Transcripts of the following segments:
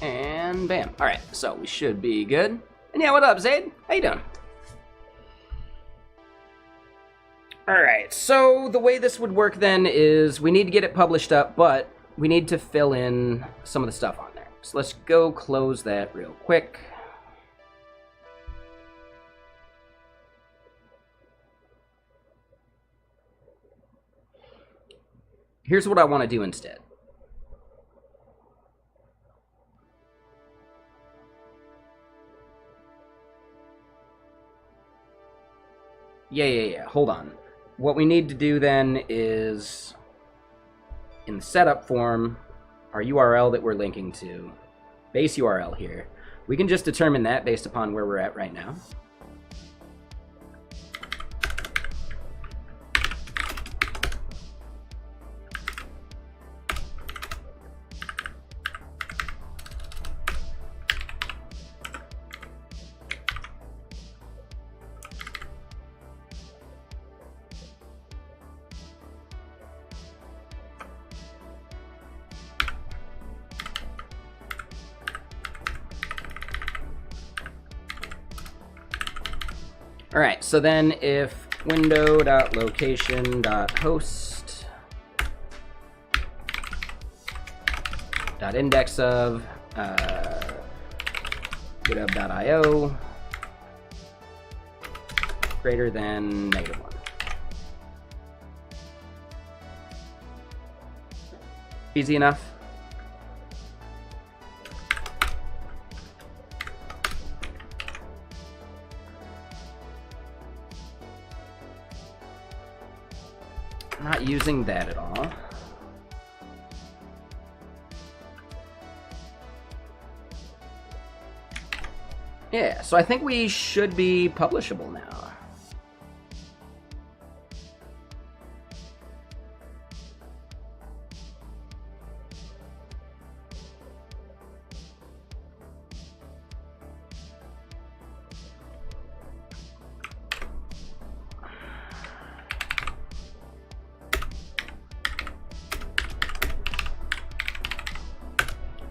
And bam. All right, so we should be good. And yeah, what up, Zaid? How you doing? All right, so the way this would work then is we need to get it published up, but we need to fill in some of the stuff on there. So let's go close that real quick. Here's what I want to do instead. Yeah. Hold on. What we need to do then is, in the setup form, our URL that we're linking to, base URL here, we can just determine that based upon where we're at right now. All right, so then if window.location.host .index of github.io greater than -1. Easy enough. Not using that at all. Yeah, so I think we should be publishable now.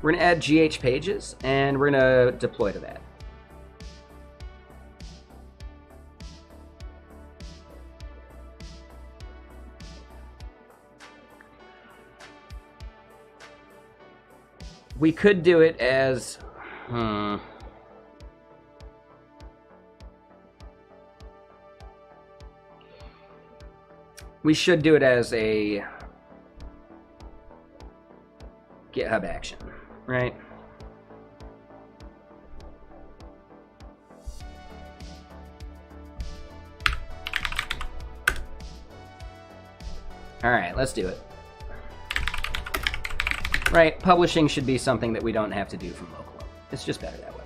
We're going to add GH pages, and we're going to deploy to that. We could do it as... We should do it as a GitHub action. Right. All right, let's do it. Right, publishing should be something that we don't have to do from local. It's just better that way.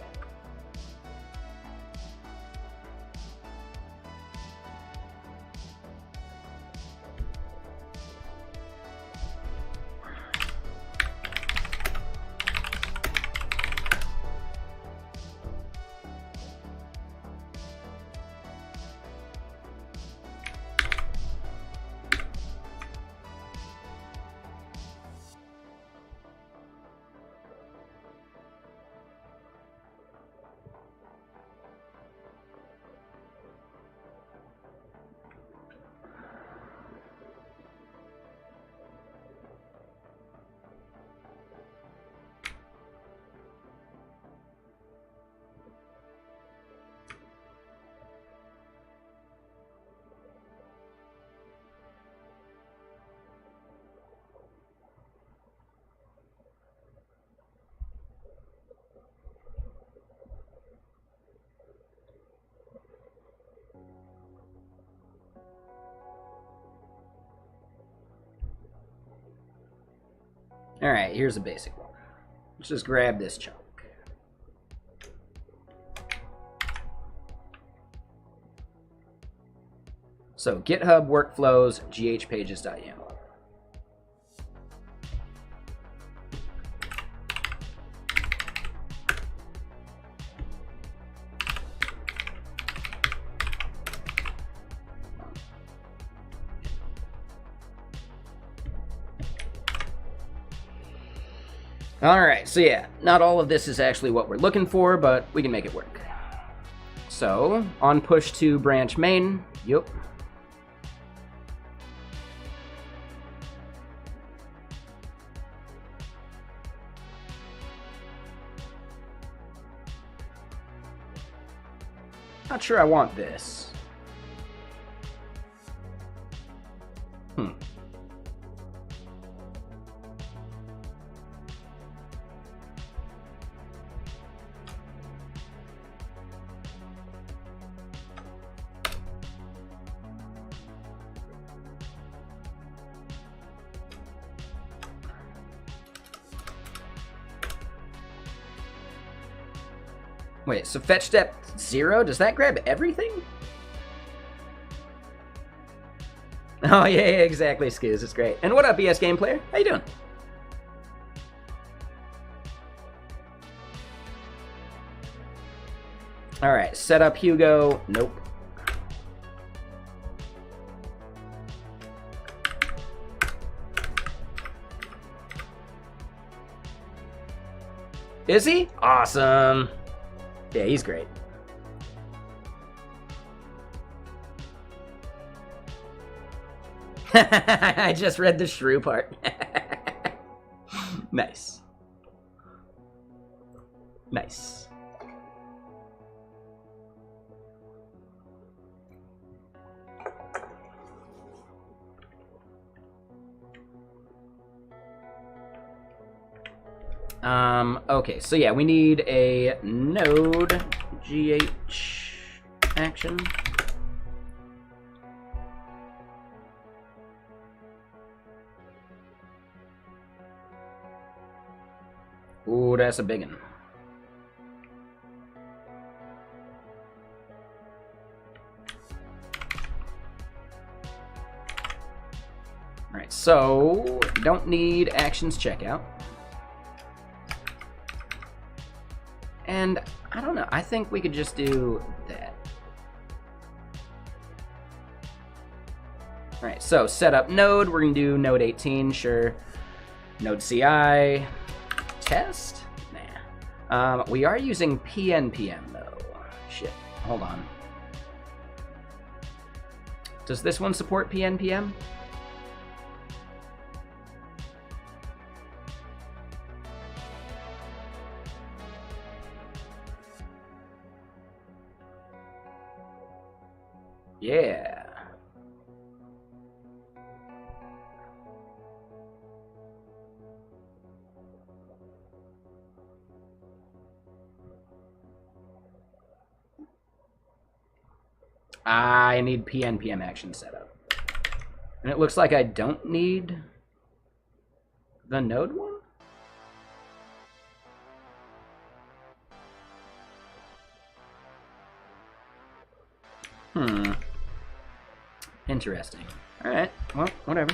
All right, here's a basic one. Let's just grab this chunk. So GitHub workflows ghpages.yaml. Alright, so yeah, not all of this is actually what we're looking for, but we can make it work. So, on push to branch main, yup. Not sure I want this. Wait, so fetch step 0, does that grab everything? Oh, yeah, exactly, Skiz, it's great. And what up, ES Game Player? How you doing? Alright, set up Hugo. Nope. Is he? Awesome. Yeah, he's great. I just read the shrew part. Nice. Nice. Okay, so yeah, we need a node GH action. Ooh, that's a big one. Alright, so don't need actions checkout. And I don't know, I think we could just do that. Alright, so set up node, we're gonna do node 18, sure. Node CI, test? Nah. We are using PNPM though. Shit, hold on. Does this one support PNPM? Yeah. I need PNPM action setup. And it looks like I don't need the node one? Interesting. Alright, well, whatever.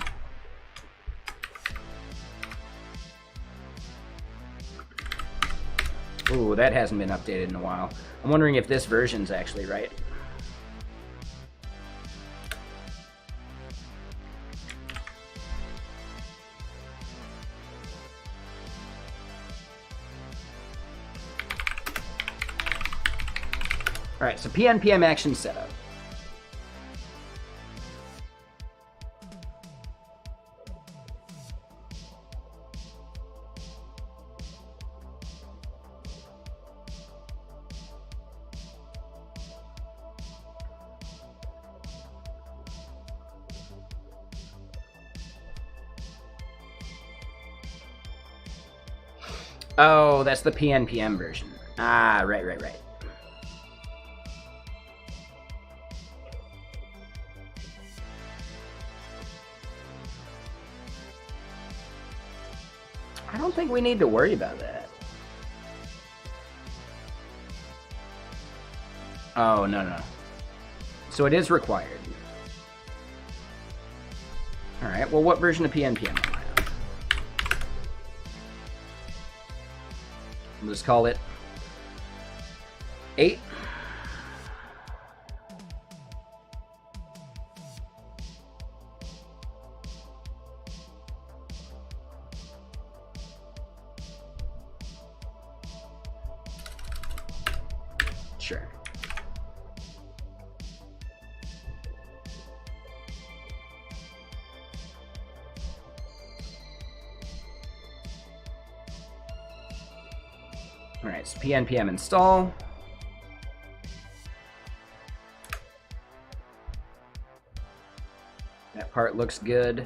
Ooh, that hasn't been updated in a while. I'm wondering if this version's actually right. Alright, so PNPM action setup. Oh, that's the PNPM version. Ah, right. I don't think we need to worry about that. Oh, no. So it is required. Alright, well, what version of PNPM am I on? We'll just call it 8. Sure. All right, so pnpm install. That part looks good.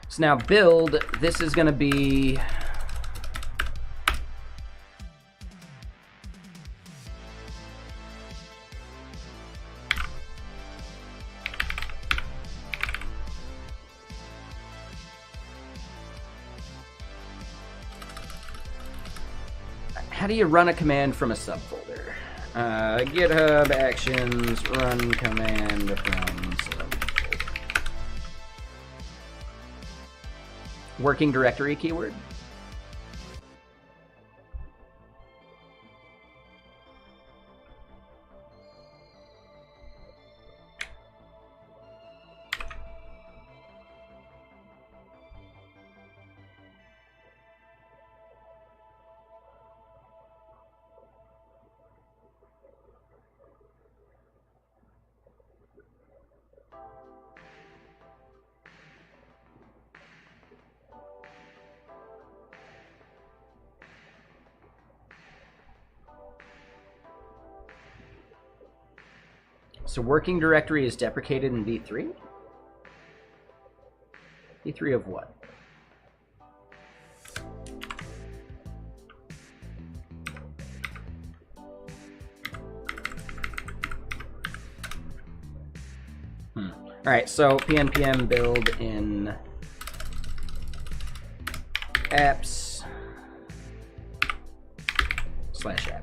So now build, this is going to be... How do you run a command from a subfolder? GitHub actions run command from subfolder. Working directory keyword. So working directory is deprecated in v3? v3 of what? All right, so pnpm build in apps /app.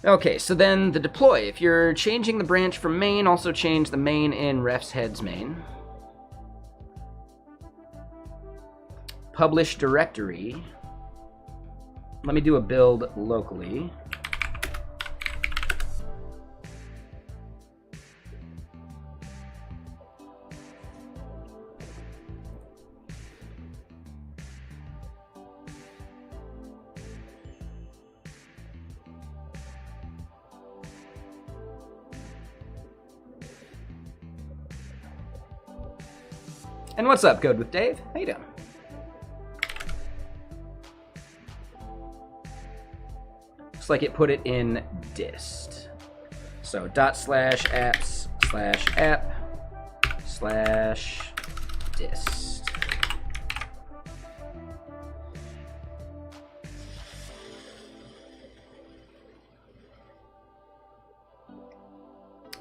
Okay, so then the deploy. If you're changing the branch from main, also change the main in refs heads main. Publish directory. Let me do a build locally. And what's up, Code with Dave? How you doing? Looks like it put it in dist. So ./apps/app/dist.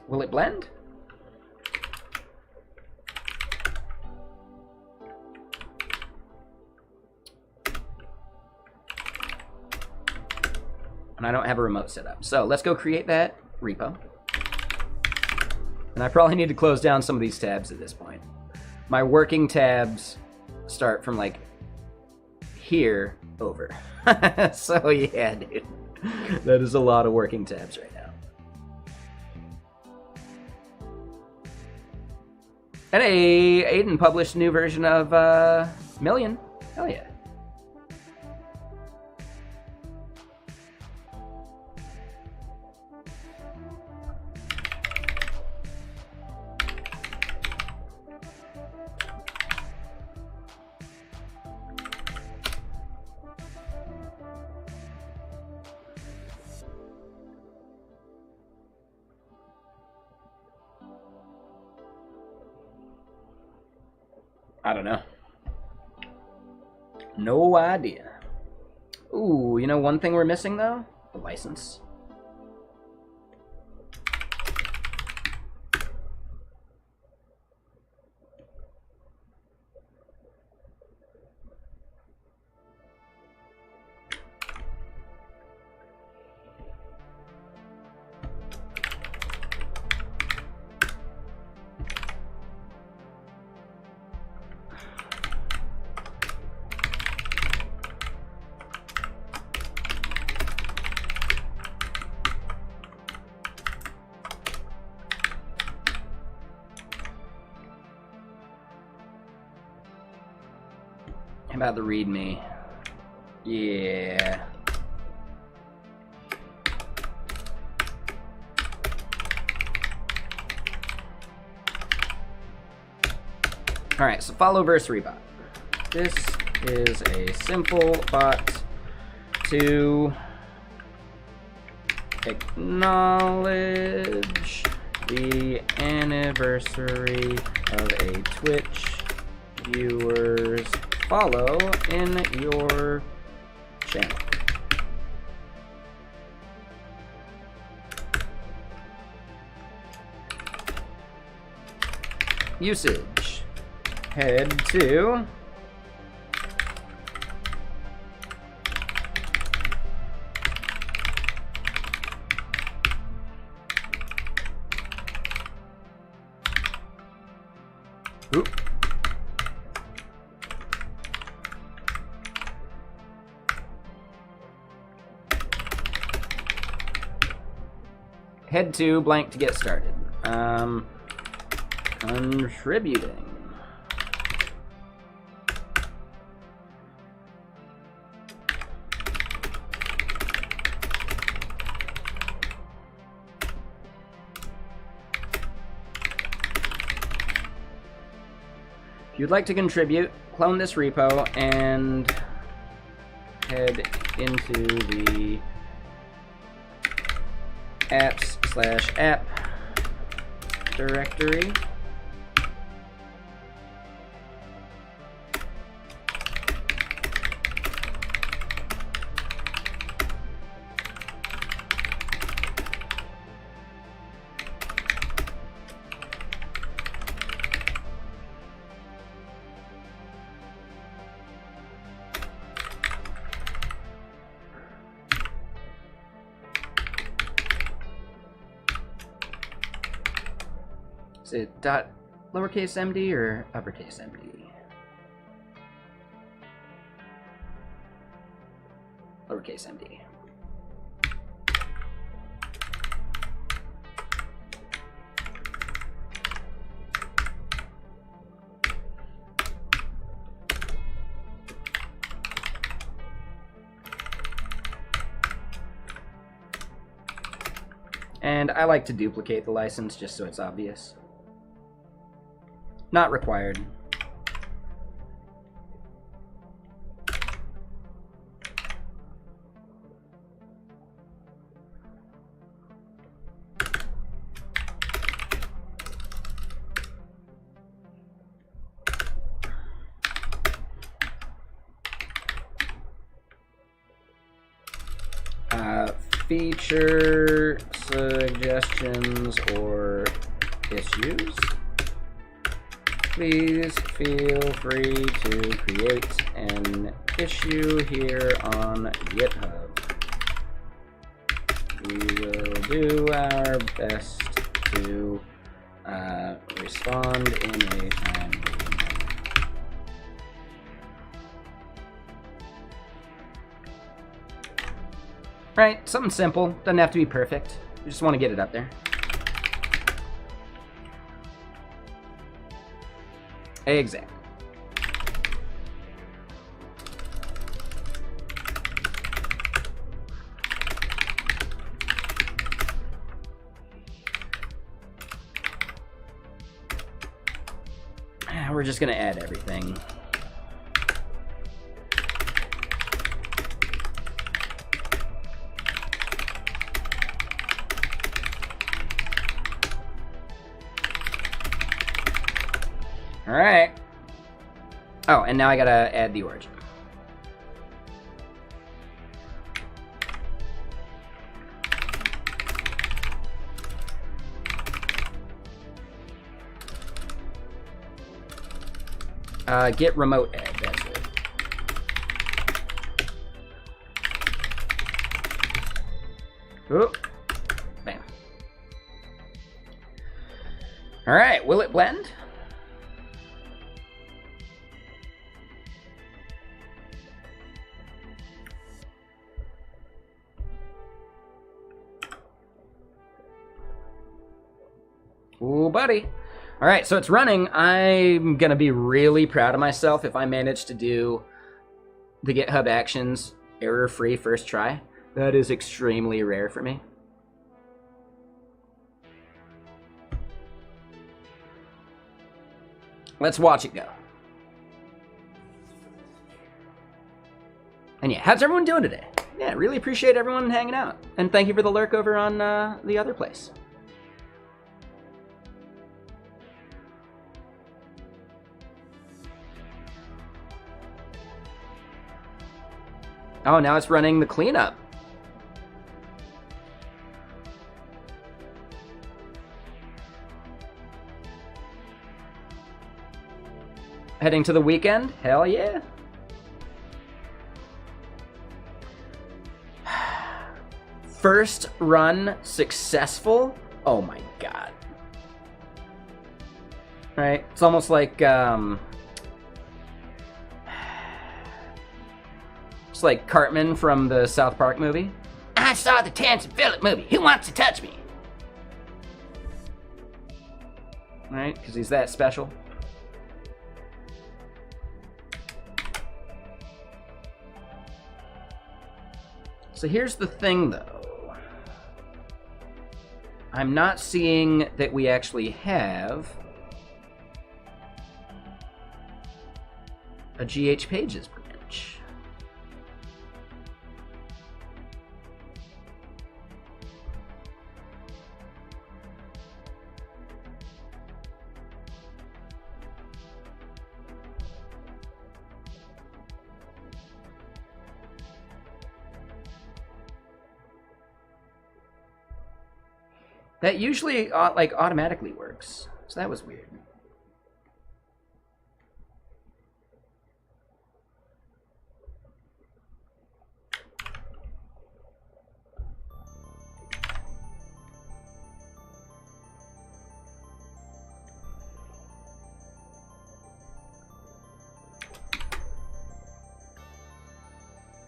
Will it blend? And I don't have a remote set up. So let's go create that repo. And I probably need to close down some of these tabs at this point. My working tabs start from like here over. So yeah, dude. That is a lot of working tabs right now. And hey, Aiden published a new version of Million. Hell yeah. I don't know. No idea. Ooh, you know one thing we're missing though? The license. How about the README? Yeah. Alright, so FollowversaryBot. This is a simple bot to acknowledge the anniversary of a Twitch viewer's follow in your channel. Usage. Head to head to blank to get started. Contributing. If you'd like to contribute, clone this repo and head into the apps/app directory. Is it dot lowercase md or uppercase md? Lowercase md. And I like to duplicate the license just so it's obvious. Not required. Feature suggestions or issues. Please feel free to create an issue here on GitHub. We will do our best to respond in a timely manner. Right, something simple. Doesn't have to be perfect. We just want to get it up there. Exactly. We're just going to add everything. All right. Oh, and now I gotta add the origin. Get remote add, that's it. Oop. Bam. All right, will it blend? Ooh, buddy. All right, so it's running. I'm going to be really proud of myself if I manage to do the GitHub Actions error-free first try. That is extremely rare for me. Let's watch it go. And yeah, how's everyone doing today? Yeah, really appreciate everyone hanging out. And thank you for the lurk over on the other place. Oh, now it's running the cleanup. Heading to the weekend? Hell yeah. First run successful? Oh my god. Right? It's almost like, it's like Cartman from the South Park movie. I saw the Terrence and Phillip movie. Who wants to touch me? Right? Because he's that special. So here's the thing, though. I'm not seeing that we actually have a GH Pages branch. That usually, like, automatically works. So that was weird.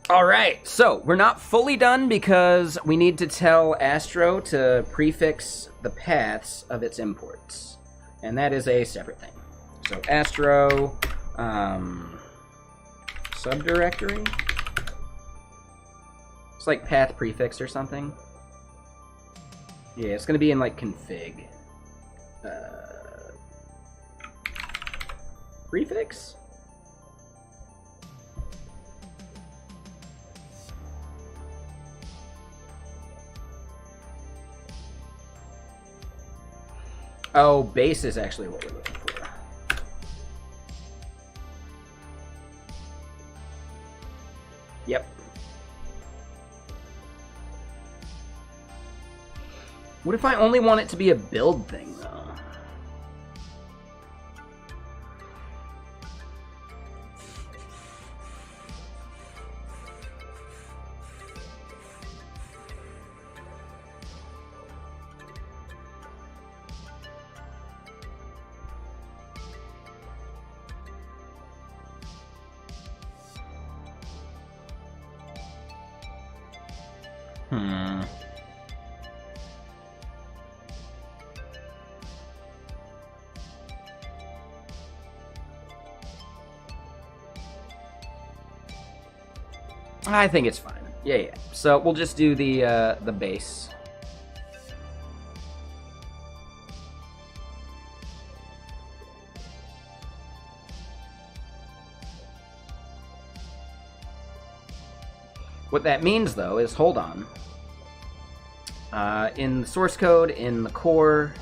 All right, so we're not fully done because we need to tell Astro to prefix the paths of its imports. And that is a separate thing. So Astro subdirectory. It's like path prefix or something. Yeah, it's going to be in like config. Prefix? Oh, base is actually what we're looking for. Yep. What if I only want it to be a build thing, though? I think it's fine. Yeah. So we'll just do the base. What that means, though, is, hold on. In the source code, in the core,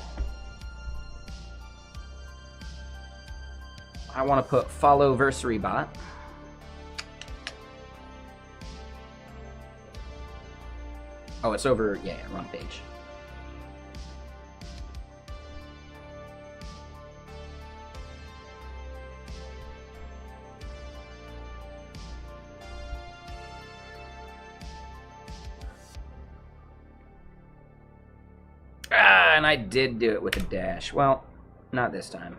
I want to put FollowversaryBot. Oh, it's over, yeah, wrong page. Ah, and I did do it with a dash. Well, not this time.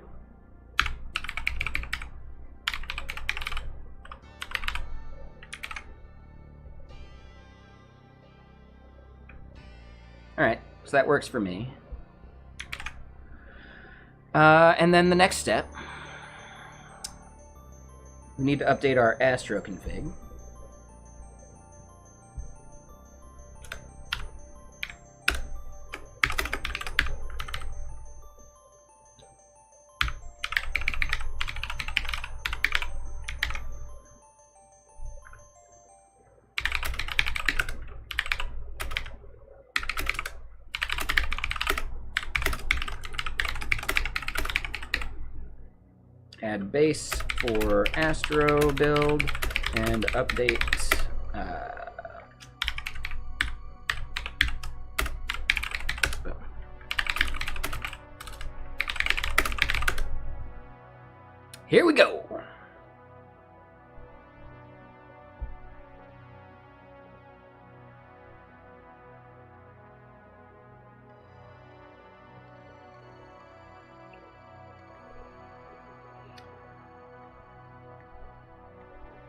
Alright, so that works for me. And then the next step. We need to update our Astro config. Add base for Astro build and update here we go.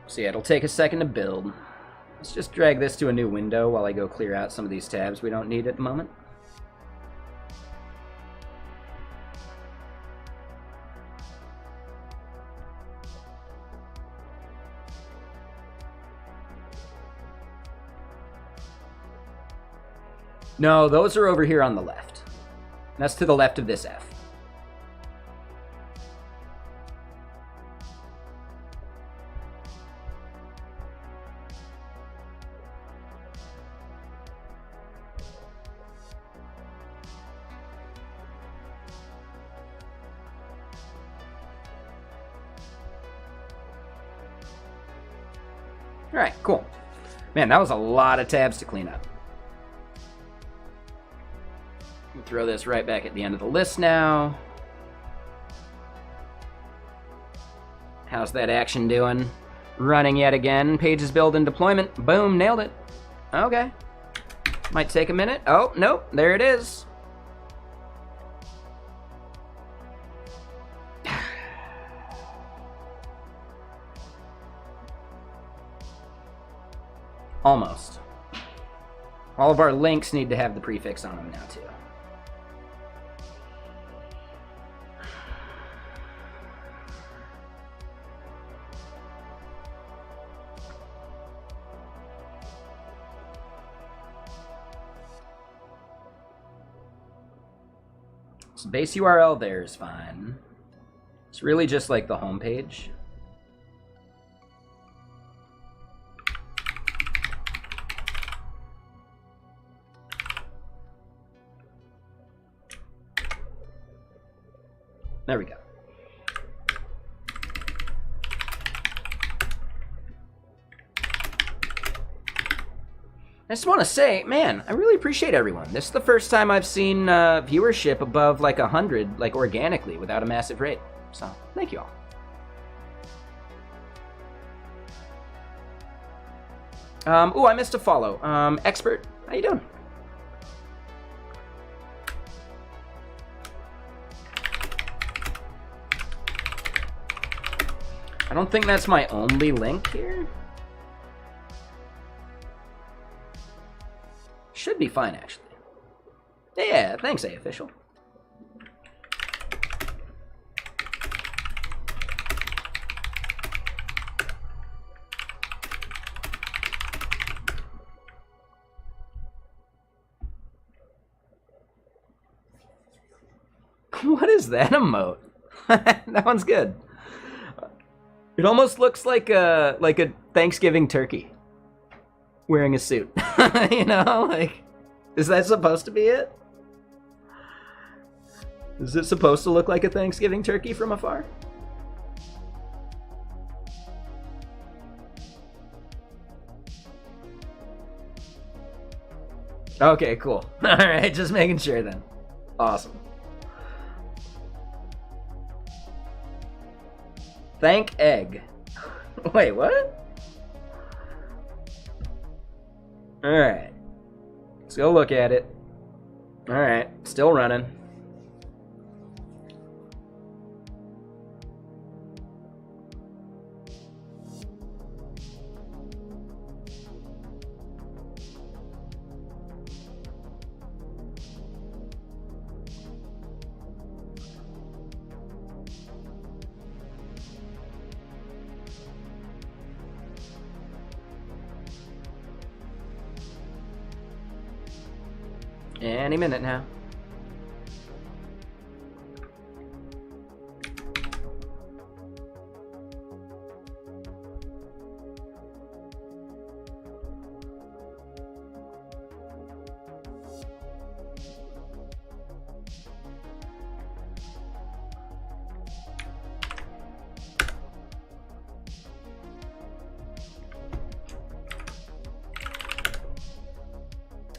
So yeah, it'll take a second to build. Let's just drag this to a new window while I go clear out some of these tabs we don't need at the moment. No, those are over here on the left. That's to the left of this F. All right, cool. Man, that was a lot of tabs to clean up. Throw this right back at the end of the list now. How's that action doing? Running yet again. Pages build and deployment. Boom, nailed it. Okay. Might take a minute. Oh, nope, there it is. Almost. All of our links need to have the prefix on them now, too. So base URL there is fine. It's really just like the home page. There we go. I just want to say, man, I really appreciate everyone. This is the first time I've seen viewership above like 100, like organically, without a massive rate. So, thank you all. Ooh, I missed a follow. Expert, how you doing? I don't think that's my only link here. Should be fine, actually. Yeah, thanks, A-Official. What is that emote? That one's good. It almost looks like a Thanksgiving turkey wearing a suit. You know, like, is that supposed to be it? Is it supposed to look like a Thanksgiving turkey from afar? Okay, cool. All right, just making sure then. Awesome. Thank egg. Wait, what? Alright. Let's go look at it. Alright, still running. Any minute now.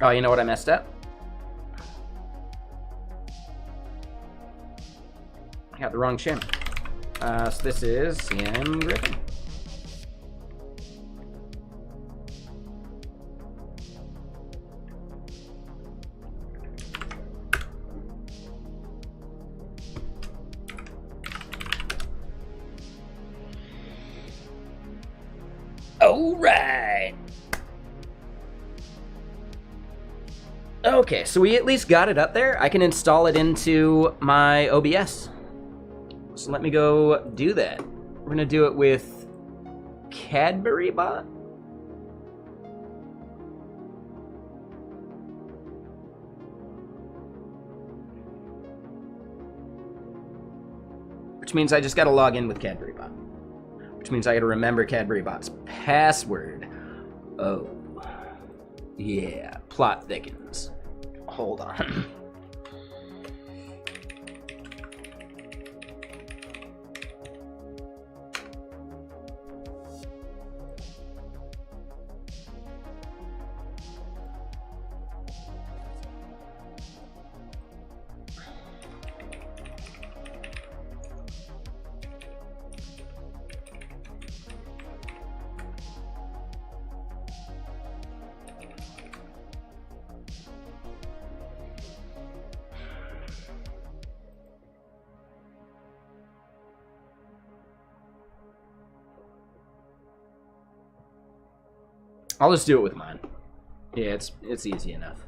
Oh, you know what I messed up? I got the wrong channel. So this is CM Griffin. All right. Okay, so we at least got it up there. I can install it into my OBS. So let me go do that. We're gonna do it with CodeJam. Which means I just gotta log in with CodeJam. Which means I gotta remember CodeJam's password. Oh. Yeah, plot thickens. Hold on. I'll just do it with mine. Yeah, it's easy enough.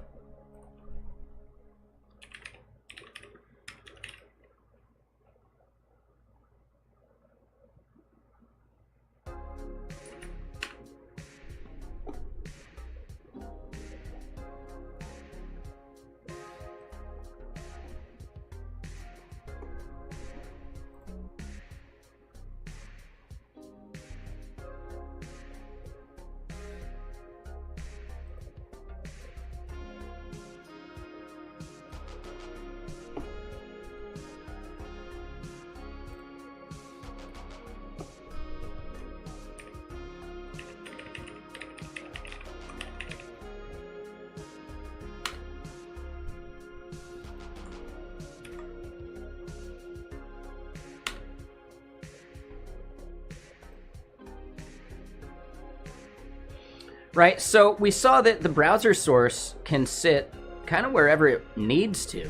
Right, so we saw that the browser source can sit kind of wherever it needs to,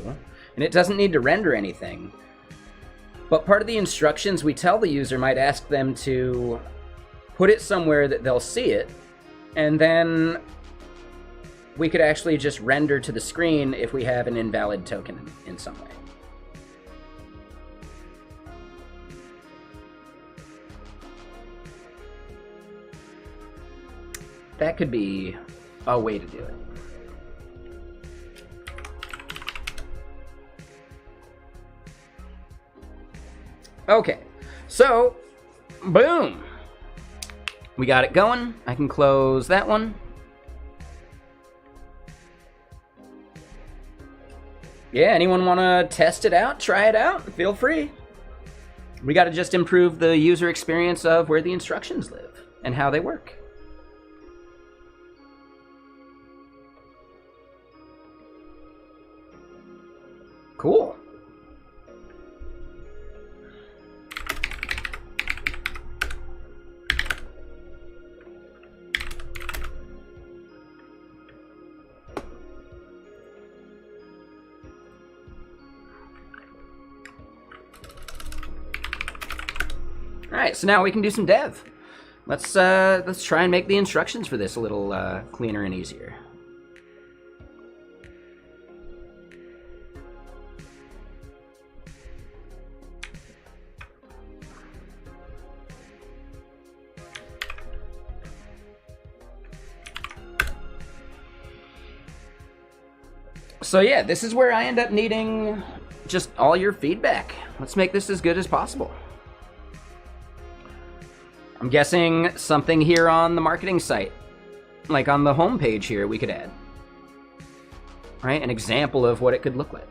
and it doesn't need to render anything. But part of the instructions we tell the user might ask them to put it somewhere that they'll see it, and then we could actually just render to the screen if we have an invalid token in some way. That could be a way to do it. Okay, so, boom. We got it going. I can close that one. Yeah, anyone want to test it out, try it out? Feel free. We got to just improve the user experience of where the instructions live and how they work. Cool. All right, so now we can do some dev. Let's try and make the instructions for this a little cleaner and easier. So yeah, this is where I end up needing just all your feedback. Let's make this as good as possible. I'm guessing something here on the marketing site, like on the home page here, we could add. Right? An example of what it could look like.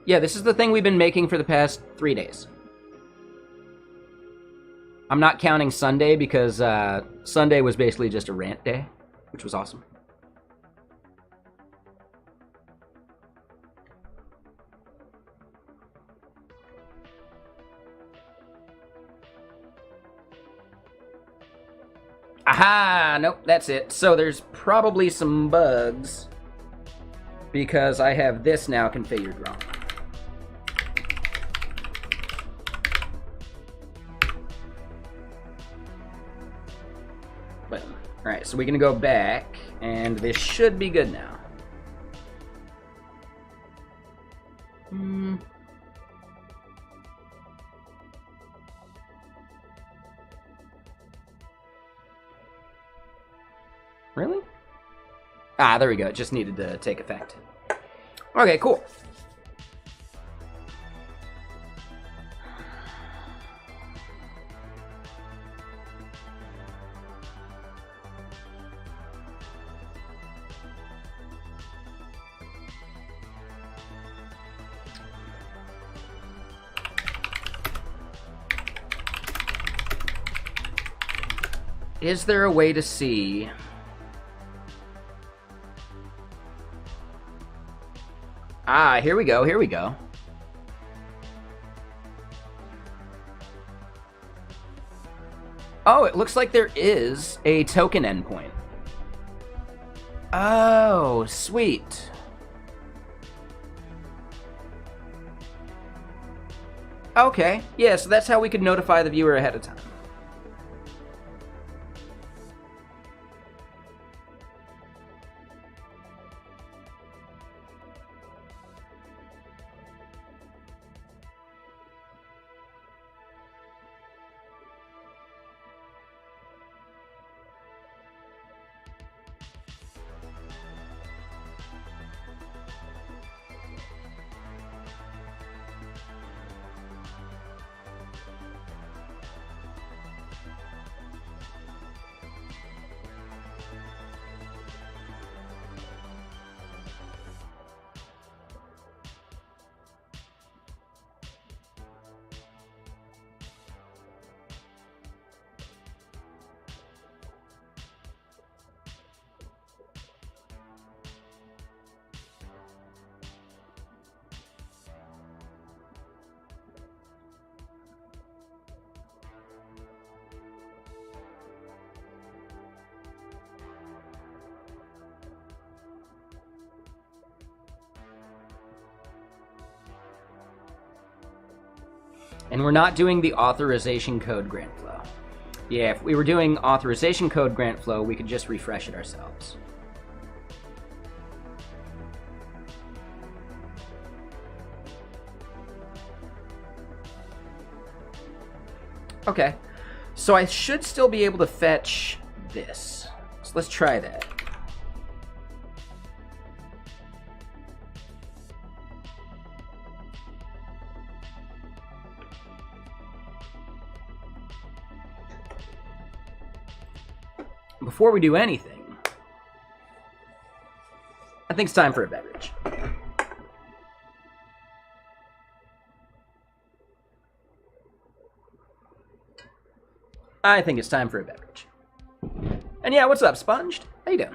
Yeah, this is the thing we've been making for the past 3 days. I'm not counting Sunday because Sunday was basically just a rant day, which was awesome. Aha! Nope, that's it. So there's probably some bugs because I have this now configured wrong. But, alright, so we're gonna go back, and this should be good now. Really? Ah, there we go. It just needed to take effect. Okay, cool. Is there a way to see... Ah, here we go, here we go. Oh, it looks like there is a token endpoint. Oh, sweet. Okay, yeah, so that's how we could notify the viewer ahead of time. And we're not doing the authorization code grant flow. Yeah, if we were doing authorization code grant flow, we could just refresh it ourselves. Okay, so I should still be able to fetch this. So let's try that. Before we do anything, I think it's time for a beverage. I think it's time for a beverage. And yeah, what's up, Sponged? How you doing?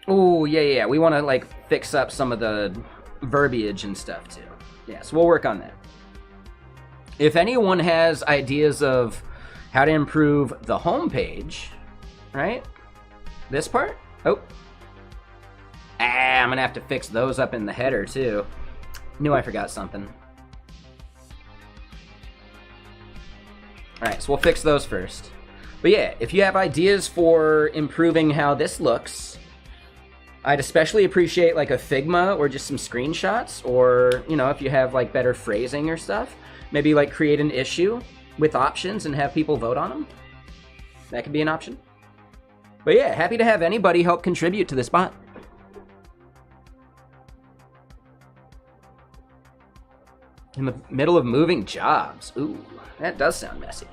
Oh, yeah. We want to, like, fix up some of the verbiage and stuff, too. Yeah, so we'll work on that. If anyone has ideas of how to improve the home page, right? This part? Oh. I'm gonna have to fix those up in the header too. Knew I forgot something. Alright, so we'll fix those first. But yeah, if you have ideas for improving how this looks, I'd especially appreciate like a Figma or just some screenshots, or, you know, if you have like better phrasing or stuff, maybe like create an issue with options and have people vote on them. That could be an option. But yeah, happy to have anybody help contribute to this bot. In the middle of moving jobs. Ooh, that does sound messy.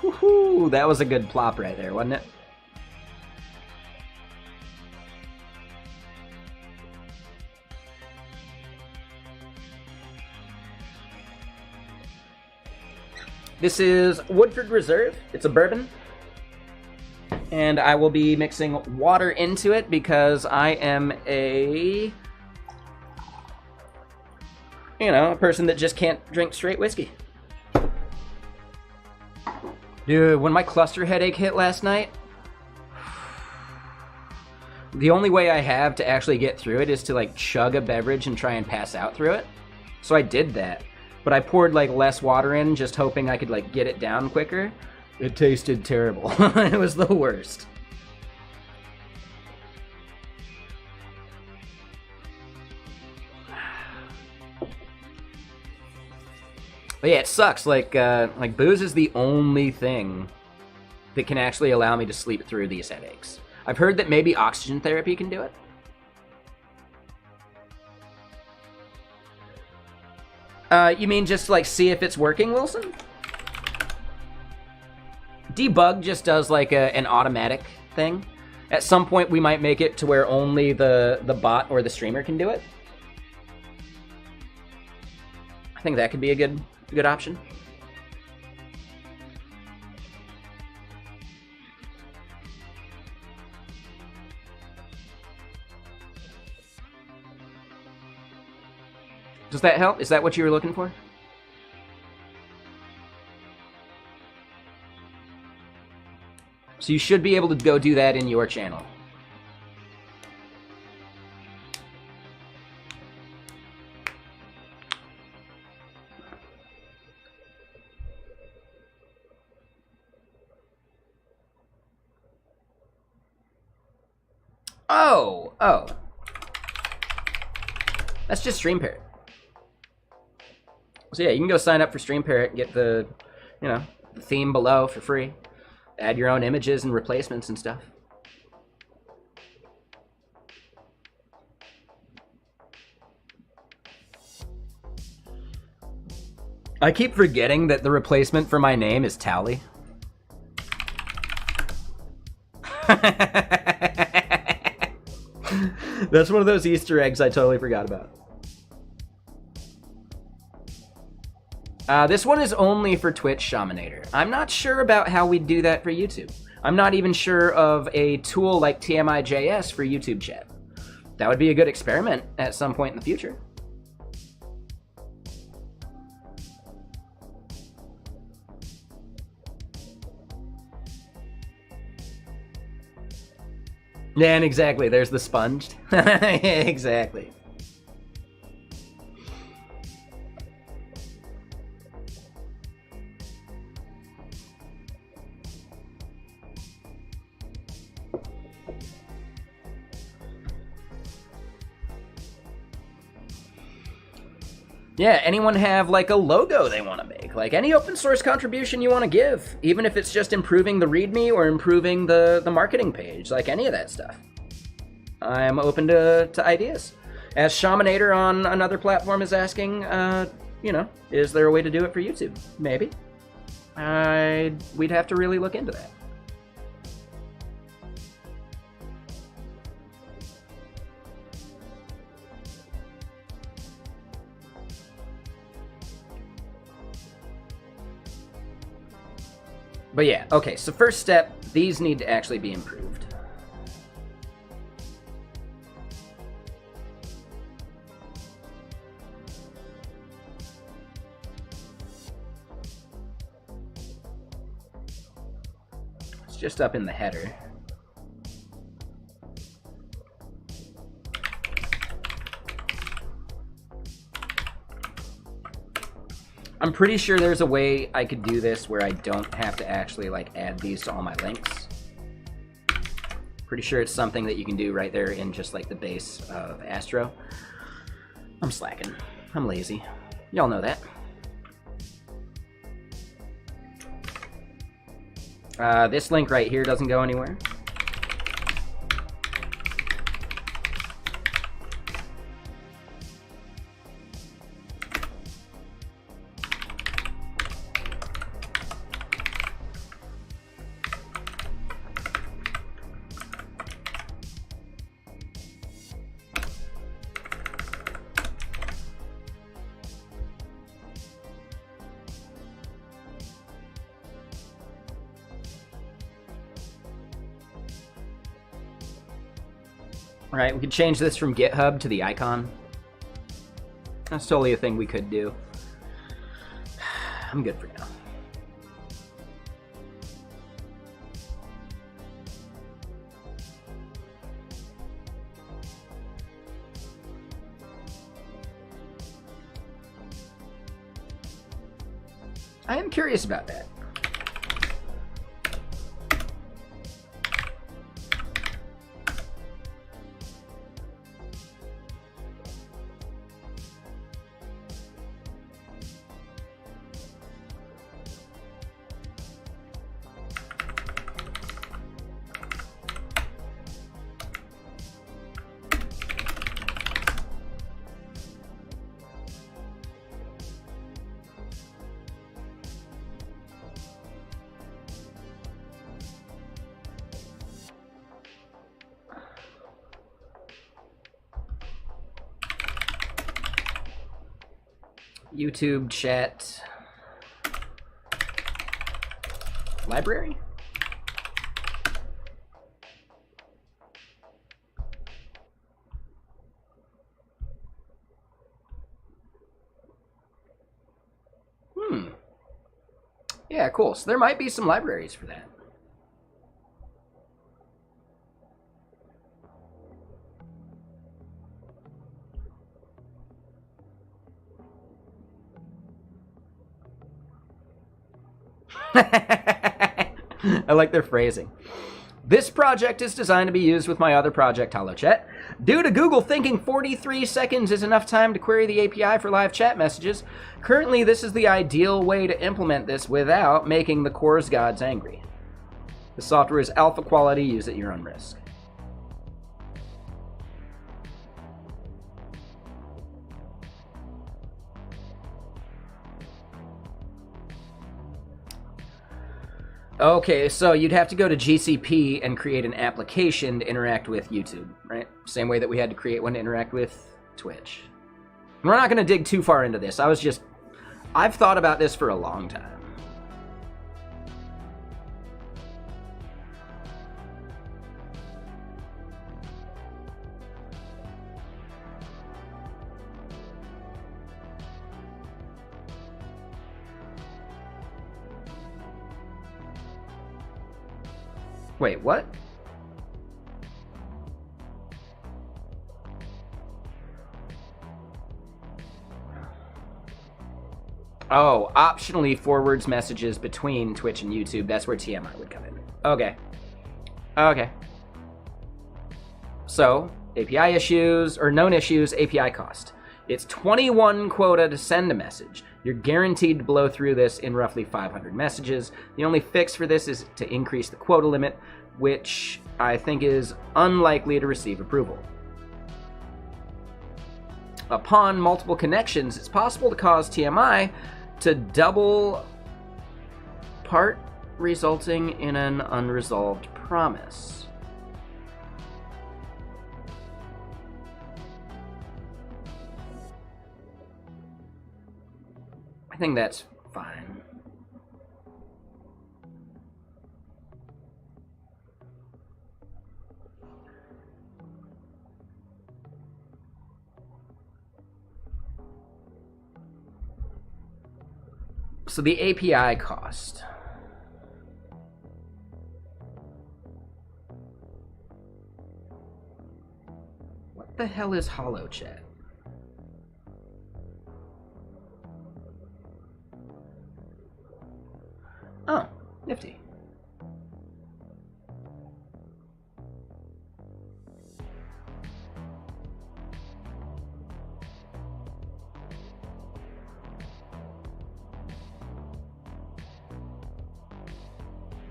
Woohoo, that was a good plop right there, wasn't it? This is Woodford Reserve. It's a bourbon. And I will be mixing water into it because I am a person that just can't drink straight whiskey. Dude, when my cluster headache hit last night, the only way I have to actually get through it is to like chug a beverage and try and pass out through it. So I did that, but I poured like less water in, just hoping I could like get it down quicker. It tasted terrible. It was the worst. But yeah, it sucks. Like booze is the only thing that can actually allow me to sleep through these headaches. I've heard that maybe oxygen therapy can do it. You mean just like see if it's working, Wilson? Debug just does like an automatic thing. At some point we might make it to where only the bot or the streamer can do it. I think that could be a good option. Does that help? Is that what you were looking for? So you should be able to go do that in your channel. Oh. That's just Stream Parrot. So yeah, you can go sign up for Stream Parrot and get the, the theme below for free. Add your own images and replacements and stuff. I keep forgetting that the replacement for my name is Tally. That's one of those Easter eggs I totally forgot about. This one is only for Twitch, Shaminator. I'm not sure about how we do that for YouTube. I'm not even sure of a tool like TMI.js for YouTube chat. That would be a good experiment at some point in the future. Yeah, and exactly, there's the sponged. Exactly. Yeah, anyone have like a logo they want to make? Like any open source contribution you want to give, even if it's just improving the README or improving the marketing page, like any of that stuff. I'm open to ideas. As Shaminator on another platform is asking, is there a way to do it for YouTube? Maybe. We'd have to really look into that. But yeah, okay, so first step, these need to actually be improved. It's just up in the header. I'm pretty sure there's a way I could do this where I don't have to actually like add these to all my links. Pretty sure it's something that you can do right there in just like the base of Astro. I'm slacking. I'm lazy. Y'all know that. This link right here doesn't go anywhere. All right, we could change this from GitHub to the icon. That's totally a thing we could do. I'm good for now. I am curious about that. YouTube chat library? Yeah, cool. So there might be some libraries for that. I like their phrasing. This project is designed to be used with my other project, HoloChat. Due to Google thinking 43 seconds is enough time to query the API for live chat messages, currently this is the ideal way to implement this without making the Core's gods angry. The software is alpha quality, use at your own risk. Okay, so you'd have to go to GCP and create an application to interact with YouTube, right? Same way that we had to create one to interact with Twitch. And we're not going to dig too far into this. I've thought about this for a long time. Wait, what? Oh, optionally forwards messages between Twitch and YouTube. That's where TMI would come in. Okay. Okay. So, API issues, or known issues, API cost. It's 21 quota to send a message. You're guaranteed to blow through this in roughly 500 messages. The only fix for this is to increase the quota limit, which I think is unlikely to receive approval. Upon multiple connections, it's possible to cause TMI to double part, resulting in an unresolved promise. I think that's fine. So the API cost. What the hell is hollow chat? Oh, nifty.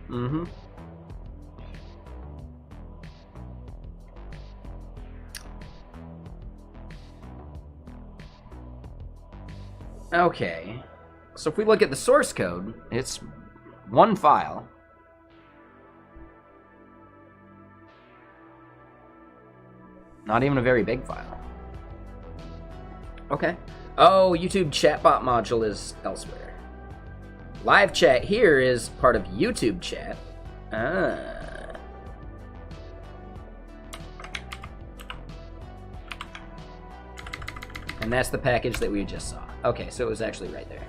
Mm-hmm. Okay. So if we look at the source code, it's one file. Not even a very big file. Okay. Oh, YouTube chatbot module is elsewhere. Live chat here is part of YouTube chat. Ah. And that's the package that we just saw. Okay, so it was actually right there.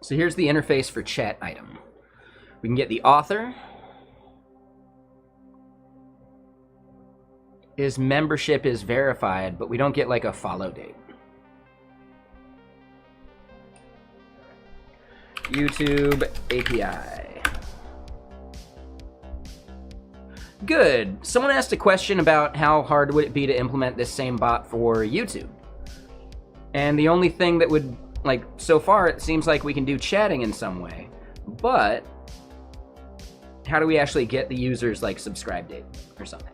So here's the interface for chat item. We can get the author, his membership is verified, but we don't get like a follow date. YouTube API. Good. Someone asked a question about how hard would it be to implement this same bot for YouTube. And the only thing that would, like, so far it seems like we can do chatting in some way, but how do we actually get the user's, like, subscribe date or something?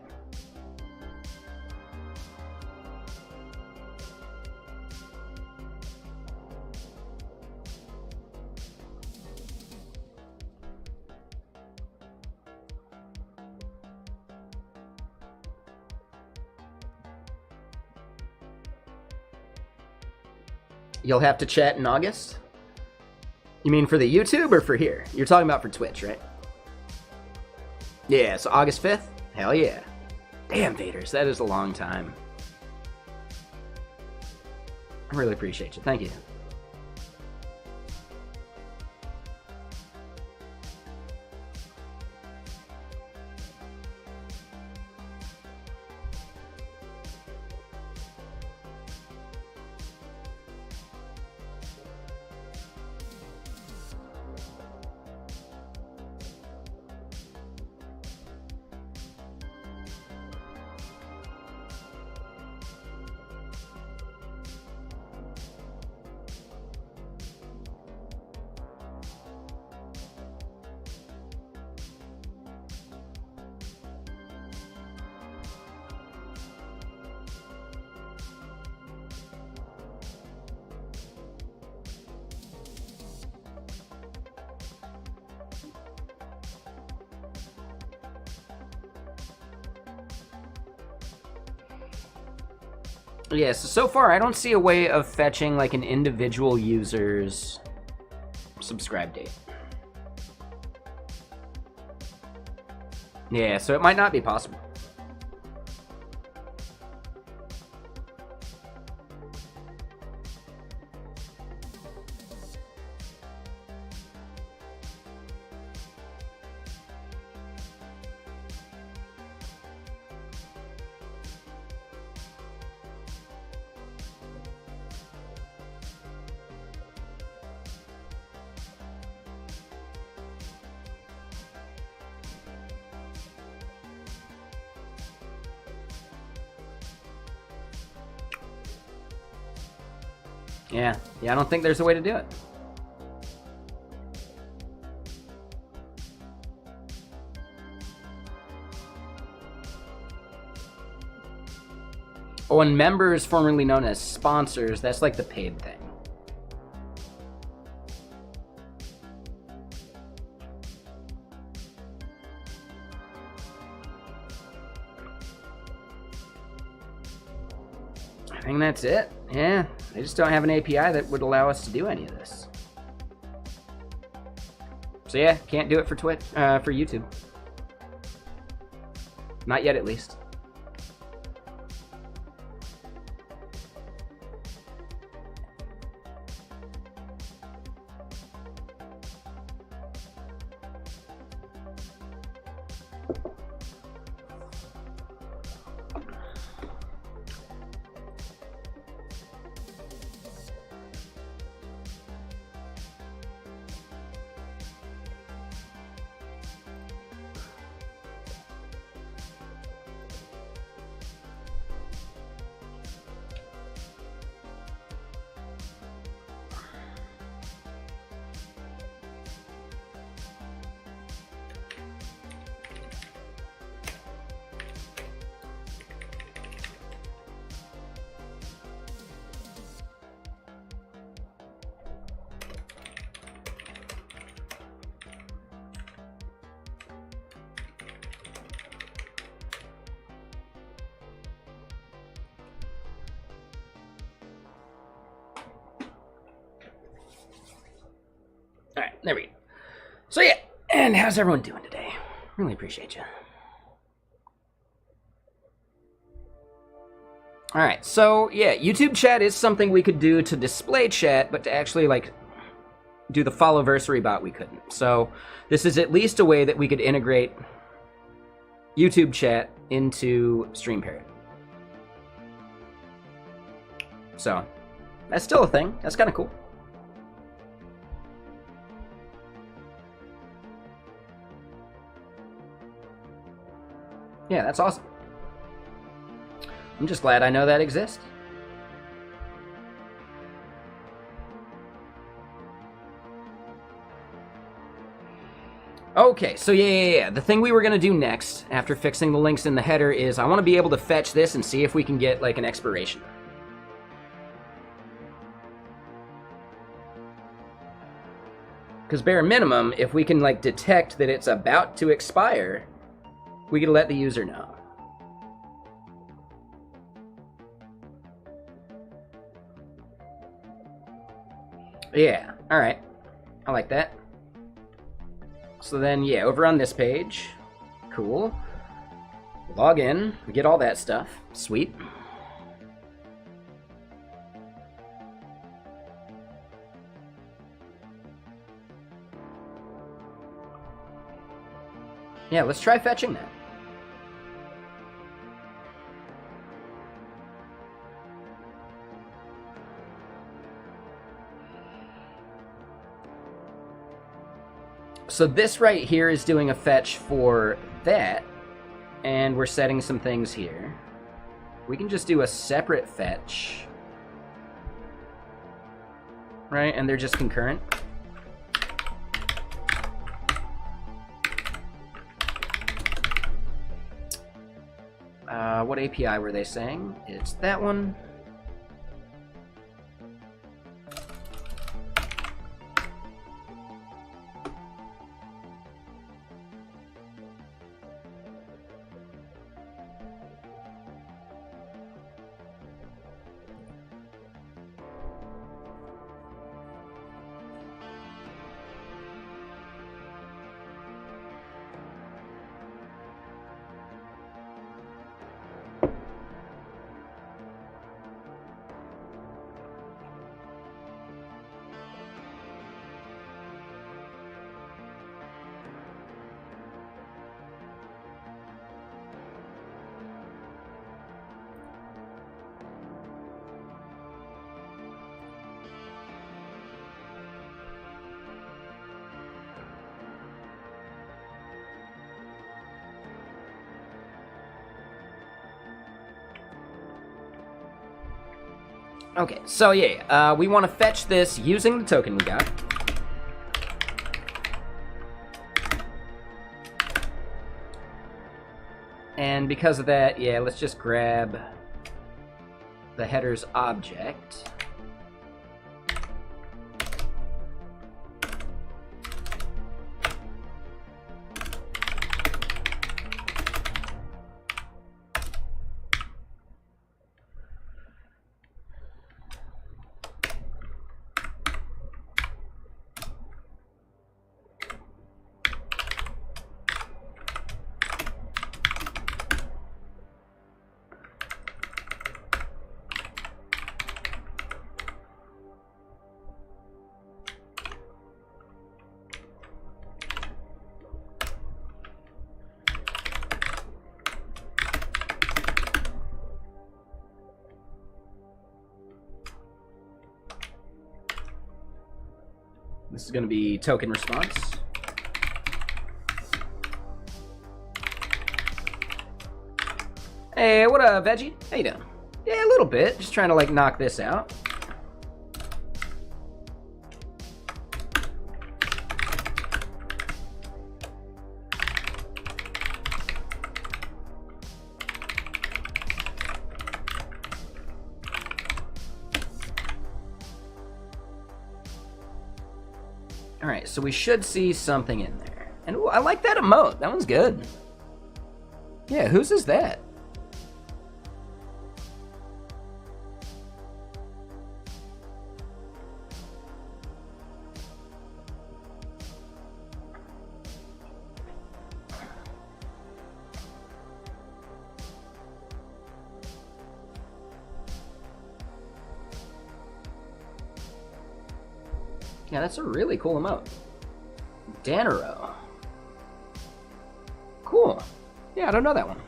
You'll have to chat in August? You mean for the YouTube or for here? You're talking about for Twitch, right? Yeah, so August 5th? Hell yeah. Damn, Vaders, that is a long time. I really appreciate you. Thank you. Yeah, so far I don't see a way of fetching like an individual user's subscribe date. Yeah, so it might not be possible. Yeah, I don't think there's a way to do it. Oh, and members, formerly known as sponsors, that's like the paid thing. I think that's it. Yeah, they just don't have an API that would allow us to do any of this. So yeah, can't do it for for YouTube. Not yet, at least. Alright, there we go. So yeah, and how's everyone doing today? Really appreciate you. Alright, so yeah, YouTube chat is something we could do to display chat, but to actually like do the FollowversaryBot we couldn't. So this is at least a way that we could integrate YouTube chat into StreamParrot. So that's still a thing. That's kind of cool. Yeah, that's awesome. I'm just glad I know that exists. Okay, so yeah. The thing we were gonna do next, after fixing the links in the header, is I want to be able to fetch this and see if we can get like an expiration. Because bare minimum, if we can like detect that it's about to expire, we can let the user know. Yeah, all right. I like that. So then, yeah, over on this page, cool. Log in, we get all that stuff. Sweet. Yeah, let's try fetching that. So this right here is doing a fetch for that, and we're setting some things here. We can just do a separate fetch, right? And they're just concurrent. What API were they saying? It's that one. Okay, so yeah, we want to fetch this using the token we got. And because of that, yeah, let's just grab the header's object. This is going to be token response. Hey, what up, Veggie? How you doing? Yeah, a little bit. Just trying to, like, knock this out. Alright, so we should see something in there. And ooh, I like that emote. That one's good. Yeah, whose is that? Yeah, that's a really cool emote. Danero. Cool. Yeah, I don't know that one.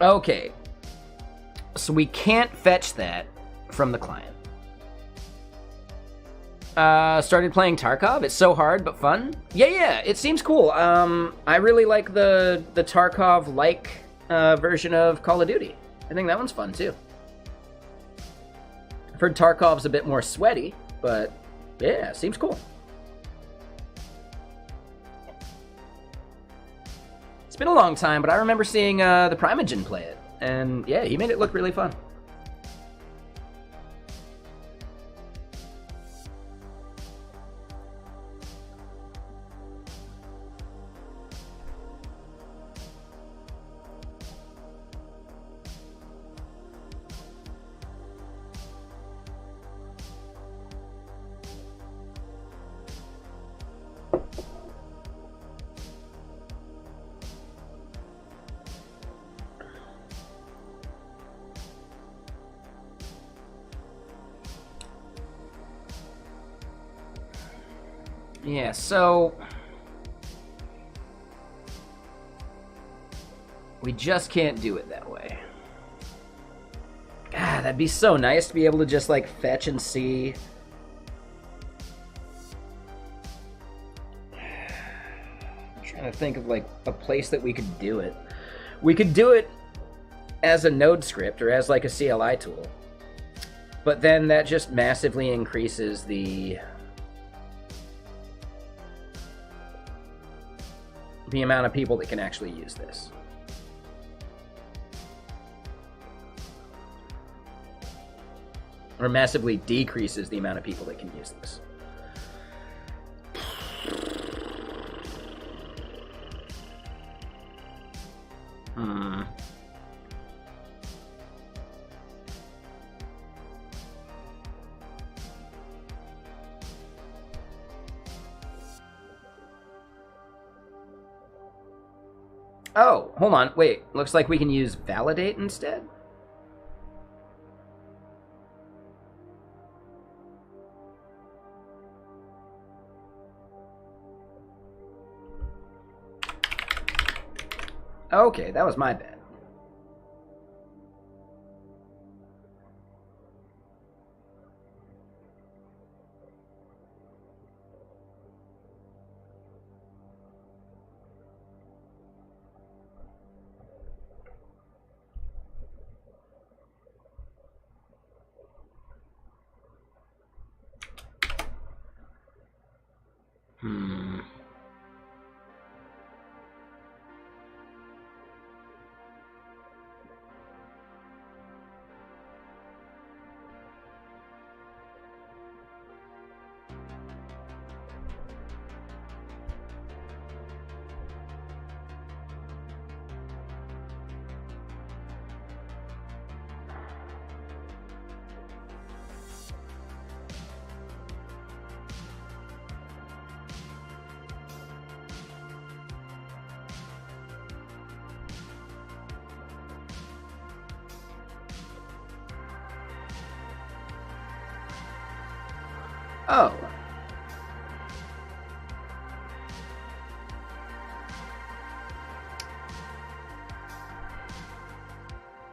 Okay. So we can't fetch that from the client. Started playing Tarkov. It's so hard but fun. Yeah, it seems cool. I really like the Tarkov-like version of Call of Duty. I think that one's fun too. I've heard Tarkov's a bit more sweaty, but yeah, seems cool. It's been a long time, but I remember seeing the Primogen play it, and yeah, he made it look really fun. Yeah, so we just can't do it that way. God, that'd be so nice to be able to just like fetch and see. I'm trying to think of like a place that we could do it. We could do it as a node script or as like a CLI tool. But then that just massively increases the amount of people that can actually use this. Or massively decreases the amount of people that can use this. Oh, hold on. Wait, looks like we can use validate instead? Okay, that was my bad. Oh.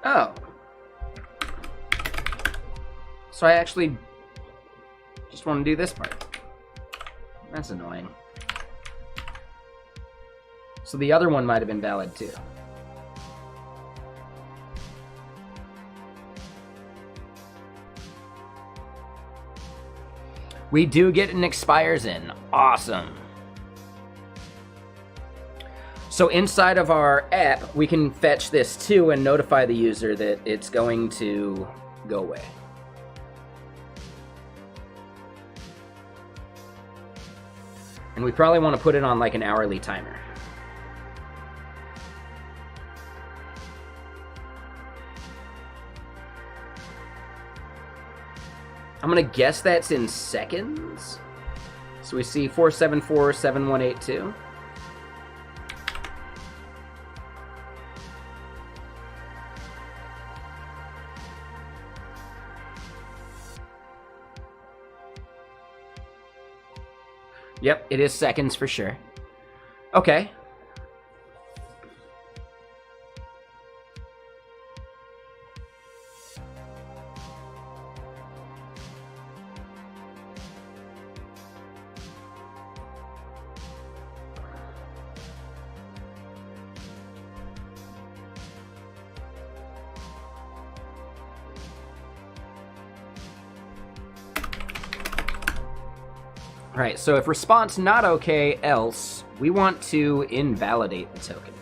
Oh. So I actually just want to do this part. That's annoying. So the other one might have been valid too. We do get an expires in. Awesome. So inside of our app, we can fetch this too and notify the user that it's going to go away. And we probably want to put it on like an hourly timer. I'm gonna guess that's in seconds. So we see 4747182. Yep, it is seconds for sure. Okay. Right, so if response not okay, else, we want to invalidate the token.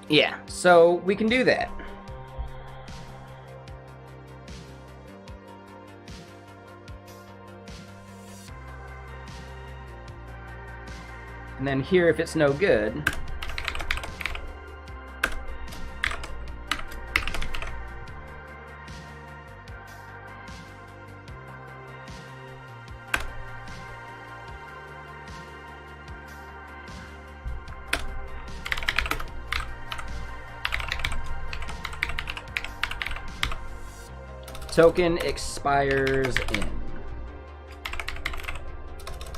Yeah, so we can do that. And then here, if it's no good, token expires in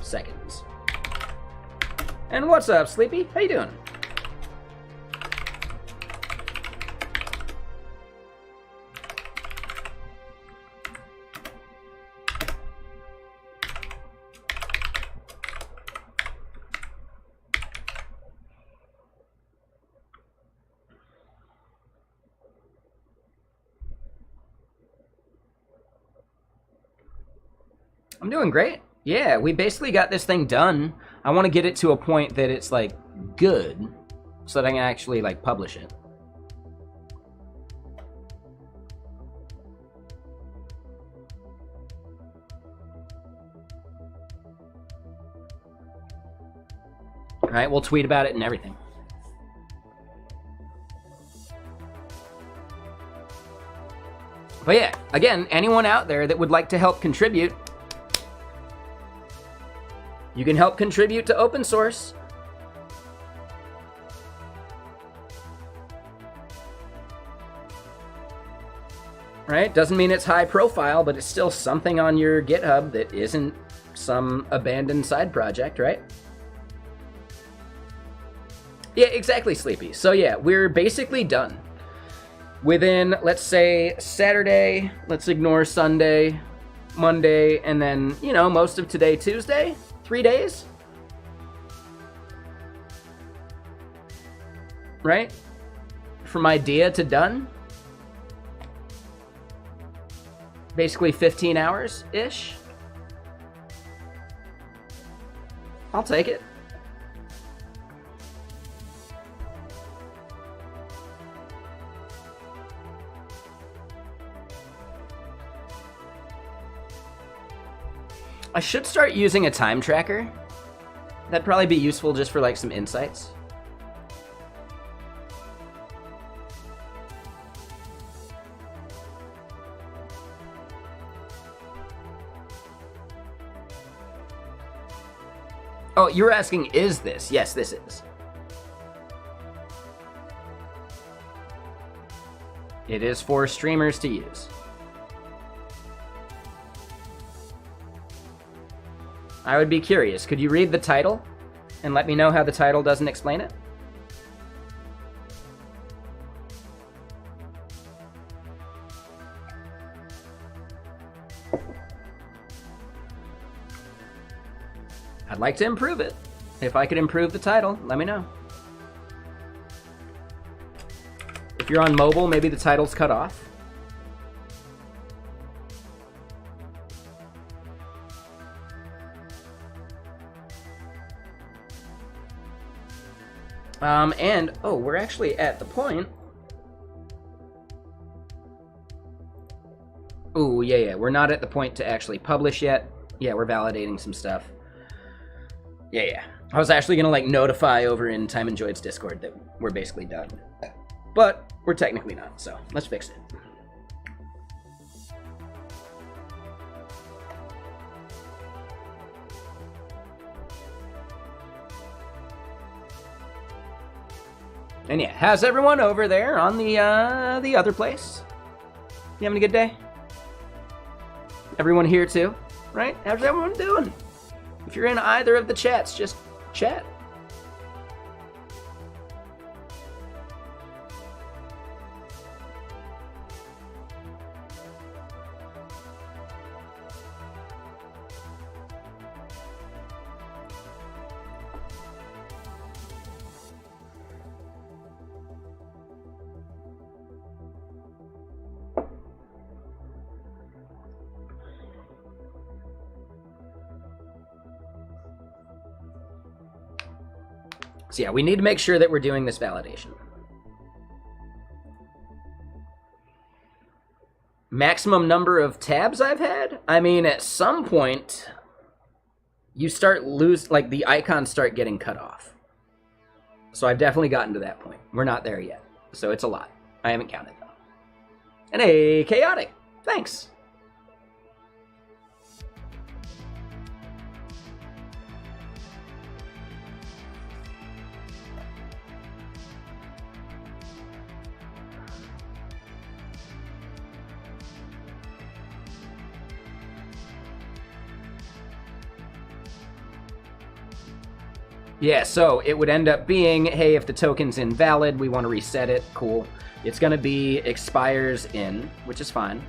seconds. And what's up, Sleepy? How you doing? I'm doing great. Yeah, we basically got this thing done. I want to get it to a point that it's like good so that I can actually like publish it. All right, we'll tweet about it and everything. But yeah, again, anyone out there that would like to help contribute, you can help contribute to open source. Right? Doesn't mean it's high profile, but it's still something on your GitHub that isn't some abandoned side project, right? Yeah, exactly, Sleepy. So yeah, we're basically done. Within, let's say, Saturday, let's ignore Sunday, Monday, and then, you know, most of today, Tuesday. 3 days? Right? From idea to done? Basically 15 hours-ish? I'll take it. I should start using a time tracker. That'd probably be useful just for like some insights. Oh, you're asking, is this? Yes, this is. It is for streamers to use. I would be curious. Could you read the title and let me know how the title doesn't explain it? I'd like to improve it. If I could improve the title, let me know. If you're on mobile, maybe the title's cut off. And, oh, we're actually at the point. Ooh, yeah, we're not at the point to actually publish yet. Yeah, we're validating some stuff. Yeah. I was actually gonna, like, notify over in Time Enjoyed's Discord that we're basically done. But we're technically not, so let's fix it. And yeah, how's everyone over there on the other place? You having a good day? Everyone here too, right? How's everyone doing? If you're in either of the chats, just chat. So yeah, we need to make sure that we're doing this validation. Maximum number of tabs I've had? I mean, at some point, you start like the icons start getting cut off. So I've definitely gotten to that point. We're not there yet. So it's a lot. I haven't counted though. And hey, Chaotic, thanks. Yeah, so it would end up being, hey, if the token's invalid, we want to reset it. Cool. It's going to be expires in, which is fine.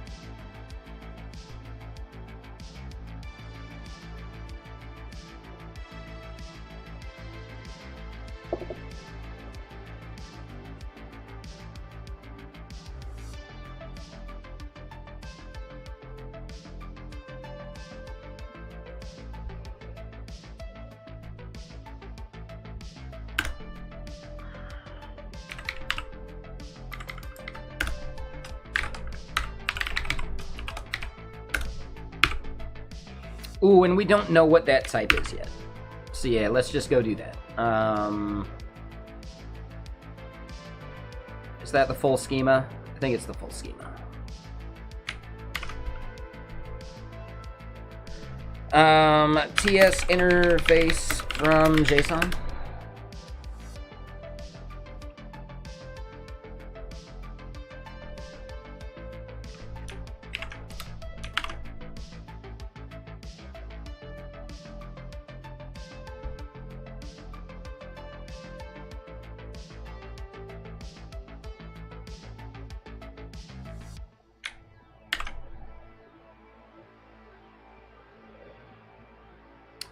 Ooh, and we don't know what that type is yet. So yeah, let's just go do that. Is that the full schema? I think it's the full schema. TS interface from JSON.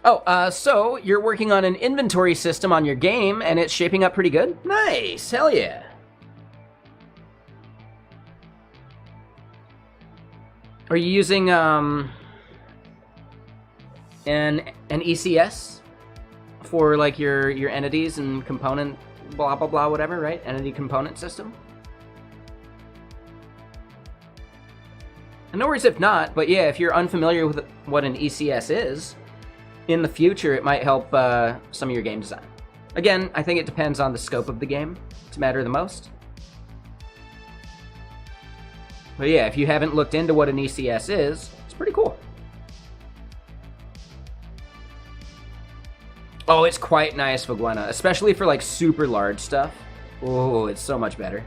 Oh, so you're working on an inventory system on your game, and it's shaping up pretty good? Nice, hell yeah. Are you using an ECS? for like your entities and component blah blah blah whatever, right? Entity component system. And no worries if not, but yeah, if you're unfamiliar with what an ECS is, in the future it might help some of your game design. Again, I think it depends on the scope of the game to matter the most. But yeah, if you haven't looked into what an ECS is, it's pretty cool. Oh, it's quite nice, Vaguena, especially for like super large stuff. Oh, it's so much better.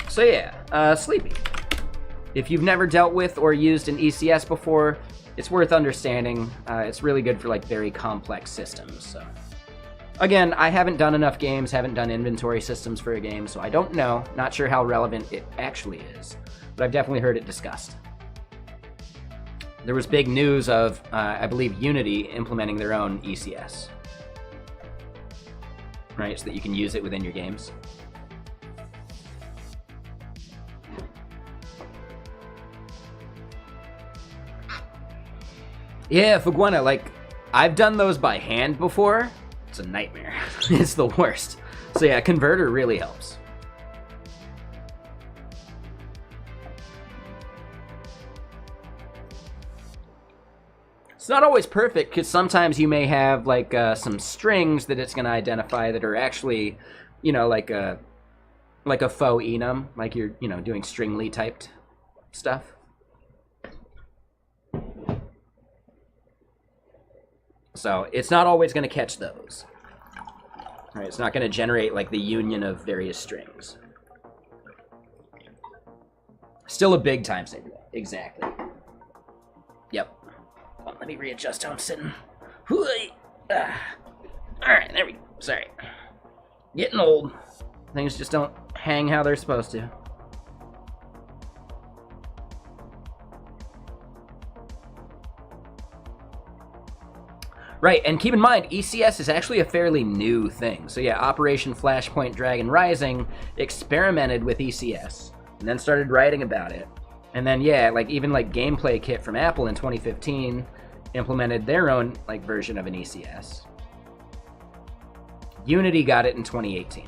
So yeah, Sleepy. If you've never dealt with or used an ECS before, it's worth understanding. It's really good for like very complex systems. So, again, I haven't done enough games, haven't done inventory systems for a game, so I don't know. Not sure how relevant it actually is, but I've definitely heard it discussed. There was big news of, I believe, Unity implementing their own ECS, right? So that you can use it within your games. Yeah, Fuguena, like, I've done those by hand before. It's a nightmare. It's the worst. So yeah, Converter really helps. It's not always perfect, because sometimes you may have, like, some strings that it's going to identify that are actually, you know, like a faux enum, like you're, you know, doing stringly typed stuff. So it's not always going to catch those. Right, it's not going to generate like the union of various strings. Still a big time saver. Exactly. Yep. Oh, let me readjust how I'm sitting. Alright, there we go. Sorry. Getting old. Things just don't hang how they're supposed to. Right, and keep in mind, ECS is actually a fairly new thing. So yeah, Operation Flashpoint Dragon Rising experimented with ECS, and then started writing about it. And then yeah, like even like Gameplay Kit from Apple in 2015 implemented their own like version of an ECS. Unity got it in 2018.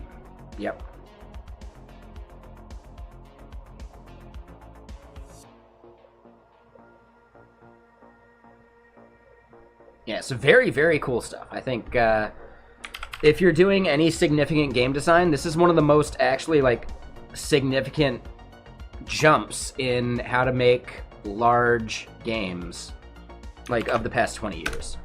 Yep. Yeah, so very, very cool stuff. I think if you're doing any significant game design, this is one of the most actually like significant jumps in how to make large games like of the past 20 years.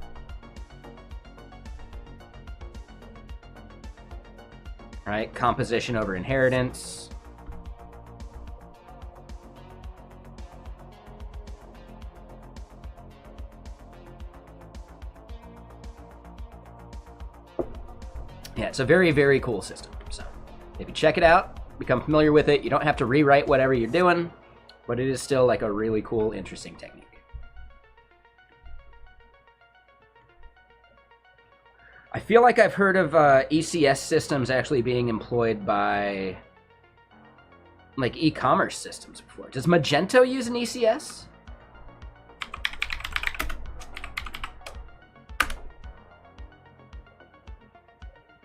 Right? Composition over inheritance. Yeah, it's a very, very cool system. So if you check it out, become familiar with it, you don't have to rewrite whatever you're doing, but it is still like a really cool, interesting technique. I feel like I've heard of ECS systems actually being employed by like e-commerce systems before. Does Magento use an ECS?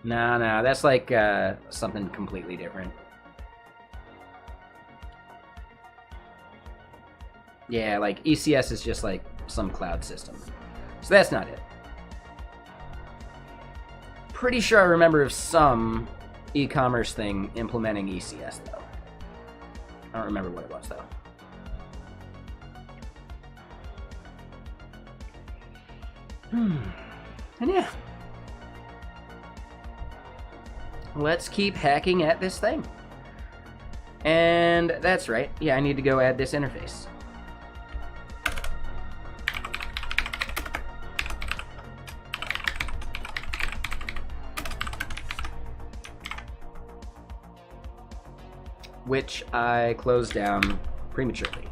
No, that's like something completely different. Yeah, like ECS is just like some cloud system. So that's not it. Pretty sure I remember of some e-commerce thing implementing ECS though. I don't remember what it was though. And yeah. Let's keep hacking at this thing. And that's right. Yeah, I need to go add this interface. Which I closed down prematurely.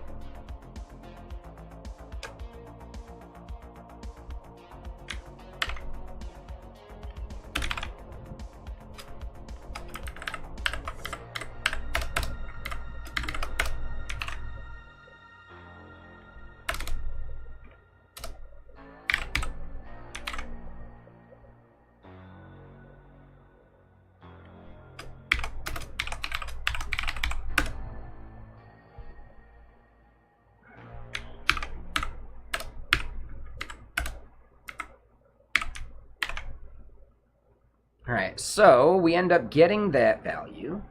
All right, so we end up getting that value.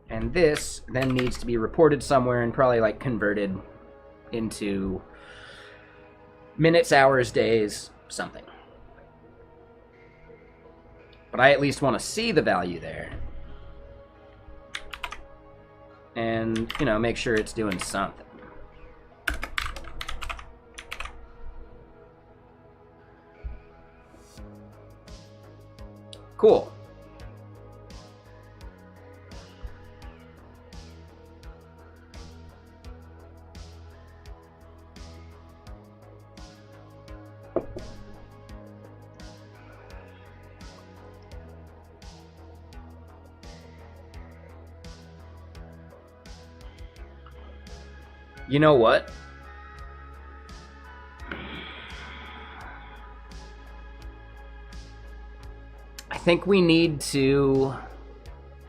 And this then needs to be reported somewhere and probably like converted into minutes, hours, days, something. But I at least want to see the value there. And, you know, make sure it's doing something. Cool. You know what? I think we need to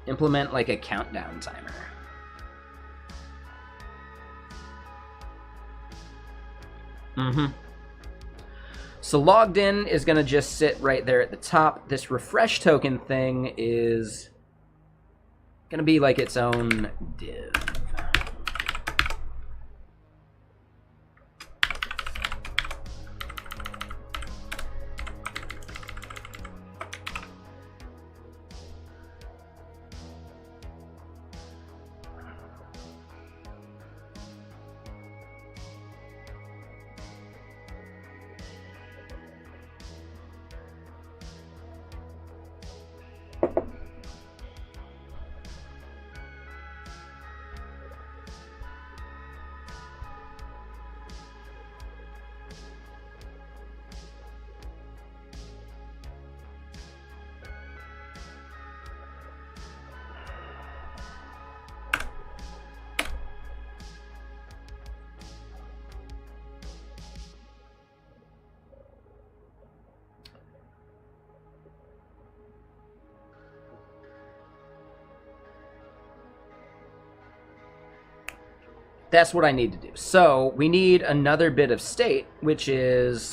implement like a countdown timer. So logged in is going to just sit right there at the top. This refresh token thing is going to be like its own div. That's what I need to do. So we need another bit of state, which is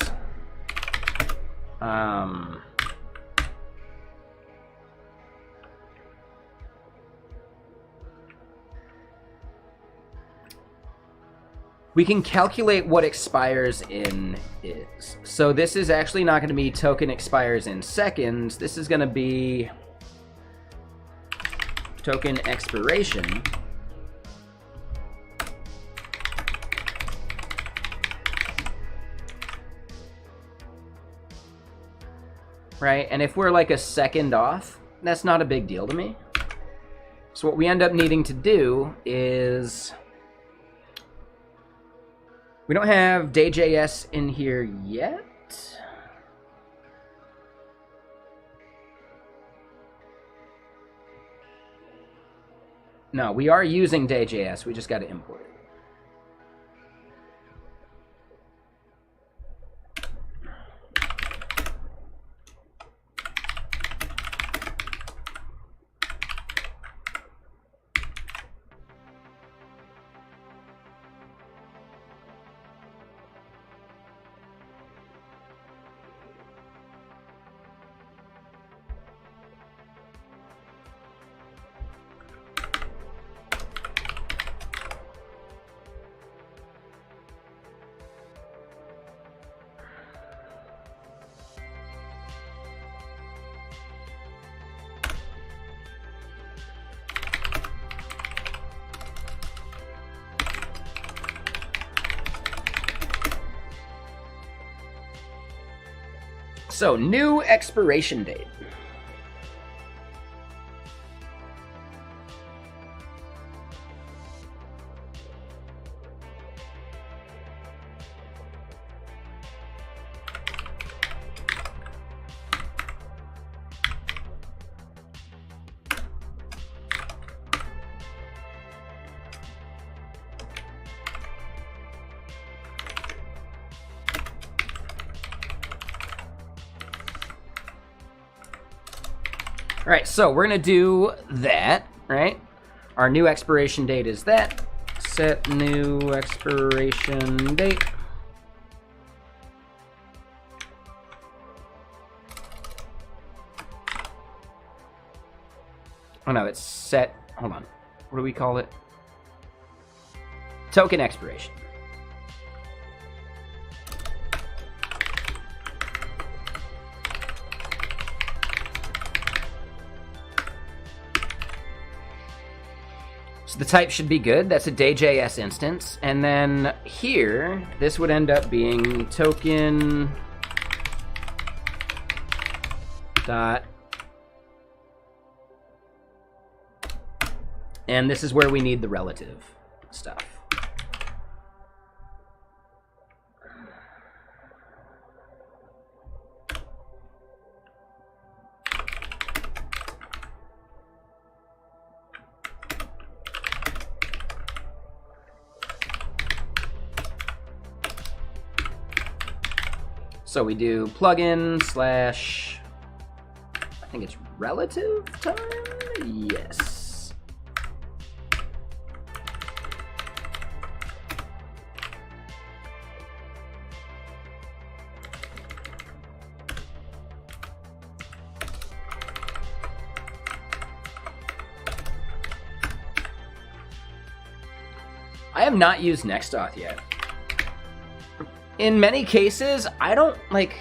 we can calculate what expires in is. So this is actually not going to be token expires in seconds. This is going to be token expiration. Right, and if we're like a second off, that's not a big deal to me. So what we end up needing to do is, we don't have day.js in here yet. No, we are using day.js, we just got to import it. So, new expiration date. All right, so we're gonna do that, right? Our new expiration date is that. Set new expiration date. Oh no, it's set. Hold on. What do we call it? Token expiration. So the type should be good. That's a day.js instance. And then here, this would end up being token dot. And this is where we need the relative stuff. So we do plugin slash, I think it's relative time? Yes. I have not used Nextauth yet. In many cases, I don't, like,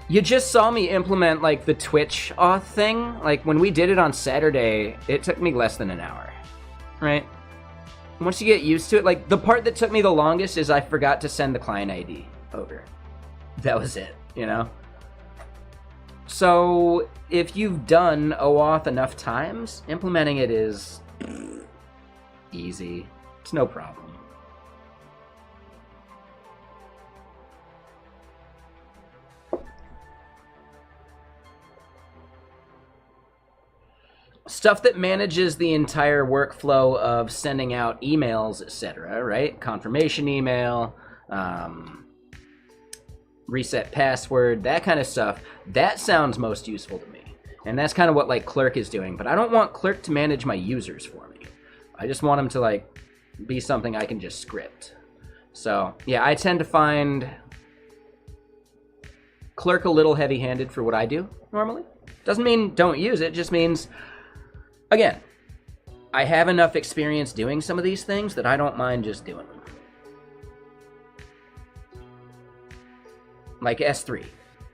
you just saw me implement, like, the Twitch auth thing. Like, when we did it on Saturday, it took me less than an hour, right? Once you get used to it, like, the part that took me the longest is I forgot to send the client ID over. That was it, you know? So, if you've done OAuth enough times, implementing it is easy. It's no problem. Stuff that manages the entire workflow of sending out emails, etc., right? Confirmation email, reset password, that kind of stuff. That sounds most useful to me. And that's kind of what, like, Clerk is doing. But I don't want Clerk to manage my users for me. I just want them to, like, be something I can just script. So, yeah, I tend to find Clerk a little heavy-handed for what I do, normally. Doesn't mean don't use it, just means... Again, I have enough experience doing some of these things that I don't mind just doing them. Like S3.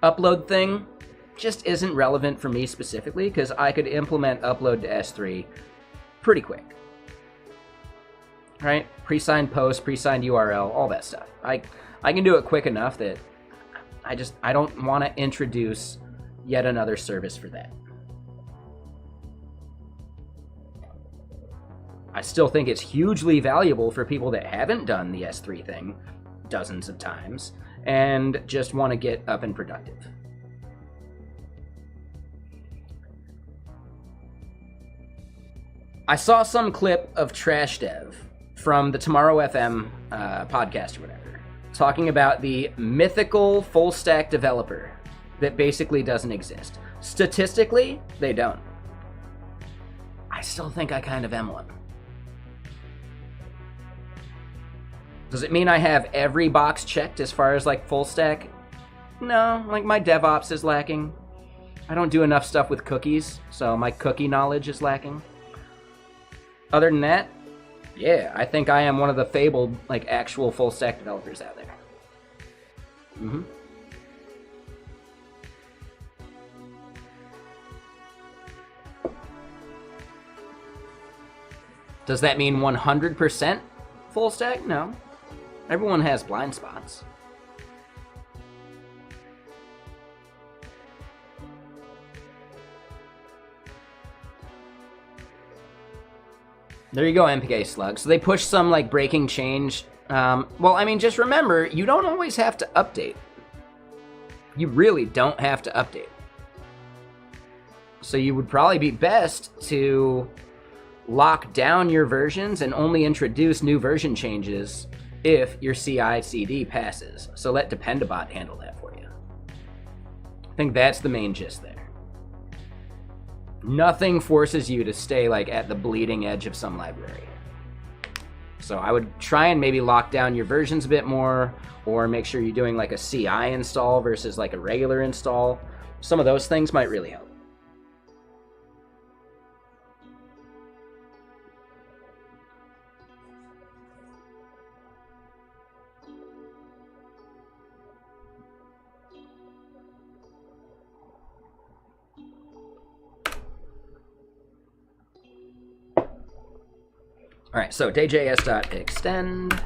Upload thing just isn't relevant for me specifically because I could implement upload to S3 pretty quick. Right? Pre-signed post, pre-signed URL, all that stuff. I can do it quick enough that I don't want to introduce yet another service for that. I still think it's hugely valuable for people that haven't done the S3 thing dozens of times and just want to get up and productive. I saw some clip of Trash Dev from the Tomorrow FM podcast or whatever, talking about the mythical full stack developer that basically doesn't exist. Statistically, they don't. I still think I kind of am one. Does it mean I have every box checked as far as, like, full stack? No, like, my DevOps is lacking. I don't do enough stuff with cookies, so my cookie knowledge is lacking. Other than that, yeah, I think I am one of the fabled, like, actual full stack developers out there. Mm-hmm. Does that mean 100% full stack? No. Everyone has blind spots. There you go, MPK Slug. So they push some, like, breaking change. Well, I mean, just remember, you don't always have to update. You really don't have to update. So you would probably be best to lock down your versions and only introduce new version changes if your CI/CD passes. So let Dependabot handle that for you. I think that's the main gist there. Nothing forces you to stay, like, at the bleeding edge of some library. So I would try and maybe lock down your versions a bit more, or make sure you're doing, like, a CI install versus, like, a regular install. Some of those things might really help. All right, so dayjs.extend.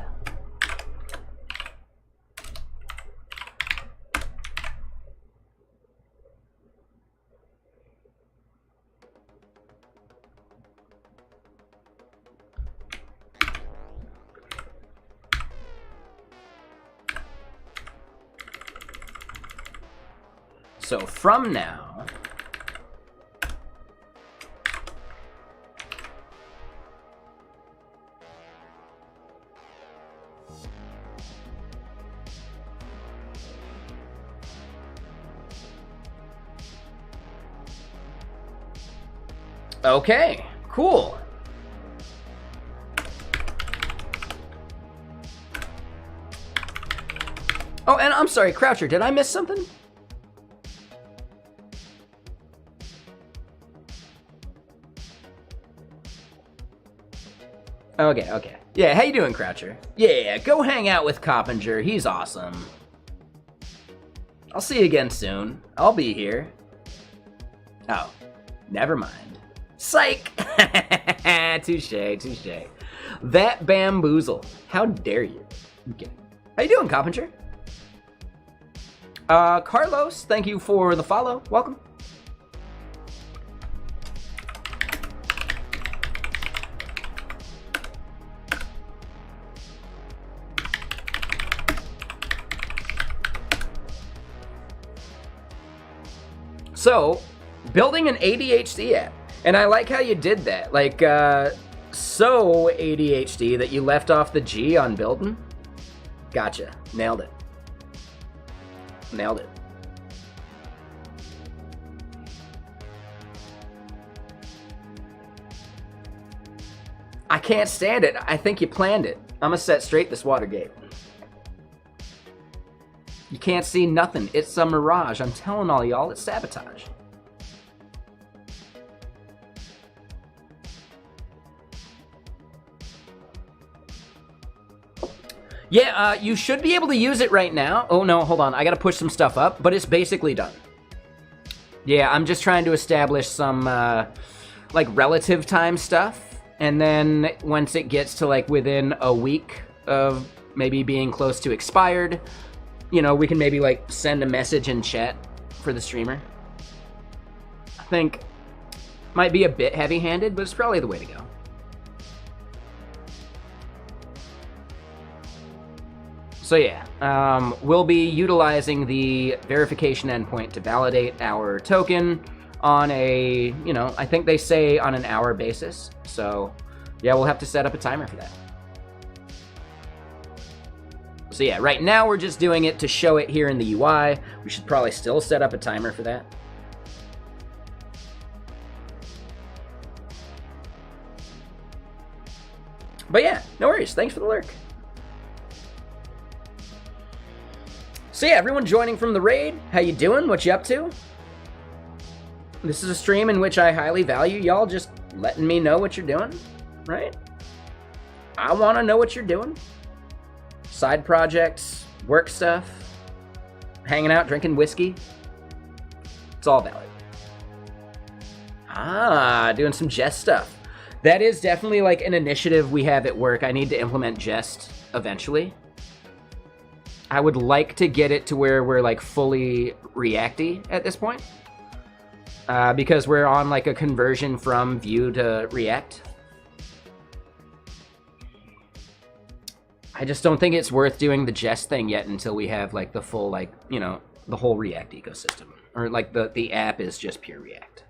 So from now, okay, cool. Oh, and I'm sorry, Croucher, did I miss something? Okay. Yeah, how you doing, Croucher? Yeah, go hang out with Coppinger. He's awesome. I'll see you again soon. I'll be here. Oh, never mind. Psych! Touche. That bamboozle. How dare you? Okay. How you doing, Coppinger? Carlos, thank you for the follow. Welcome. So, building an ADHD app. And I like how you did that. Like, so ADHD that you left off the G on building. Gotcha. Nailed it. I can't stand it. I think you planned it. I'm gonna set straight this Watergate. You can't see nothing. It's a mirage. I'm telling all y'all, it's sabotage. Yeah, you should be able to use it right now. Oh no, hold on. I gotta push some stuff up, but it's basically done. Yeah, I'm just trying to establish some, like, relative time stuff. And then once it gets to, like, within a week of maybe being close to expired, you know, we can maybe, like, send a message in chat for the streamer. I think might be a bit heavy-handed, but it's probably the way to go. So yeah, we'll be utilizing the verification endpoint to validate our token on a, you know, I think they say on an hour basis. So yeah, we'll have to set up a timer for that. So yeah, right now we're just doing it to show it here in the UI. We should probably still set up a timer for that. But yeah, no worries. Thanks for the lurk. So yeah, everyone joining from the raid, how you doing? What you up to? This is a stream in which I highly value y'all just letting me know what you're doing, right? I want to know what you're doing. Side projects, work stuff, hanging out, drinking whiskey. It's all valid. Ah, doing some Jest stuff. That is definitely like an initiative we have at work. I need to implement Jest eventually. I would like to get it to where we're like fully React-y at this point. Because we're on like a conversion from Vue to React. I just don't think it's worth doing the Jest thing yet until we have like the full, like, you know, the whole React ecosystem. Or like the app is just pure React.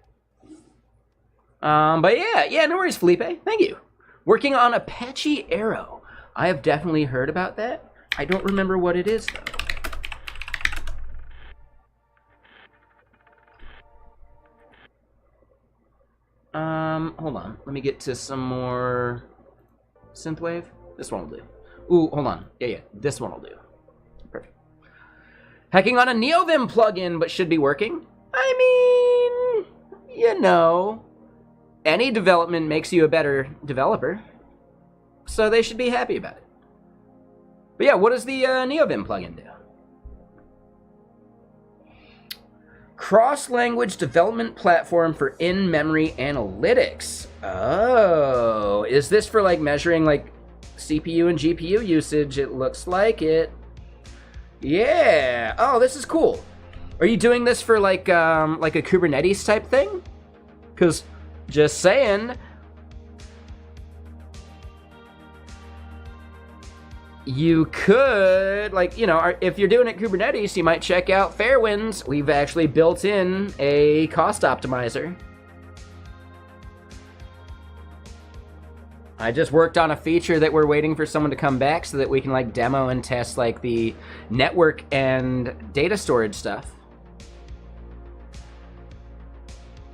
But yeah, no worries, Felipe. Thank you. Working on Apache Arrow. I have definitely heard about that. I don't remember what it is, though. Hold on. Let me get to some more synthwave. This one will do. Ooh, hold on. Yeah. This one will do. Perfect. Hacking on a NeoVim plugin, but should be working. I mean, you know, any development makes you a better developer. So they should be happy about it. But yeah, what does the NeoVim plugin do? cross-language development platform for in-memory analytics. Oh, is this for like measuring like CPU and GPU usage? It looks like it. Yeah. Oh, this is cool. Are you doing this for like a Kubernetes type thing? Because just saying, you could, like, you know, if you're doing it Kubernetes, you might check out Fairwinds. We've actually built in a cost optimizer. I just worked on a feature that we're waiting for someone to come back so that we can like demo and test like the network and data storage stuff.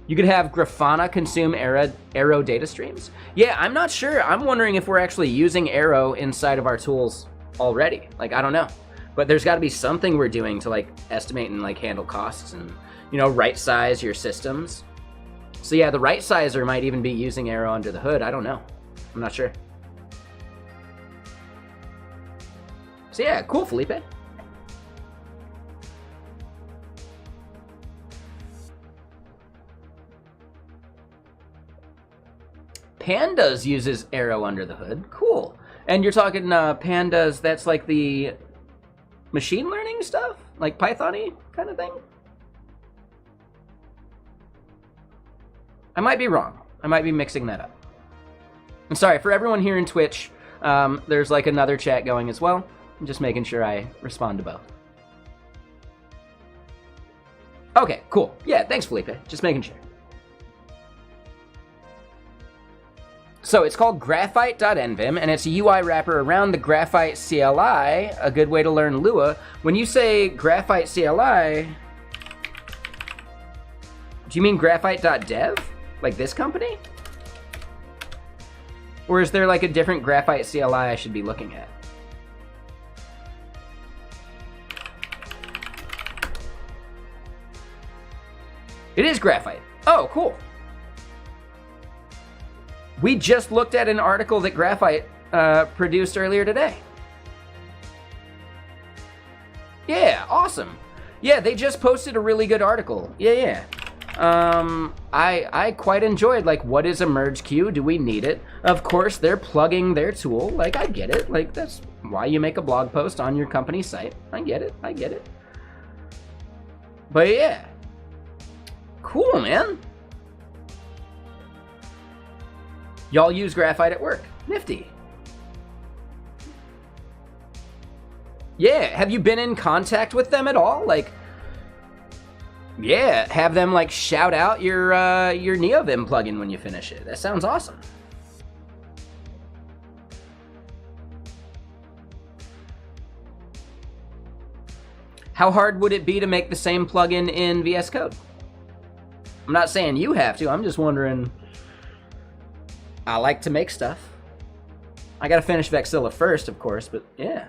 You could have Grafana consume Arrow data streams. Yeah, I'm not sure. I'm wondering if we're actually using Arrow inside of our tools already. Like, I don't know. But there's got to be something we're doing to like estimate and like handle costs and, you know, right size your systems. So yeah, the right sizer might even be using Arrow under the hood. I don't know. I'm not sure. So yeah, cool, Felipe. Pandas uses Arrow under the hood. Cool. And you're talking Pandas, that's like the machine learning stuff? Like Python-y kind of thing? I might be wrong. I might be mixing that up. I'm sorry, for everyone here in Twitch, there's like another chat going as well. I'm just making sure I respond to both. Okay, cool. Yeah, thanks, Felipe. Just making sure. So it's called graphite.nvim, and it's a UI wrapper around the Graphite CLI, a good way to learn Lua. When you say Graphite CLI, do you mean graphite.dev? Like this company? Or is there like a different Graphite CLI I should be looking at? It is Graphite. Oh, cool. We just looked at an article that Graphite produced earlier today. Yeah, awesome. Yeah, they just posted a really good article. Yeah. I quite enjoyed, like, what is a merge queue? Do we need it? Of course, they're plugging their tool. Like, I get it. Like, that's why you make a blog post on your company site. I get it. But yeah. Cool, man. Y'all use Graphite at work. Nifty. Yeah, have you been in contact with them at all? Like, yeah, have them like shout out your NeoVim plugin when you finish it. That sounds awesome. How hard would it be to make the same plugin in VS Code? I'm not saying you have to, I'm just wondering. I like to make stuff. I gotta finish Vexilla first, of course, but yeah.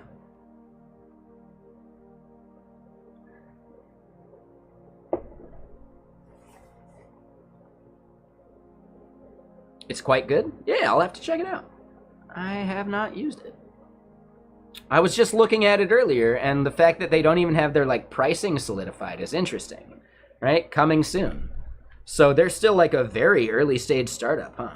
It's quite good? Yeah, I'll have to check it out. I have not used it. I was just looking at it earlier, and the fact that they don't even have their like pricing solidified is interesting, right? Coming soon. So they're still like a very early stage startup, huh?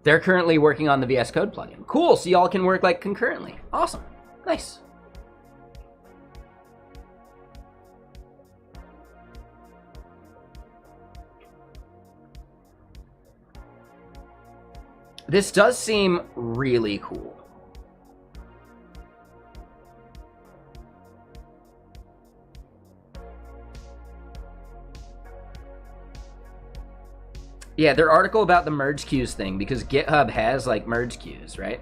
They're currently working on the VS Code plugin. Cool, so y'all can work like concurrently. Awesome, nice. This does seem really cool. Yeah, their article about the merge queues thing, because GitHub has like merge queues, right?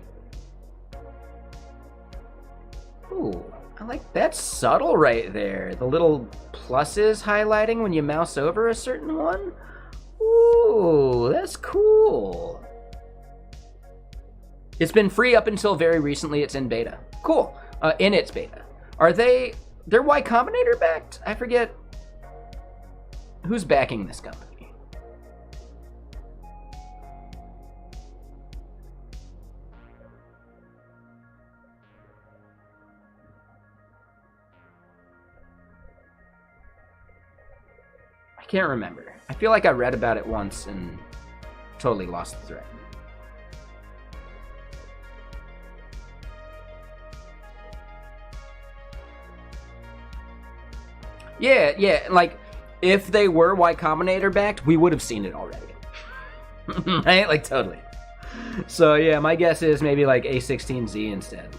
Ooh, I like that's subtle right there. The little pluses highlighting when you mouse over a certain one. Ooh, that's cool. It's been free up until very recently. It's in beta. Cool. In its beta. They're Y Combinator backed? I forget who's backing this company. I can't remember. I feel like I read about it once and totally lost the thread. Yeah, like, if they were Y Combinator backed, we would have seen it already. Right? Like, totally. So, yeah, my guess is maybe, like, A16Z instead.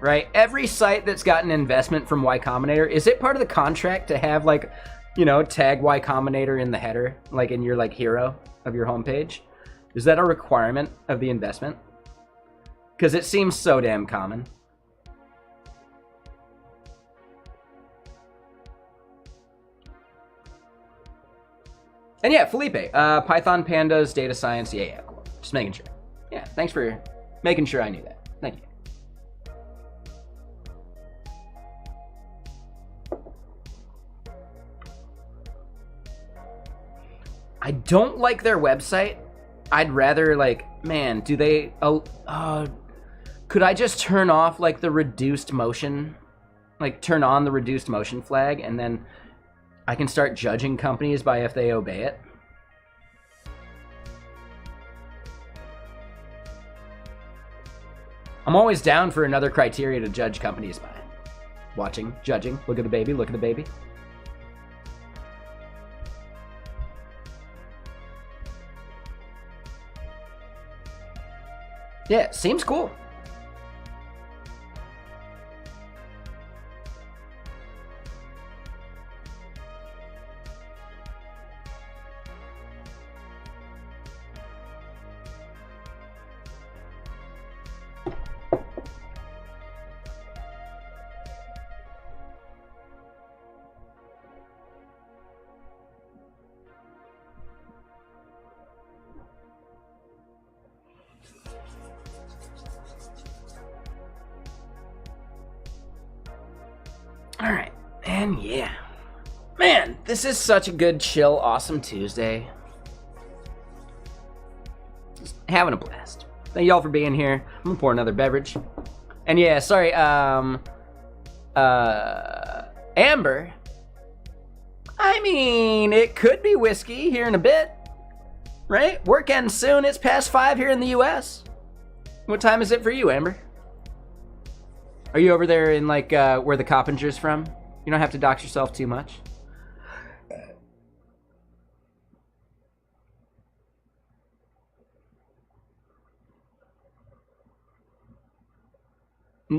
Right? Every site that's gotten investment from Y Combinator, is it part of the contract to have, like, you know, tag Y Combinator in the header, like in your, like, hero of your homepage? Is that a requirement of the investment? Because it seems so damn common. And yeah, Felipe, Python Pandas, data science, yeah, cool. Just making sure. Yeah, thanks for making sure I knew that. Thank you. I don't like their website. I'd rather, like, man, do they, could I just turn off, like, the reduced motion, like, turn on the reduced motion flag, and then I can start judging companies by if they obey it? I'm always down for another criteria to judge companies by. Watching, judging, look at the baby, look at the baby. Yeah, seems cool. All right, and yeah. Man, this is such a good, chill, awesome Tuesday. Just having a blast. Thank y'all for being here. I'm gonna pour another beverage. And yeah, sorry, Amber. I mean, it could be whiskey here in a bit, right? Work ends soon. It's past 5 here in the US. What time is it for you, Amber? Are you over there in, like, where the Coppinger's from? You don't have to dox yourself too much.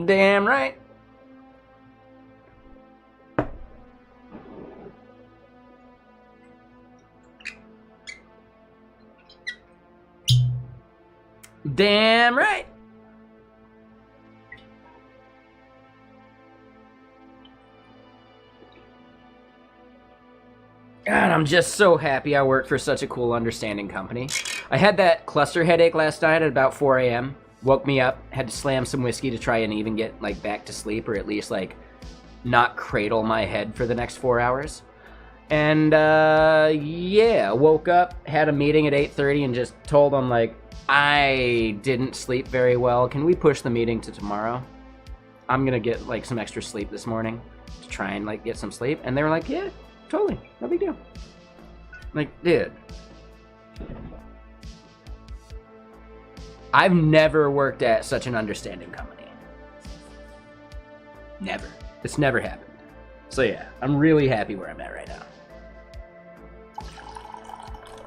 Damn right. Damn right. God, I'm just so happy I work for such a cool, understanding company. I had that cluster headache last night at about 4 a.m. Woke me up, had to slam some whiskey to try and even get, like, back to sleep, or at least, like, not cradle my head for the next 4 hours. And, yeah, woke up, had a meeting at 8:30 and just told them, like, I didn't sleep very well. Can we push the meeting to tomorrow? I'm gonna get, like, some extra sleep this morning to try and, like, get some sleep. And they were like, yeah, totally, no big deal. Like, dude. I've never worked at such an understanding company. Never. It's never happened. So yeah, I'm really happy where I'm at right now.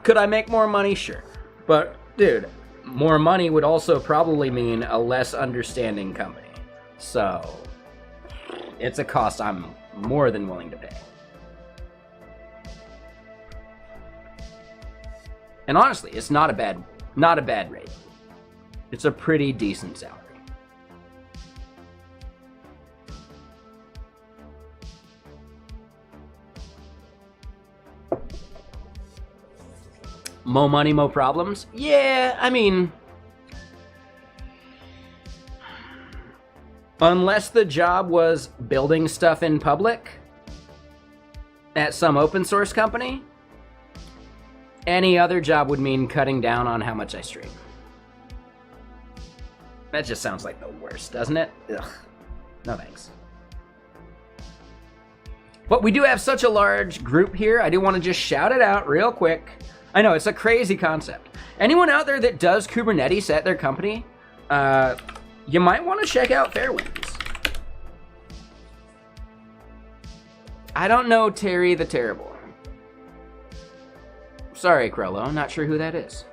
Could I make more money? Sure. But, dude, more money would also probably mean a less understanding company. So, it's a cost I'm more than willing to pay. And honestly, it's not a bad rate. It's a pretty decent salary. Mo money, mo problems? Yeah, I mean, unless the job was building stuff in public at some open source company, any other job would mean cutting down on how much I stream. That just sounds like the worst, doesn't it? Ugh. No thanks. But we do have such a large group here. I do want to just shout it out real quick. I know, it's a crazy concept. Anyone out there that does Kubernetes at their company, you might want to check out Fairwinds. I don't know Terry the Terrible. Sorry, Krello, I'm not sure who that is.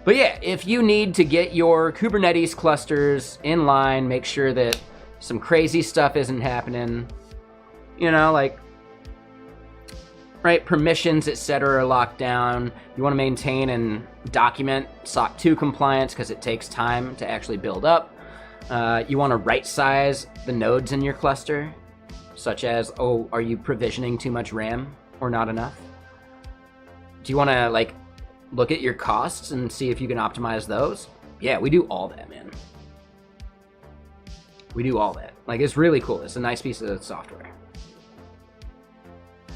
But yeah, if you need to get your Kubernetes clusters in line, make sure that some crazy stuff isn't happening, you know, like, right, permissions, etc. are locked down. You want to maintain and document SOC 2 compliance because it takes time to actually build up. You want to right size the nodes in your cluster, such as, oh, are you provisioning too much RAM or not enough? Do you want to, like, look at your costs and see if you can optimize those? Yeah, we do all that, man. We do all that. Like, it's really cool. It's a nice piece of software.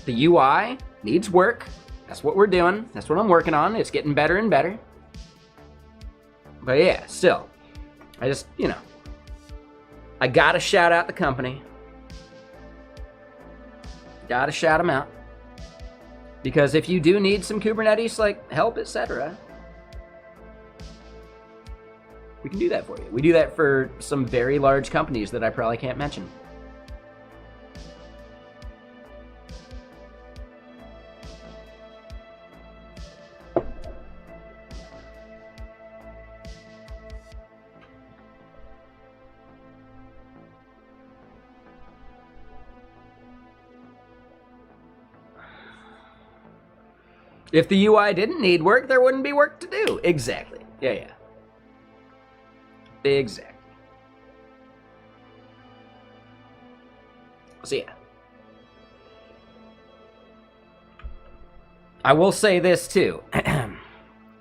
The UI needs work. That's what we're doing. That's what I'm working on. It's getting better and better. But yeah, still, I just, you know, I gotta shout out the company. Gotta shout them out. Because if you do need some Kubernetes, like help, etc., we can do that for you. We do that for some very large companies that I probably can't mention. If the UI didn't need work, there wouldn't be work to do. Exactly. Yeah. Exactly. So yeah. I will say this too.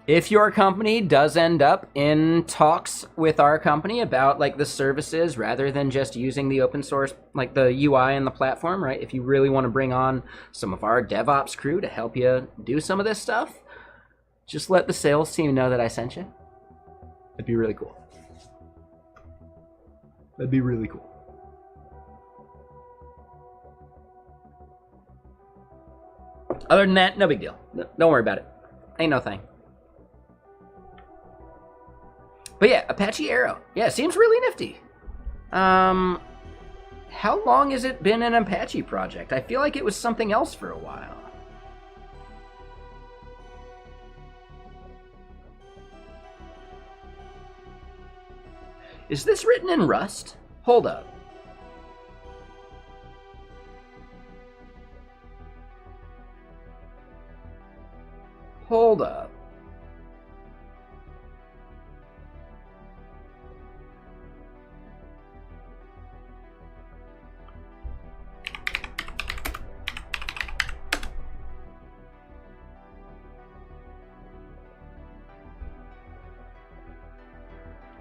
If your company does end up in talks with our company about like the services rather than just using the open source, like the UI and the platform, right? If you really want to bring on some of our DevOps crew to help you do some of this stuff, just let the sales team know that I sent you. That'd be really cool. That'd be really cool. Other than that, no big deal. Don't worry about it. Ain't no thing. But yeah, Apache Arrow. Yeah, seems really nifty. How long has it been an Apache project? I feel like it was something else for a while. Is this written in Rust? Hold up. Hold up.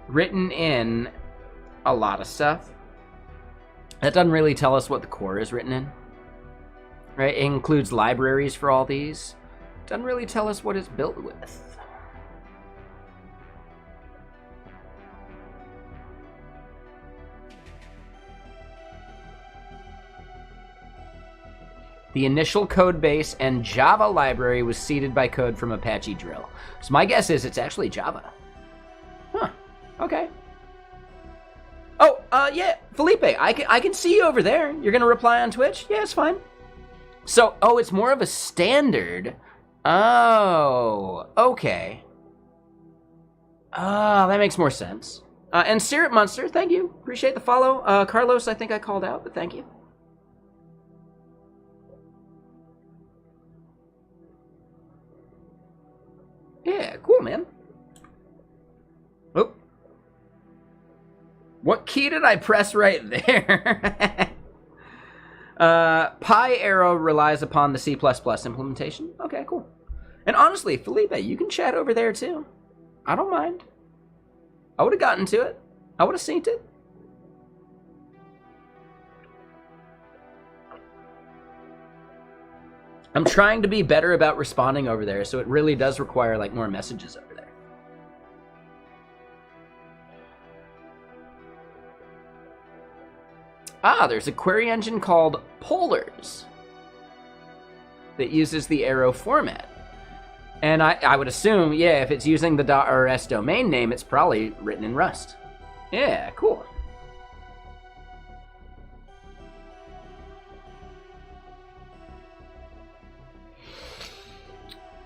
Written in a lot of stuff. That doesn't really tell us what the core is written in. Right? It includes libraries for all these. Doesn't really tell us what it's built with. The initial code base and Java library was seeded by code from Apache Drill. So my guess is it's actually Java. Huh. Okay. Oh, yeah, Felipe, I can see you over there. You're gonna reply on Twitch? Yeah, it's fine. So, oh, it's more of a standard. Oh, okay. That makes more sense. And Syrup Monster, thank you. Appreciate the follow. Carlos, I think I called out, but thank you. Yeah, cool, man. Oh. What key did I press right there? Pi Arrow relies upon the C++ implementation. Okay, cool. And honestly, Felipe, you can chat over there too. I don't mind. I would have gotten to it. I would have seen it. I'm trying to be better about responding over there, so it really does require like more messages over there. Ah, there's a query engine called Polars that uses the arrow format. And I would assume, yeah, if it's using the .rs domain name, it's probably written in Rust. Yeah, cool.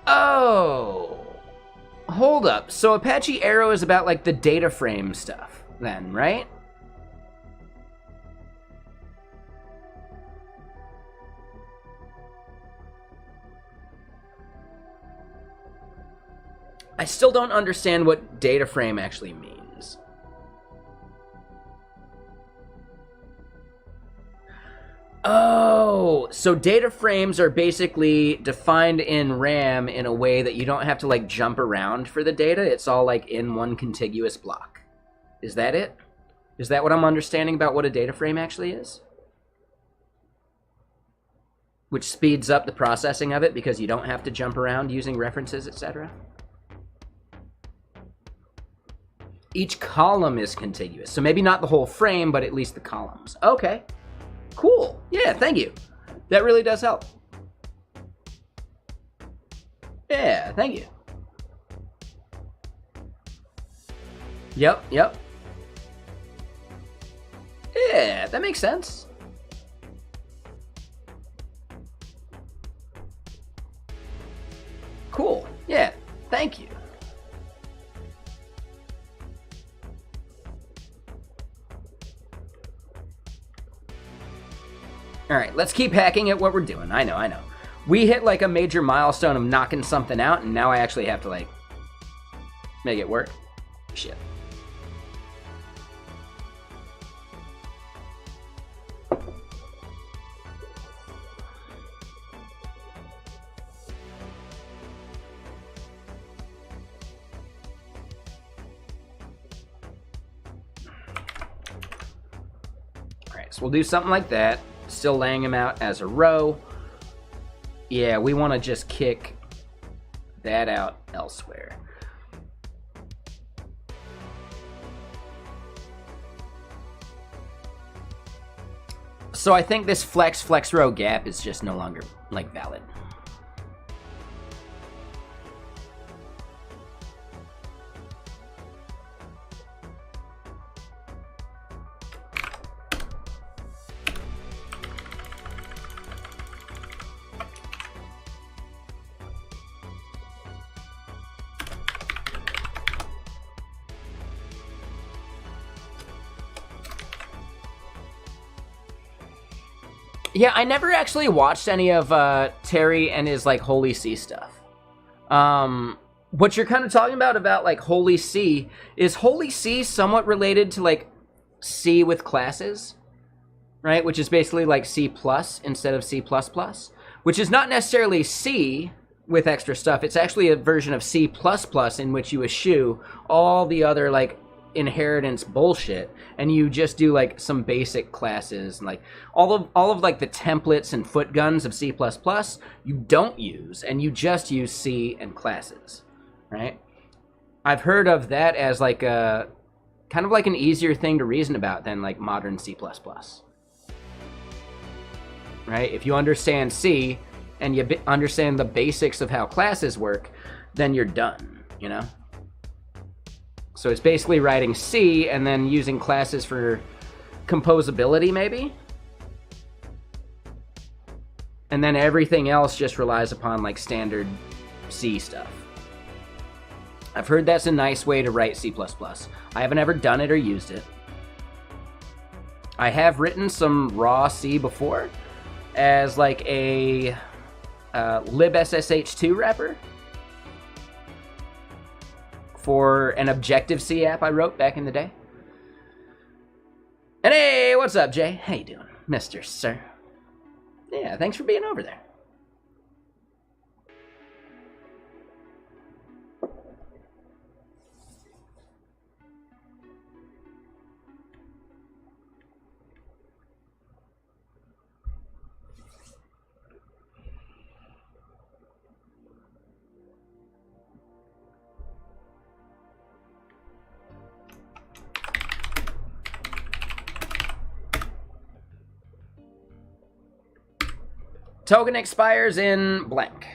Oh, hold up. So Apache Arrow is about like the data frame stuff then, right? I still don't understand what data frame actually means. Oh, so data frames are basically defined in RAM in a way that you don't have to like jump around for the data. It's all like in one contiguous block. Is that it? Is that what I'm understanding about what a data frame actually is? Which speeds up the processing of it because you don't have to jump around using references, etc. Each column is contiguous. So maybe not the whole frame, but at least the columns. Okay. Cool. Yeah, thank you. That really does help. Yeah, thank you. Yep. Yeah, that makes sense. Cool. Yeah, thank you. All right, let's keep hacking at what we're doing. I know. We hit like a major milestone of knocking something out, and now I actually have to like make it work. Shit. All right, so we'll do something like that. Still laying them out as a row. Yeah, we want to just kick that out elsewhere. So I think this flex row gap is just no longer like valid. Yeah, I never actually watched any of Terry and his like Holy C stuff. What you're kind of talking about like Holy C, is Holy C somewhat related to like C with classes, right? Which is basically like C+ instead of C++, which is not necessarily C with extra stuff. It's actually a version of C++ in which you eschew all the other like inheritance bullshit, and you just do like some basic classes, like all of like the templates and foot guns of C++ you don't use, and you just use C and classes, right? I've heard of that as like a kind of like an easier thing to reason about than like modern C++, right? If you understand C and you understand the basics of how classes work, then you're done, you know? So it's basically writing C and then using classes for composability, maybe? And then everything else just relies upon like standard C stuff. I've heard that's a nice way to write C++. I haven't ever done it or used it. I have written some raw C before as like a libssh2 wrapper for an Objective-C app I wrote back in the day. And hey, what's up, Jay? How you doing, Mr. Sir? Yeah, thanks for being over there. Token expires in blank.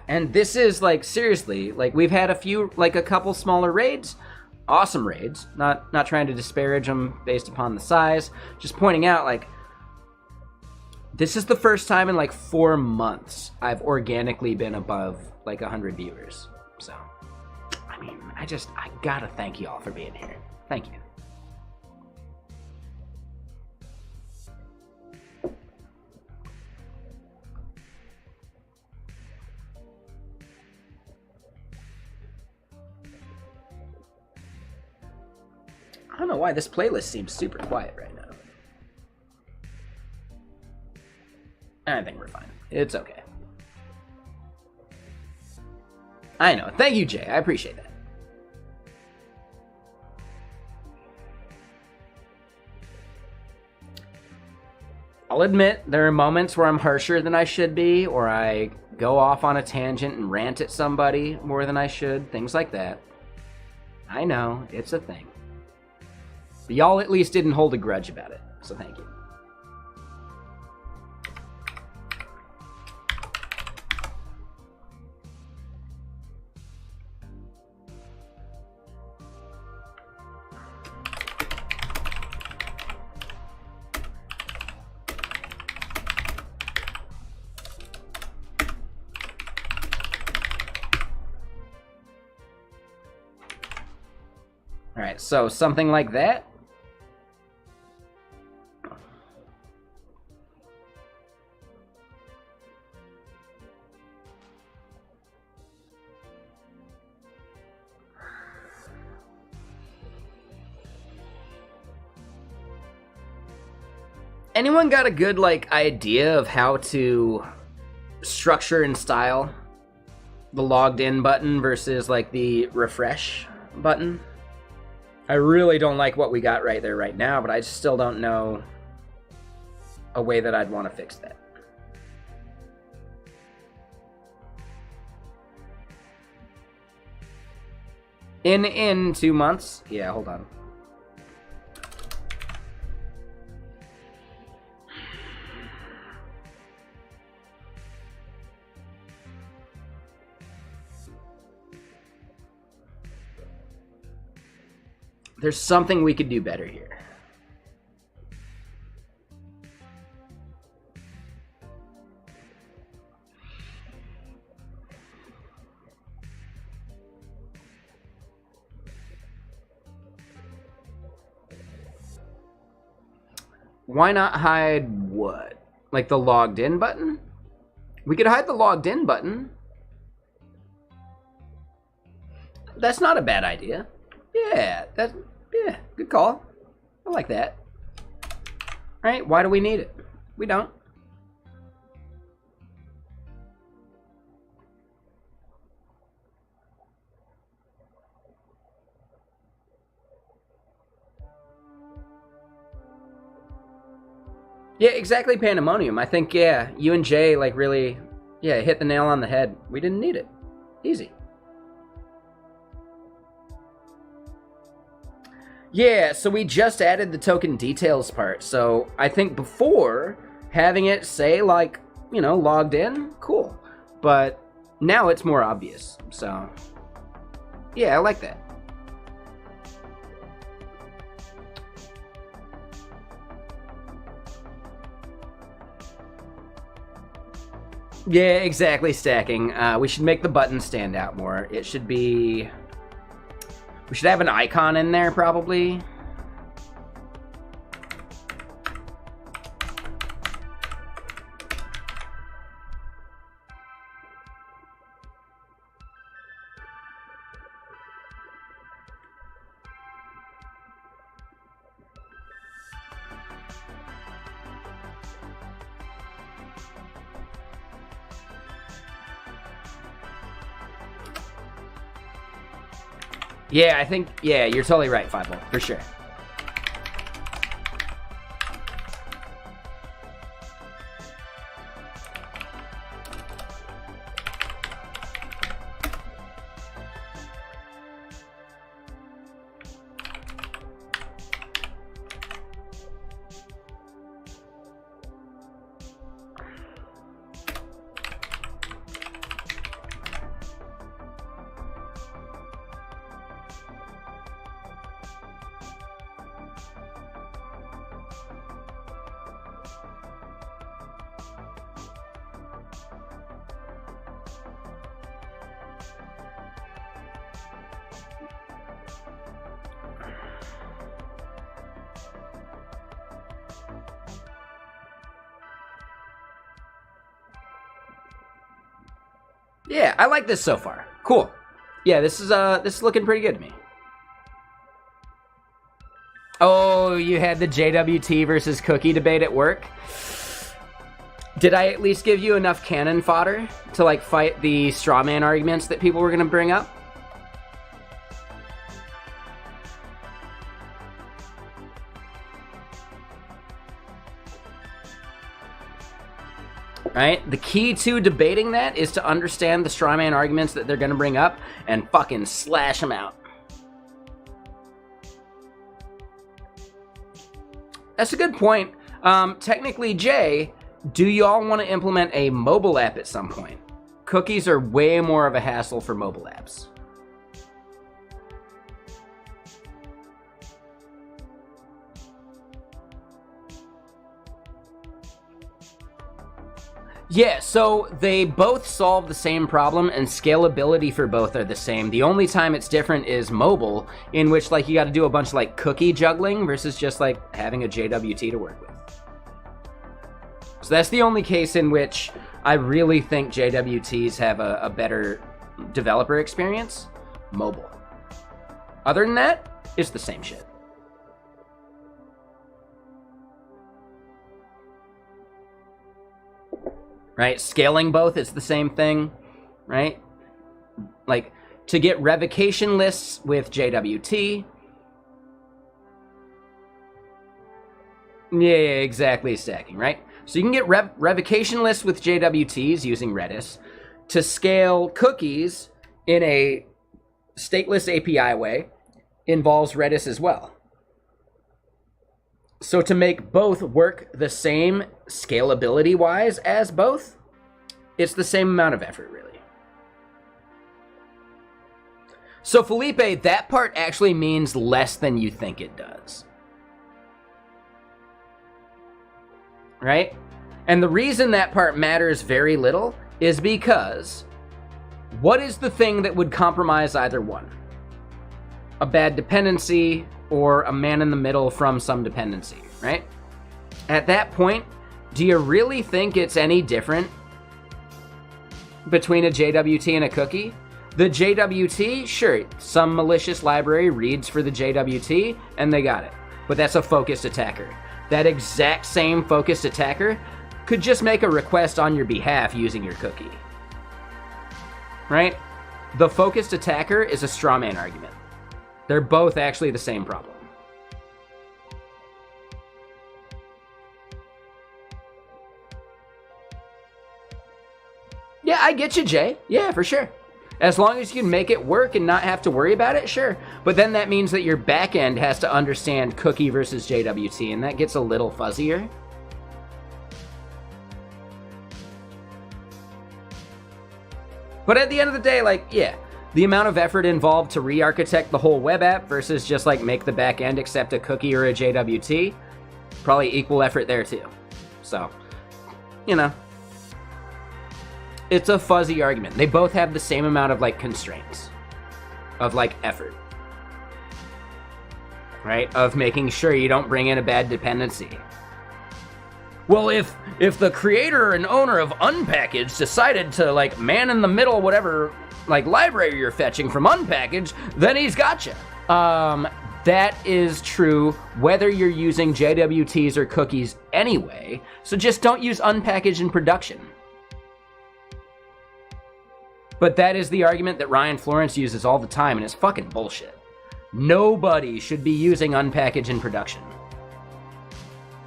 And this is, like, seriously, like, we've had a couple smaller raids, awesome raids, not trying to disparage them based upon the size, just pointing out, like, this is the first time in, like, 4 months I've organically been above, like, 100 viewers. So, I mean, I gotta thank you all for being here. Thank you. I don't know why this playlist seems super quiet right now. I think we're fine. It's okay. I know. Thank you, Jay. I appreciate that. I'll admit there are moments where I'm harsher than I should be, or I go off on a tangent and rant at somebody more than I should, things like that. I know. It's a thing. But y'all at least didn't hold a grudge about it, so thank you. All right, so something like that. Anyone got a good, like, idea of how to structure and style the logged in button versus, like, the refresh button? I really don't like what we got right there right now, but I still don't know a way that I'd want to fix that. In 2 months? Yeah, hold on. There's something we could do better here. Why not hide what? Like the logged in button? We could hide the logged in button. That's not a bad idea. Yeah, yeah, good call. I like that. Right? Why do we need it? We don't. Yeah, exactly, Pandemonium. I think, yeah, you and Jay, like, really, yeah, hit the nail on the head. We didn't need it. Easy. Yeah, so we just added the token details part. So I think before, having it say, like, you know, logged in, cool. But now it's more obvious. So, yeah, I like that. Yeah, exactly, stacking. We should make the button stand out more. It should be... We should have an icon in there, probably. Yeah, I think, yeah, you're totally right, Five-Volt, for sure. Yeah, I like this so far. Cool. Yeah, this is looking pretty good to me. Oh, you had the JWT versus cookie debate at work? Did I at least give you enough cannon fodder to, like, fight the straw man arguments that people were going to bring up? Right? The key to debating that is to understand the straw man arguments that they're going to bring up and fucking slash them out. That's a good point. Technically, Jay, do y'all want to implement a mobile app at some point? Cookies are way more of a hassle for mobile apps. Yeah, so they both solve the same problem, and scalability for both are the same. The only time it's different is mobile, in which, like, you got to do a bunch of, like, cookie juggling versus just, like, having a JWT to work with. So that's the only case in which I really think JWTs have a better developer experience. Mobile. Other than that, it's the same shit. Right? Scaling both is the same thing, right? Like, to get revocation lists with JWT. Yeah, exactly, stacking, right? So you can get revocation lists with JWTs using Redis. To scale cookies in a stateless API way involves Redis as well. So to make both work the same scalability-wise as both, it's the same amount of effort, really. So Felipe, that part actually means less than you think it does. Right? And the reason that part matters very little is because what is the thing that would compromise either one? A bad dependency or a man in the middle from some dependency, right? At that point, do you really think it's any different between a JWT and a cookie? The JWT, sure, some malicious library reads for the JWT and they got it. But that's a focused attacker. That exact same focused attacker could just make a request on your behalf using your cookie. Right? The focused attacker is a straw man argument. They're both actually the same problem. Yeah, I get you, Jay. Yeah, for sure. As long as you can make it work and not have to worry about it, sure. But then that means that your backend has to understand cookie versus JWT, and that gets a little fuzzier. But at the end of the day, like, yeah, the amount of effort involved to re-architect the whole web app versus just, like, make the backend accept a cookie or a JWT, probably equal effort there, too. So, you know. It's a fuzzy argument. They both have the same amount of, like, constraints. Of, like, effort. Right? Of making sure you don't bring in a bad dependency. Well, if the creator and owner of Unpackaged decided to, like, man in the middle whatever, like, library you're fetching from Unpackaged, then he's gotcha. That is true whether you're using JWTs or cookies anyway, so just don't use Unpackaged in production. But that is the argument that Ryan Florence uses all the time, and it's fucking bullshit. Nobody should be using Unpackaged in production.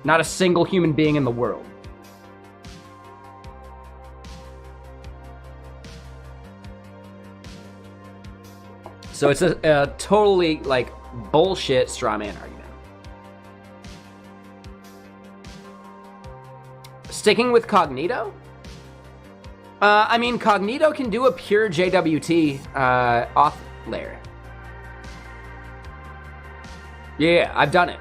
Not a single human being in the world. So it's a totally, like, bullshit straw man argument. Sticking with Cognito? I mean, Cognito can do a pure JWT auth layer. Yeah, I've done it.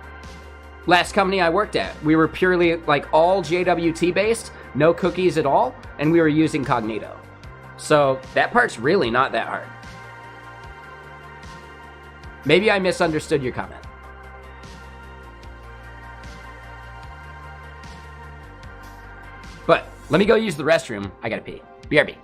Last company I worked at, we were purely, like, all JWT based, no cookies at all, and we were using Cognito. So that part's really not that hard. Maybe I misunderstood your comment. But let me go use the restroom. I gotta pee. BRB.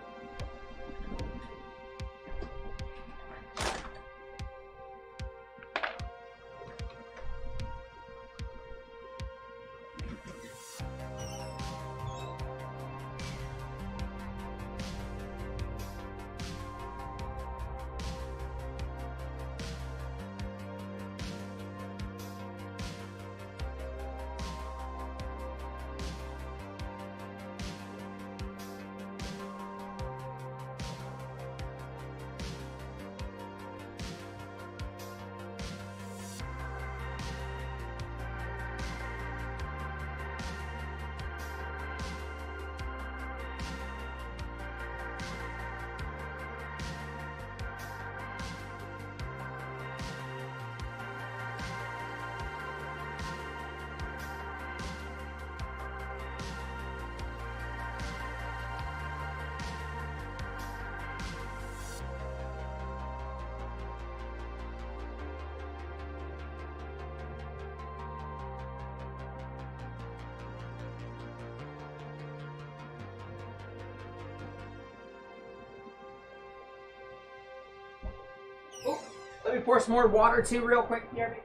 Let me pour some more water too real quick, Jeremy.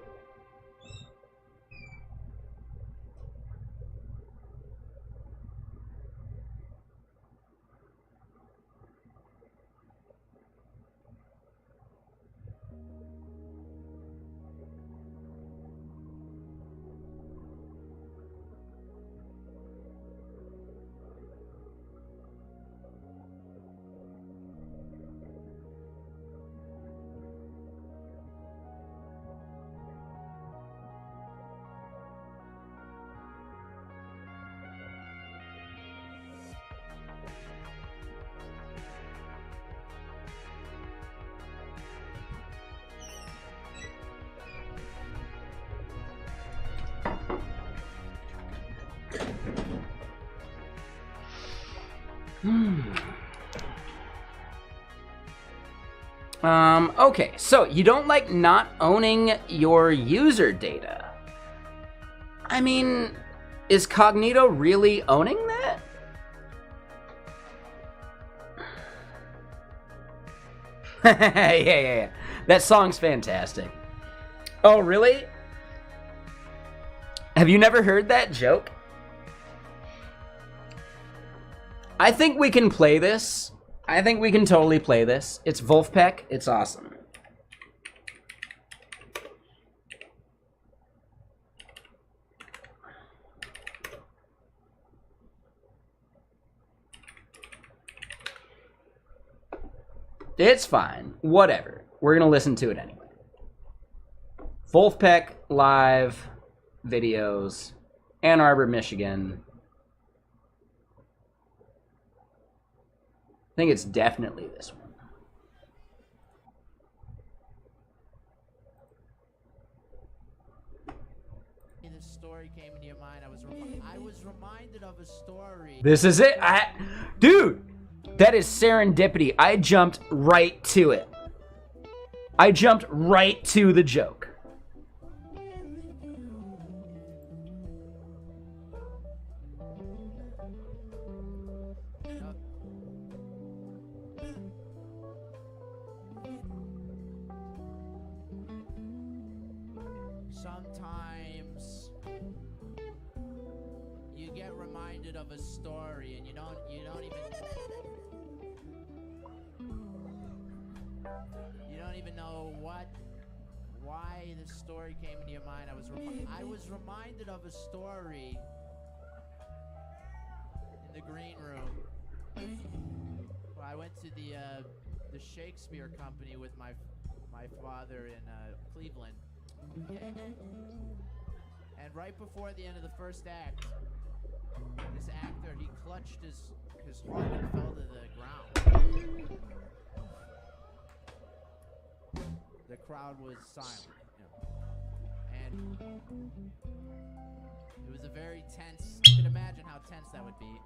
Okay, so you don't like not owning your user data. I mean, is Cognito really owning that? Yeah. That song's fantastic. Oh, really? Have you never heard that joke? I think we can play this. I think we can totally play this. It's Wolfpack. It's awesome. It's fine. Whatever. We're going to listen to it anyway. Wolfpack live videos, Ann Arbor, Michigan. I think it's definitely this one. This story came into your mind. I was reminded of a story. This is it. Dude, that is serendipity. I jumped right to it. I jumped right to the joke. Sometimes you get reminded of a story and you don't even know why the story came into your mind. I was reminded of a story in the green room. Well, I went to the Shakespeare Company with my father in Cleveland. And right before the end of the first act, this actor, he clutched his heart and fell to the ground. The crowd was silent. And it was a very tense, you can imagine how tense that would be.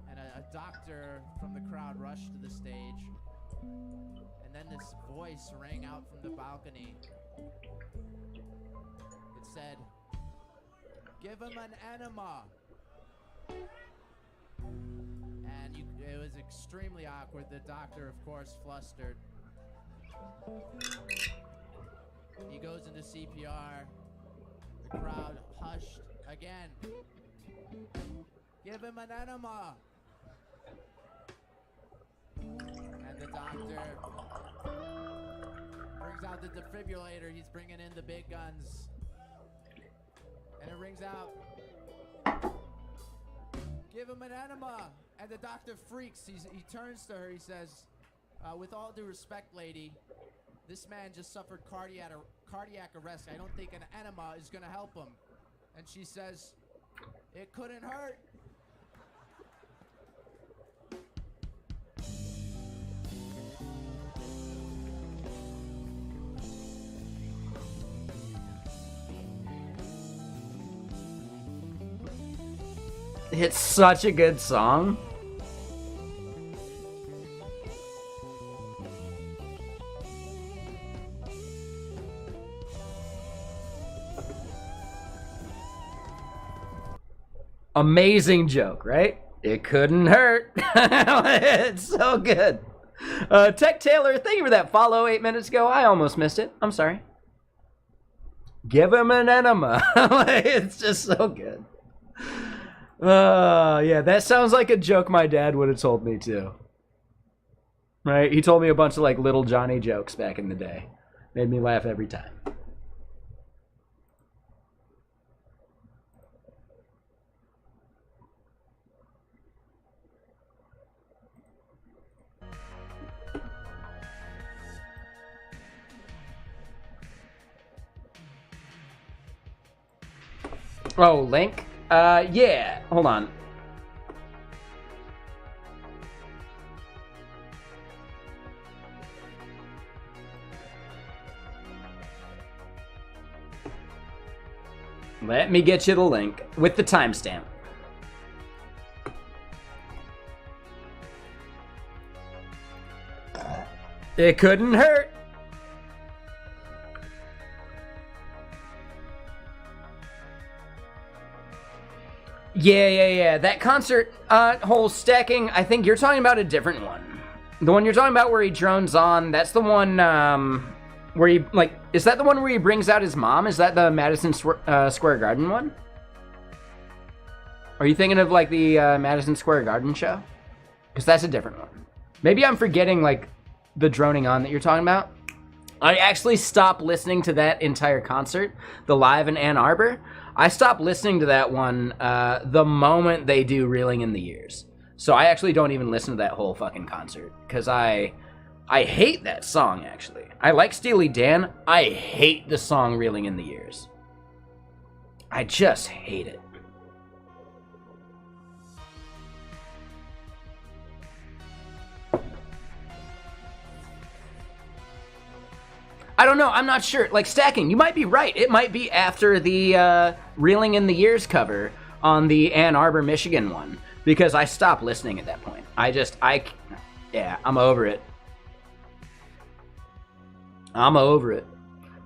And a doctor from the crowd rushed to the stage. And then this voice rang out from the balcony. It said, "Give him an enema." And it was extremely awkward. The doctor, of course, flustered. He goes into CPR. The crowd hushed again. "Give him an enema." And the doctor brings out the defibrillator. He's bringing in the big guns. And it rings out. "Give him an enema." And the doctor freaks. He turns to her. He says, "With all due respect, lady, this man just suffered cardiac arrest. I don't think an enema is going to help him." And she says, "It couldn't hurt." It's such a good song. Amazing joke, right? It couldn't hurt. It's so good. Tech Taylor, thank you for that follow 8 minutes ago. I almost missed it. I'm sorry. Give him an enema. It's just so good. Yeah, that sounds like a joke my dad would have told me too. Right? He told me a bunch of like Little Johnny jokes back in the day. Made me laugh every time. Oh, Link? Yeah. Hold on. Let me get you the link with the timestamp. It couldn't hurt. Yeah. That concert, whole stacking, I think you're talking about a different one. The one you're talking about where he drones on, that's the one, where he, like, is that the one where he brings out his mom? Is that the Madison Square Garden one? Are you thinking of, like, the Madison Square Garden show? Because that's a different one. Maybe I'm forgetting, like, the droning on that you're talking about. I actually stopped listening to that entire concert, the live in Ann Arbor. I stopped listening to that one the moment they do Reeling in the Years. So I actually don't even listen to that whole fucking concert. Because I hate that song, actually. I like Steely Dan. I hate the song Reeling in the Years. I just hate it. I don't know. I'm not sure. Like, stacking, you might be right. It might be after the Reeling in the Years cover on the Ann Arbor, Michigan one. Because I stopped listening at that point. Yeah, I'm over it. I'm over it.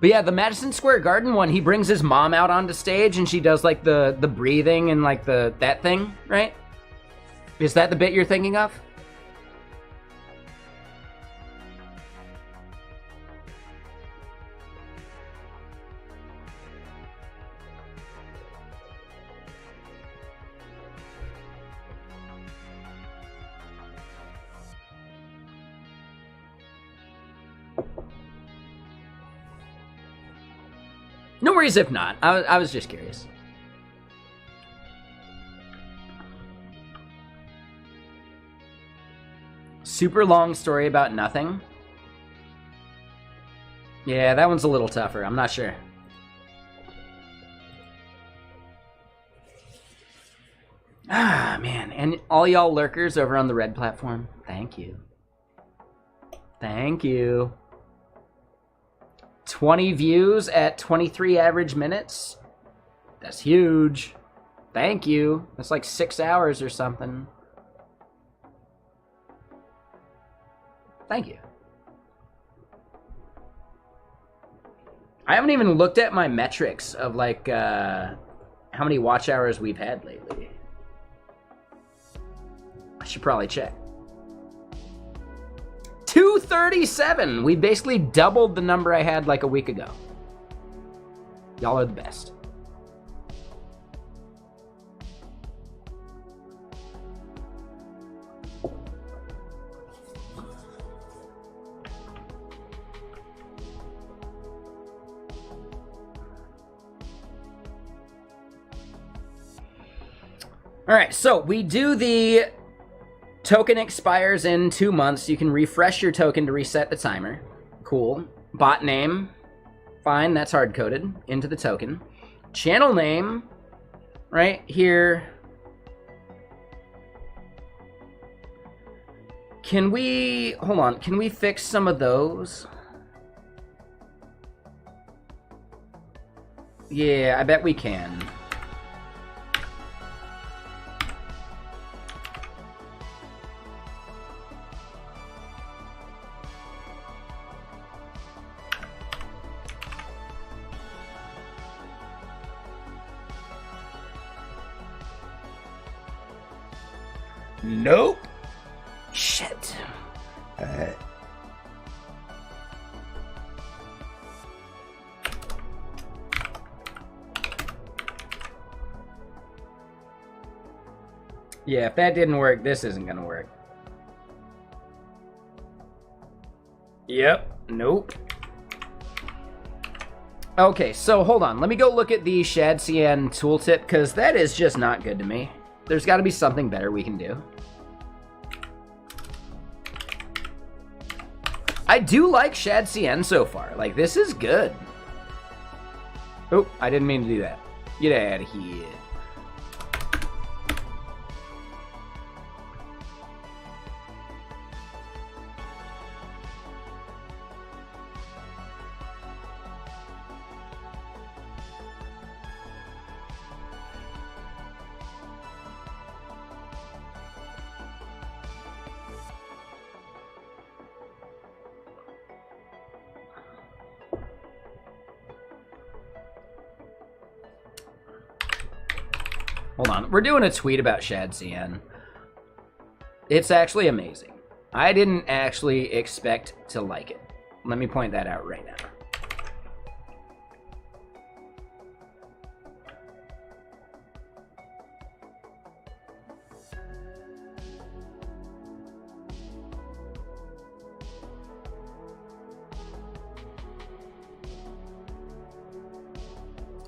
But yeah, the Madison Square Garden one, he brings his mom out onto stage and she does like the breathing and like that thing, right? Is that the bit you're thinking of? No worries if not. I was just curious. Super long story about nothing. Yeah, that one's a little tougher. I'm not sure. Ah, man. And all y'all lurkers over on the red platform, thank you. Thank you. 20 views at 23 average minutes. That's huge. Thank you. That's like 6 hours or something. Thank you. I haven't even looked at my metrics of like how many watch hours we've had lately. I should probably check. 237. We basically doubled the number I had like a week ago. Y'all are the best. All right, so we do the token expires in 2 months. You can refresh your token to reset the timer. Cool. Bot name. Fine, that's hard-coded into the token. Channel name, right here. Can we, hold on, can we fix some of those? Yeah, I bet we can. Nope. Shit. Yeah, if that didn't work, this isn't gonna work. Yep, nope. Okay, so hold on. Let me go look at the ShadCN tooltip, because that is just not good to me. There's got to be something better we can do. I do like ShadCN so far. Like, this is good. Oh, I didn't mean to do that. Get out of here. Hold on. We're doing a tweet about ShadCN. It's actually amazing. I didn't actually expect to like it. Let me point that out right now.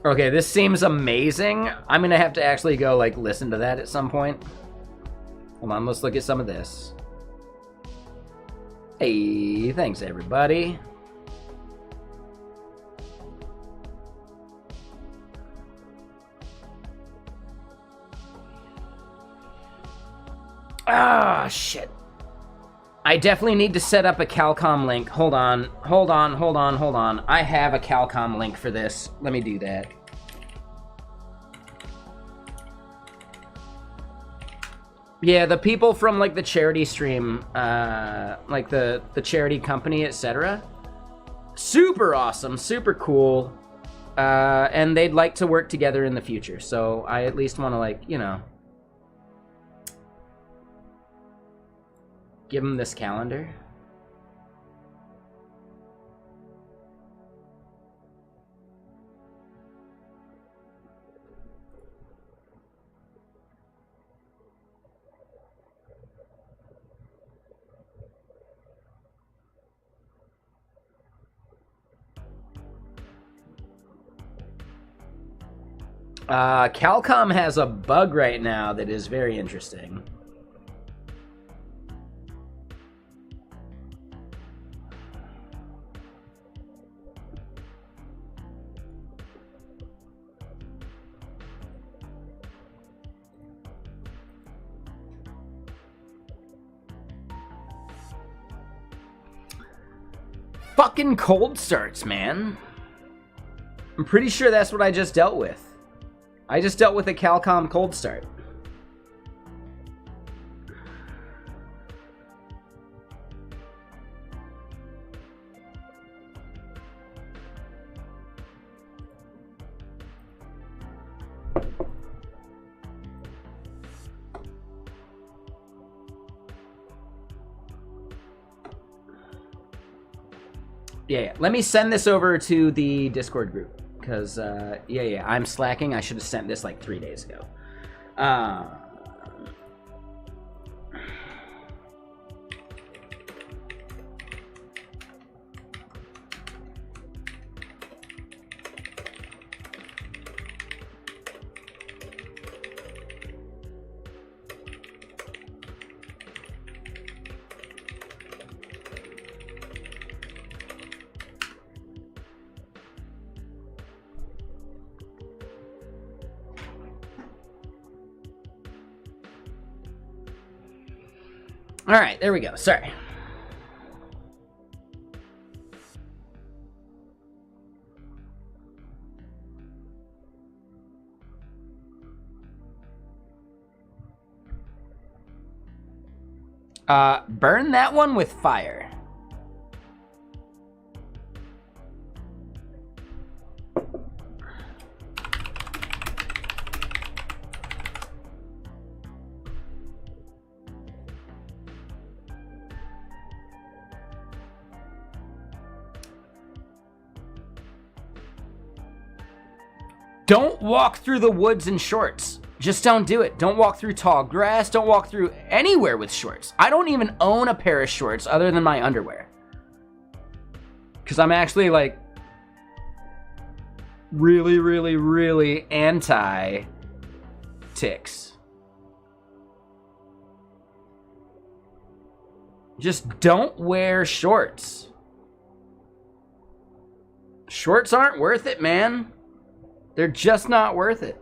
Okay, this seems amazing. I'm gonna have to actually go, like, listen to that at some point. Hold on, let's look at some of this. Hey, thanks, everybody. Ah, shit. I definitely need to set up a Calcom link. Hold on. I have a Calcom link for this. Let me do that. Yeah, the people from, like, the charity stream, like the charity company, etc. Super awesome, super cool. And they'd like to work together in the future. So I at least want to, like, you know, give them this calendar. Calcom has a bug right now that is very interesting. Fucking cold starts, man. I'm pretty sure that's what I just dealt with. I just dealt with a Calcom cold start. Yeah, let me send this over to the Discord group. Because, yeah, I'm slacking. I should have sent this like 3 days ago. All right, there we go. Sorry. Burn that one with fire. Don't walk through the woods in shorts. Just don't do it. Don't walk through tall grass. Don't walk through anywhere with shorts. I don't even own a pair of shorts other than my underwear. Because I'm actually like really, really, really anti-ticks. Just don't wear shorts. Shorts aren't worth it, man. They're just not worth it.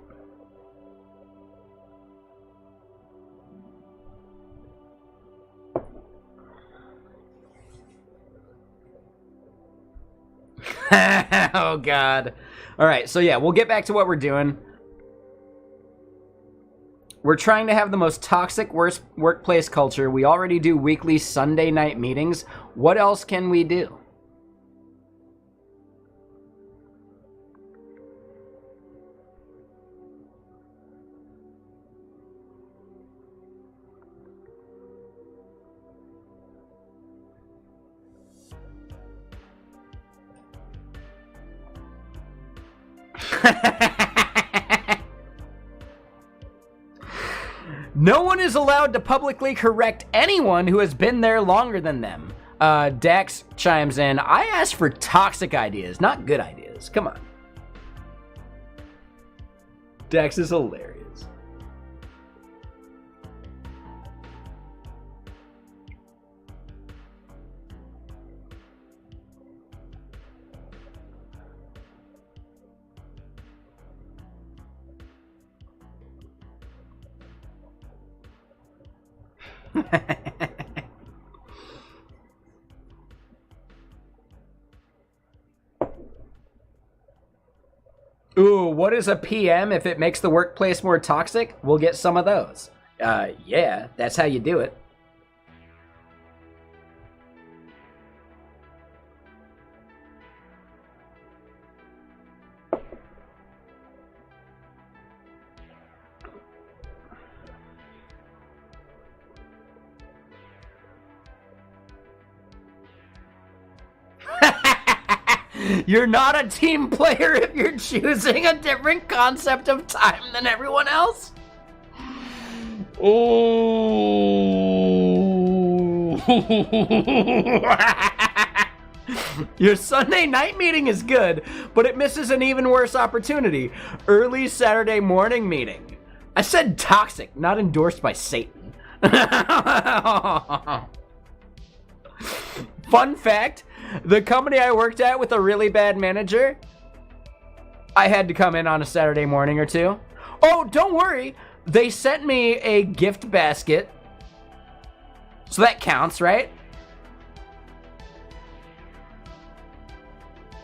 Oh, God. All right, so yeah, we'll get back to what we're doing. We're trying to have the most toxic workplace culture. We already do weekly Sunday night meetings. What else can we do? No one is allowed to publicly correct anyone who has been there longer than them. Dax chimes in, I asked for toxic ideas, not good ideas. Come on. Dax is hilarious. Ooh, what is a PM if it makes the workplace more toxic? We'll get some of those. Yeah, that's how you do it. You're not a team player if you're choosing a different concept of time than everyone else? Oh. Your Sunday night meeting is good, but it misses an even worse opportunity. Early Saturday morning meeting. I said toxic, not endorsed by Satan. Fun fact, the company I worked at with a really bad manager, I had to come in on a Saturday morning or two. Oh, don't worry. They sent me a gift basket. So that counts, right?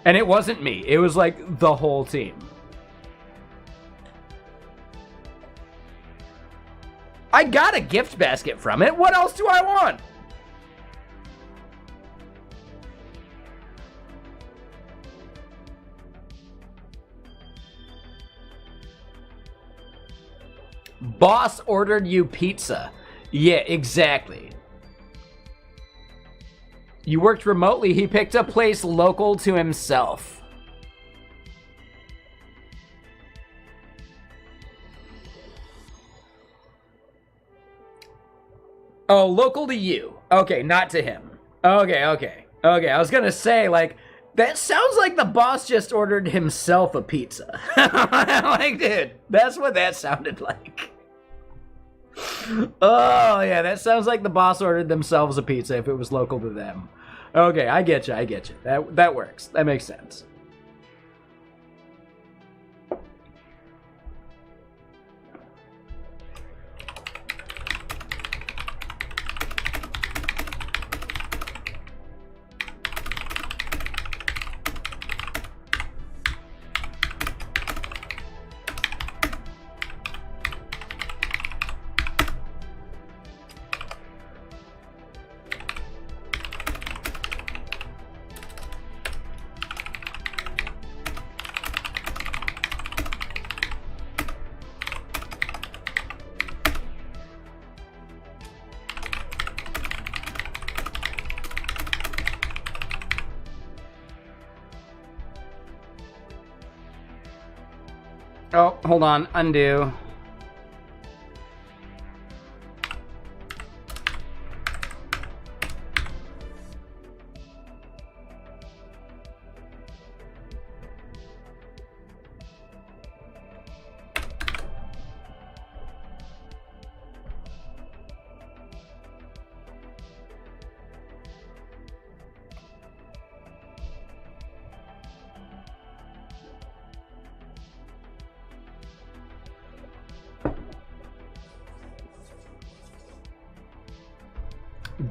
And it wasn't me. It was like the whole team. I got a gift basket from it. What else do I want? Boss ordered you pizza. Yeah, exactly. You worked remotely. He picked a place local to himself. Oh, local to you. Okay, not to him. Okay. I was gonna say, like, that sounds like the boss just ordered himself a pizza. Like, dude, that's what that sounded like. Oh, yeah, that sounds like the boss ordered themselves a pizza if it was local to them. Okay, I get you. That works. That makes sense. Oh, hold on. Undo.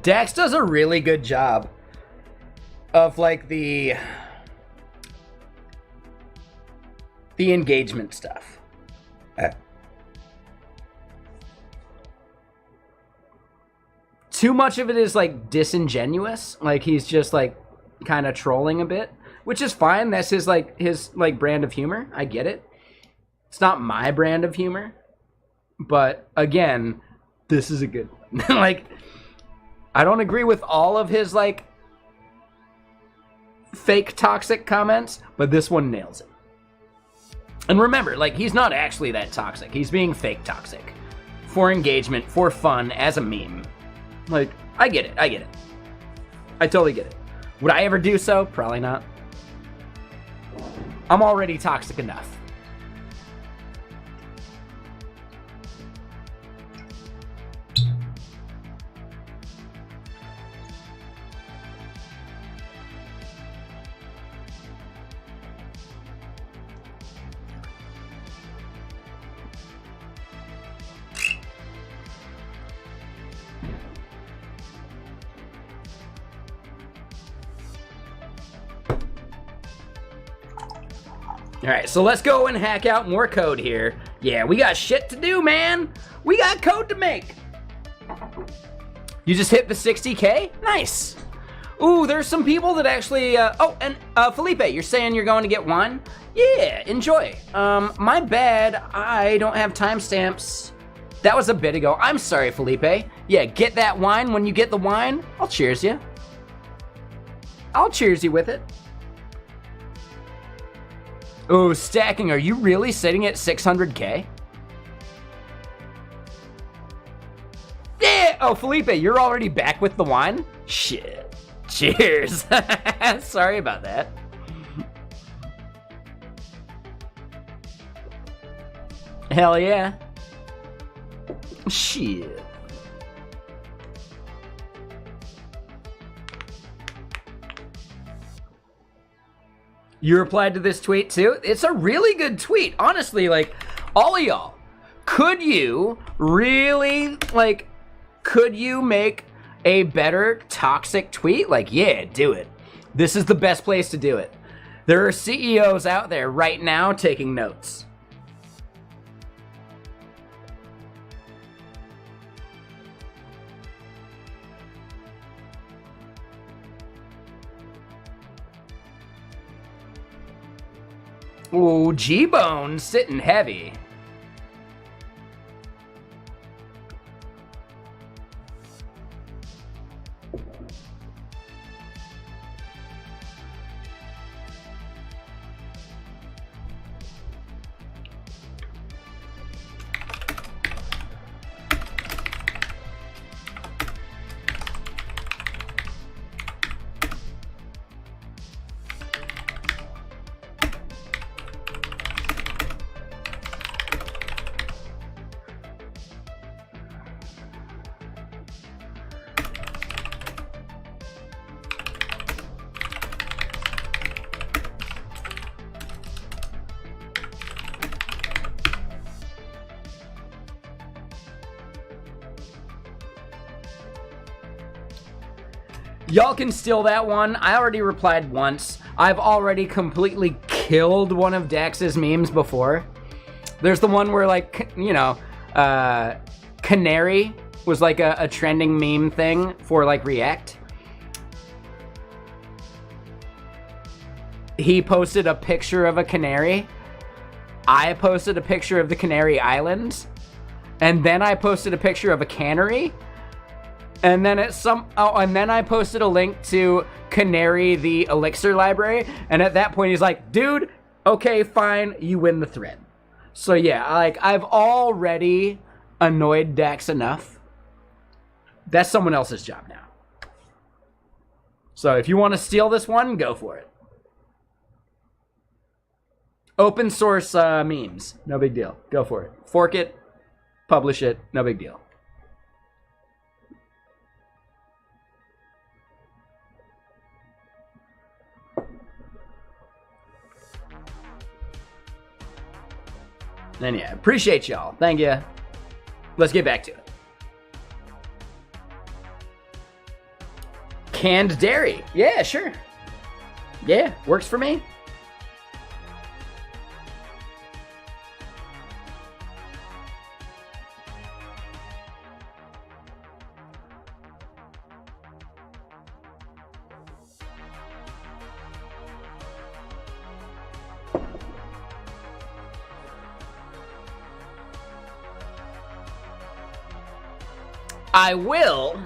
Dax does a really good job of like the engagement stuff. Too much of it is like disingenuous, like he's just like kind of trolling a bit, which is fine. That's his brand of humor. I get it. It's not my brand of humor, but again, this is a good one. Like, I don't agree with all of his like fake toxic comments, but this one nails it. And remember, like, he's not actually that toxic. He's being fake toxic for engagement, for fun, as a meme. Like, I get it. I get it. I totally get it. Would I ever do so? Probably not. I'm already toxic enough. Alright, so let's go and hack out more code here. Yeah, we got shit to do, man. We got code to make. You just hit the 60K? Nice. Ooh, there's some people that actually... Felipe, you're saying you're going to get wine? Yeah, enjoy. My bad, I don't have timestamps. That was a bit ago. I'm sorry, Felipe. Yeah, get that wine. When you get the wine, I'll cheers you. I'll cheers you with it. Oh, stacking, are you really sitting at 600K? Yeah! Oh, Felipe, you're already back with the wine? Shit. Cheers. Sorry about that. Hell yeah. Shit. You replied to this tweet too? It's a really good tweet. Honestly, like, all of y'all, could you really, like, could you make a better toxic tweet? Like, yeah, do it. This is the best place to do it. There are CEOs out there right now taking notes. Ooh, G-Bone sitting heavy. Y'all can steal that one. I already replied once. I've already completely killed one of Dax's memes before. There's the one where, like, you know, canary was like a trending meme thing for, like, React. He posted a picture of a canary. I posted a picture of the Canary Islands. And then I posted a picture of a cannery. And then I posted a link to Canary, the Elixir library. And at that point, he's like, dude, okay, fine, you win the thread. So yeah, like, I've already annoyed Dax enough. That's someone else's job now. So if you want to steal this one, go for it. Open source memes, no big deal. Go for it. Fork it, publish it, no big deal. And yeah, appreciate y'all. Thank you. Let's get back to it. Canned dairy. Yeah, sure. Yeah, works for me. I will.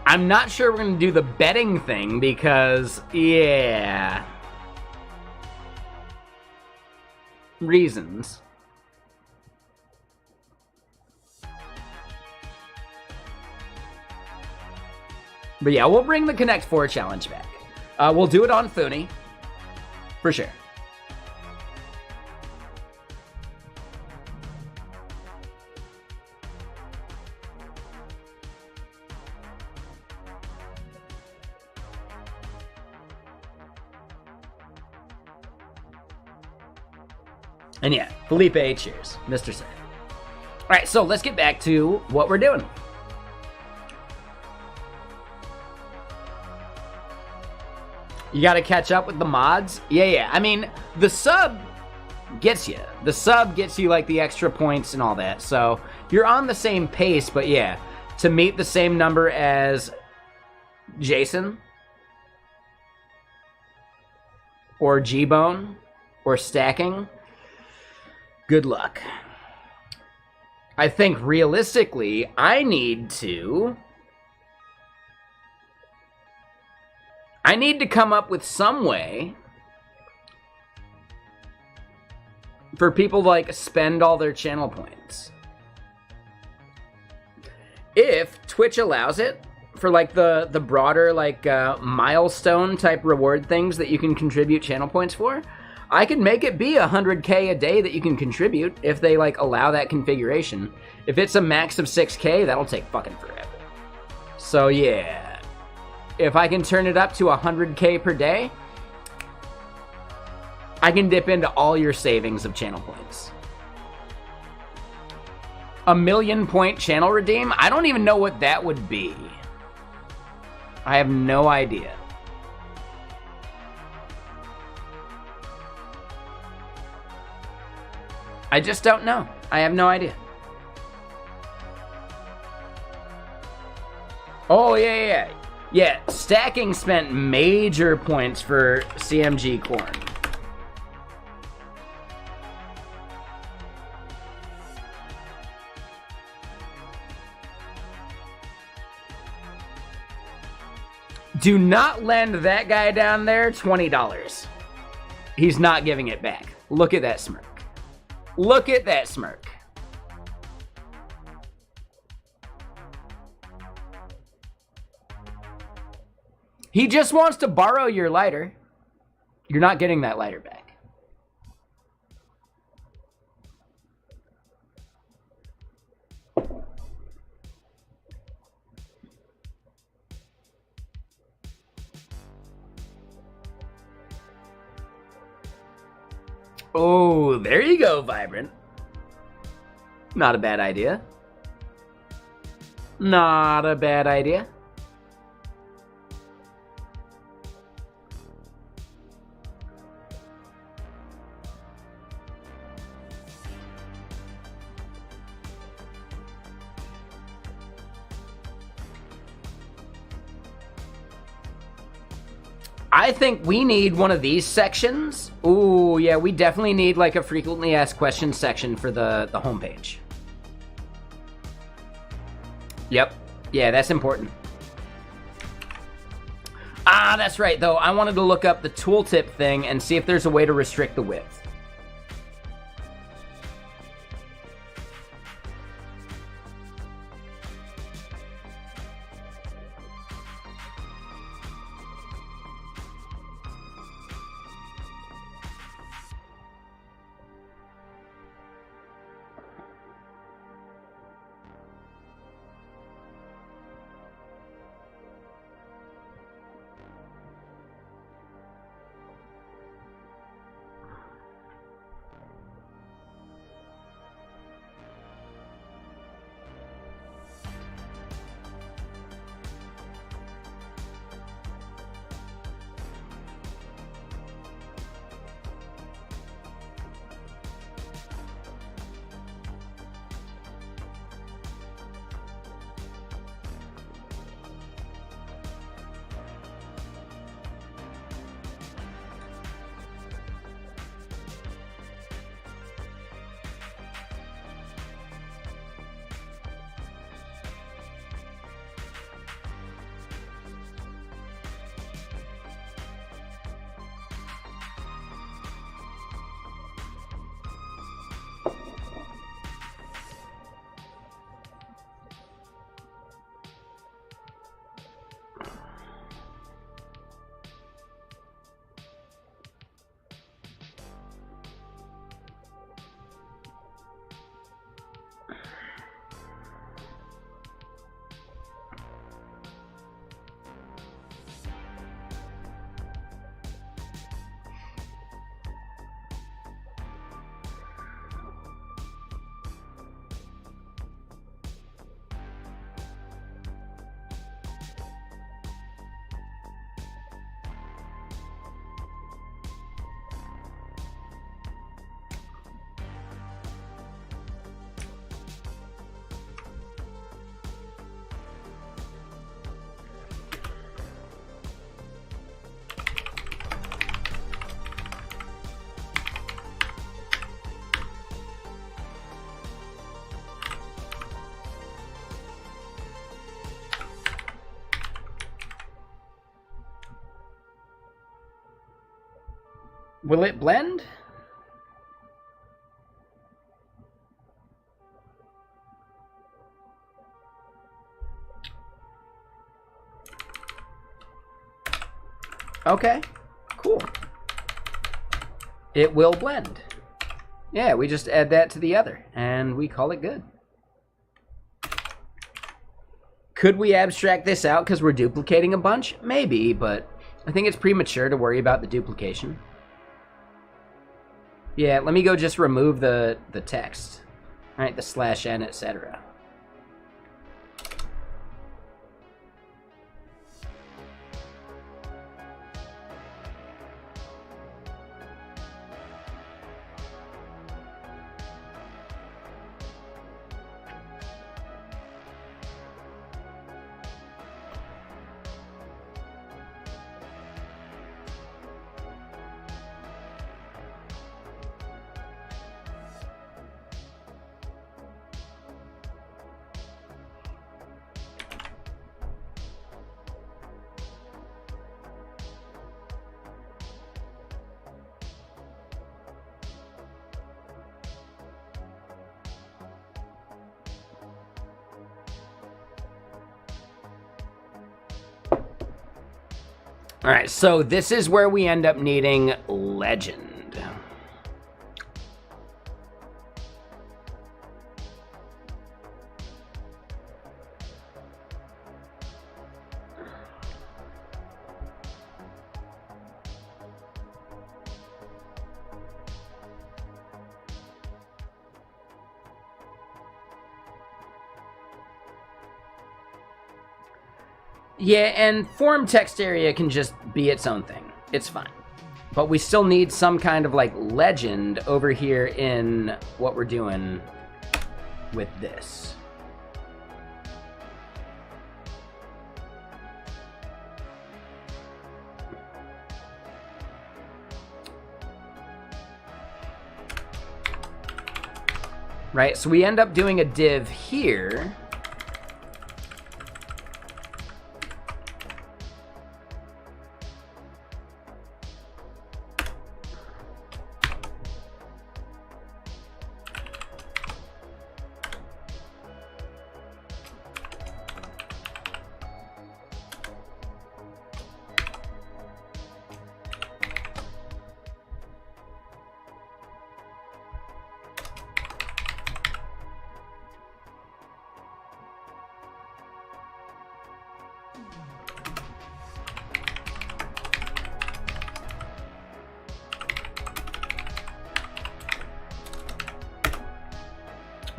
I'm not sure we're going to do the betting thing because, yeah. Reasons. But yeah, we'll bring the Connect 4 challenge back. We'll do it on Funi. For sure. And yeah, Felipe, cheers. Mr. Sad. Alright, so let's get back to what we're doing. You gotta catch up with the mods? Yeah. I mean, the sub gets you. The sub gets you, like, the extra points and all that. So, you're on the same pace, but yeah. To meet the same number as Jason, or G-Bone, or Stacking, good luck. I think realistically, I need to come up with some way for people to, like, spend all their channel points. If Twitch allows it, for, like, the broader, like, milestone type reward things that you can contribute channel points for, I can make it be 100K a day that you can contribute if they, like, allow that configuration. If it's a max of 6K, that'll take fucking forever. So, yeah. If I can turn it up to 100K per day, I can dip into all your savings of channel points. A 1,000,000 point channel redeem? I don't even know what that would be. I have no idea. I just don't know. I have no idea. Oh, yeah. Yeah, Stacking spent major points for CMG Corn. Do not lend that guy down there $20. He's not giving it back. Look at that smirk. Look at that smirk. He just wants to borrow your lighter. You're not getting that lighter back. Oh, there you go, Vibrant. Not a bad idea. Not a bad idea. I think we need one of these sections. Ooh, yeah, we definitely need, like, a frequently asked questions section for the homepage. Yep. Yeah, that's important. Ah, that's right, though. I wanted to look up the tooltip thing and see if there's a way to restrict the width. Will it blend? Okay, cool. It will blend. Yeah, we just add that to the other, and we call it good. Could we abstract this out because we're duplicating a bunch? Maybe, but I think it's premature to worry about the duplication. Yeah, let me go just remove the text. All right, the /n, etc. All right, so this is where we end up needing legend. Yeah, and form text area can just be its own thing. It's fine. But we still need some kind of like legend over here in what we're doing with this. Right, so we end up doing a div here.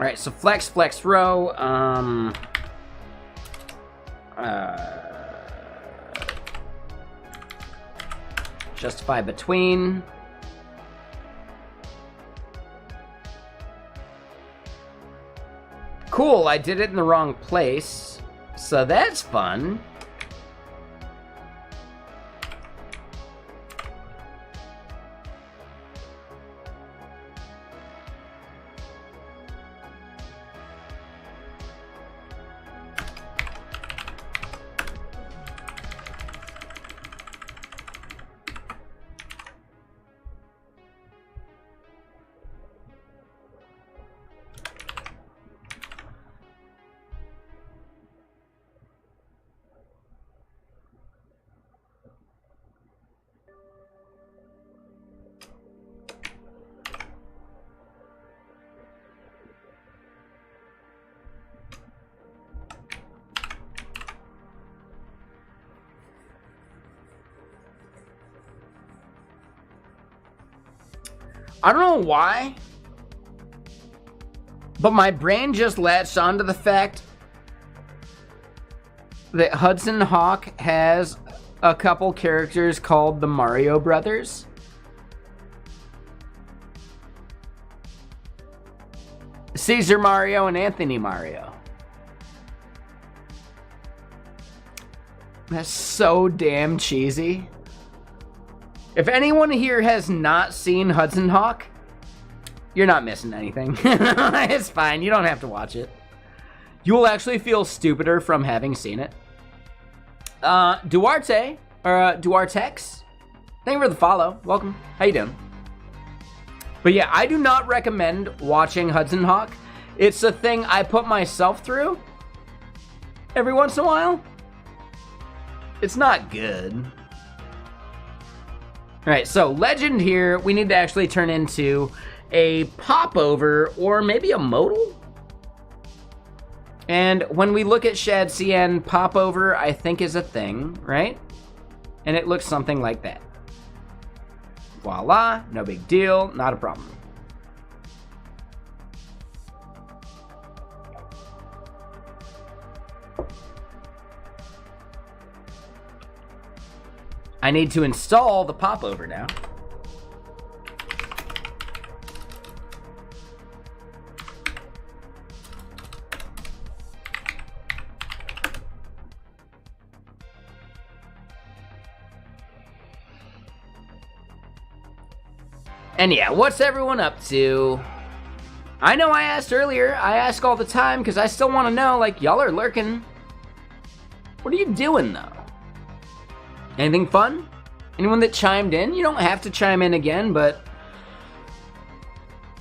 right, so flex, flex, row. Justify between. Cool, I did it in the wrong place. So that's fun. I don't know why, but my brain just latched onto the fact that Hudson Hawk has a couple characters called the Mario Brothers. Caesar Mario and Anthony Mario. That's so damn cheesy. If anyone here has not seen Hudson Hawk, you're not missing anything. It's fine. You don't have to watch it. You will actually feel stupider from having seen it. Duarte, or Duartex, thank you for the follow. Welcome. How you doing? But yeah, I do not recommend watching Hudson Hawk. It's a thing I put myself through every once in a while. It's not good. All right, so legend here, we need to actually turn into a popover or maybe a modal. And when we look at Shad CN, popover I think is a thing, right? And it looks something like that. Voila, no big deal, not a problem. I need to install the popover now. And yeah, what's everyone up to? I know I asked earlier, I ask all the time because I still want to know, like, y'all are lurking. What are you doing though? Anything fun? Anyone that chimed in? You don't have to chime in again, but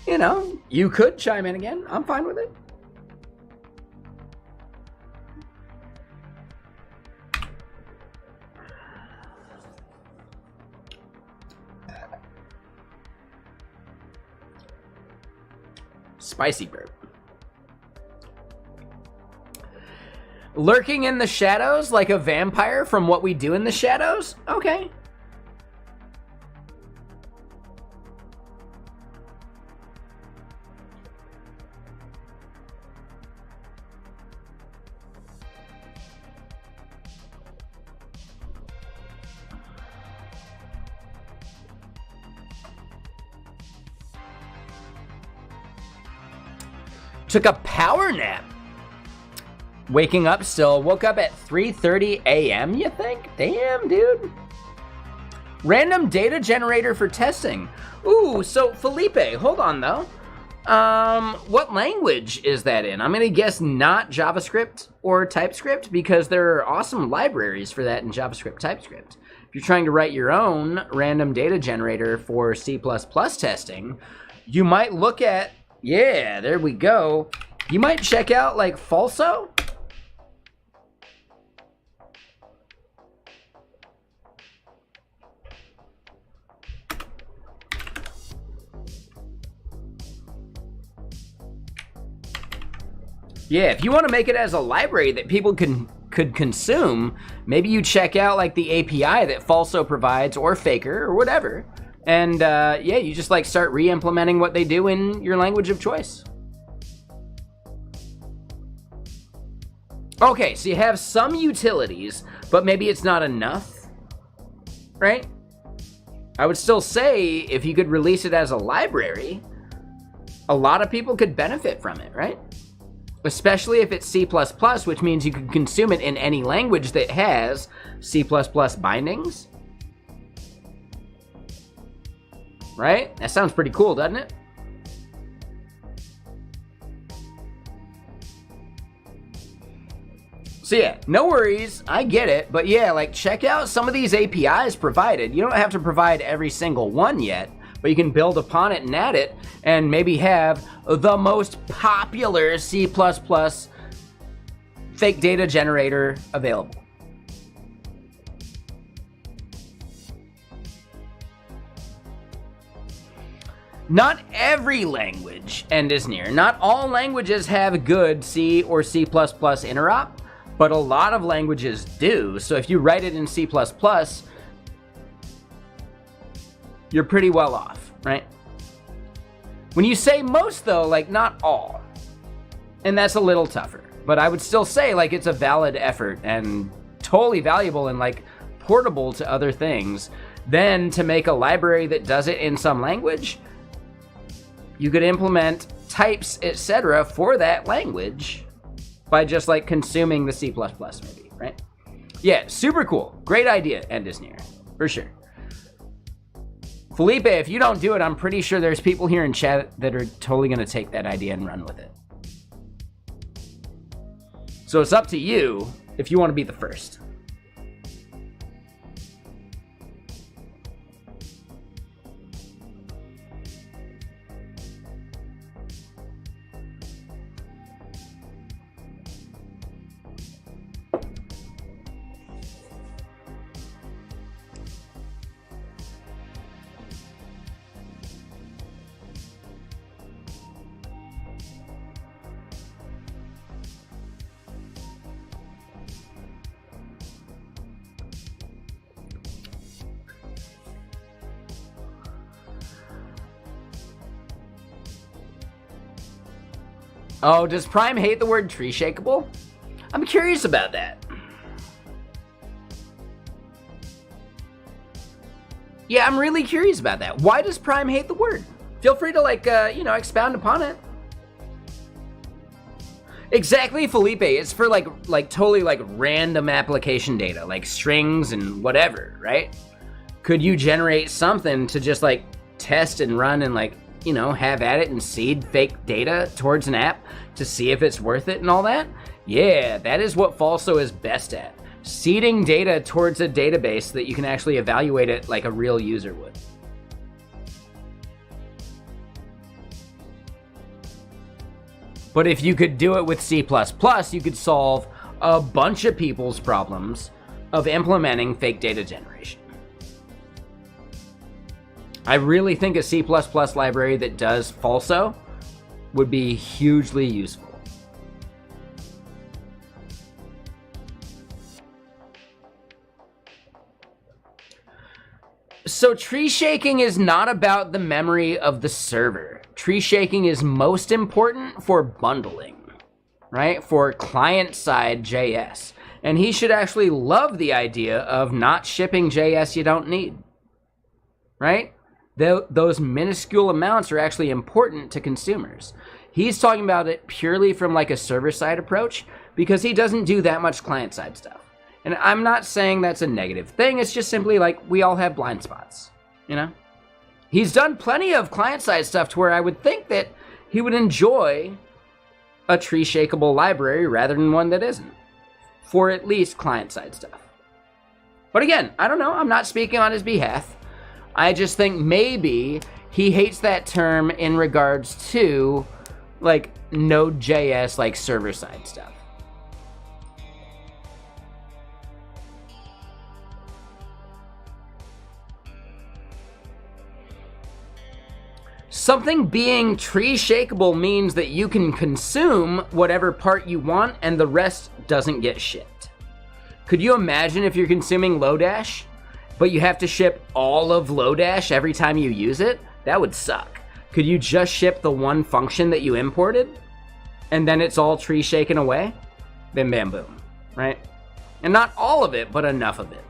you know, you could chime in again. I'm fine with it. Spicy burp. Lurking in the shadows like a vampire from What We Do in the Shadows? Okay. Took a power nap. Waking up still. Woke up at 3:30 a.m., you think? Damn, dude. Random data generator for testing. Ooh, so Felipe, hold on though. What language is that in? I'm gonna guess not JavaScript or TypeScript because there are awesome libraries for that in JavaScript, TypeScript. If you're trying to write your own random data generator for C++ testing, you might look at, yeah, there we go. You might check out like Falso. Yeah, if you want to make it as a library that people could consume, maybe you check out like the API that Falso provides or Faker or whatever. And yeah, you just like start re-implementing what they do in your language of choice. Okay, so you have some utilities, but maybe it's not enough, right? I would still say if you could release it as a library, a lot of people could benefit from it, right? Especially if it's C++, which means you can consume it in any language that has C++ bindings. Right? That sounds pretty cool, doesn't it? So yeah, no worries, I get it, but yeah, like check out some of these APIs provided. You don't have to provide every single one yet, but you can build upon it and add it, and maybe have the most popular C++ fake data generator available. Not every language end is near. Not all languages have good C or C++ interop, but a lot of languages do. So if you write it in C++, you're pretty well off, right? When you say most though, like not all. And that's a little tougher. But I would still say like it's a valid effort and totally valuable and like portable to other things. Then to make a library that does it in some language, you could implement types, etc. for that language by just like consuming the C++ maybe, right? Yeah, super cool. Great idea, End is near, for sure. Felipe, if you don't do it, I'm pretty sure there's people here in chat that are totally gonna take that idea and run with it. So it's up to you if you wanna be the first. Oh, does Prime hate the word tree shakeable? I'm curious about that. Yeah, I'm really curious about that. Why does Prime hate the word? Feel free to like, expound upon it. Exactly, Felipe. It's for like totally like random application data, like strings and whatever, right? Could you generate something to just like test and run and like, have at it and seed fake data towards an app to see if it's worth it and all that? Yeah, that is what Falso is best at. Seeding data towards a database so that you can actually evaluate it like a real user would. But if you could do it with C++, you could solve a bunch of people's problems of implementing fake data generation. I really think a C++ library that does Falso would be hugely useful. So tree shaking is not about the memory of the server. Tree shaking is most important for bundling, right? For client-side JS. And he should actually love the idea of not shipping JS you don't need, right? Those minuscule amounts are actually important to consumers. He's talking about it purely from like a server-side approach because he doesn't do that much client-side stuff. And I'm not saying that's a negative thing. It's just simply like we all have blind spots, He's done plenty of client-side stuff to where I would think that he would enjoy a tree-shakeable library rather than one that isn't, for at least client-side stuff. But again, I don't know. I'm not speaking on his behalf. I just think maybe he hates that term in regards to like Node.js, like server-side stuff. Something being tree shakeable means that you can consume whatever part you want and the rest doesn't get shipped. Could you imagine if you're consuming Lodash, but you have to ship all of Lodash every time you use it? That would suck. Could you just ship the one function that you imported and then it's all tree shaken away? bim bam boom, right? And not all of it, but enough of it.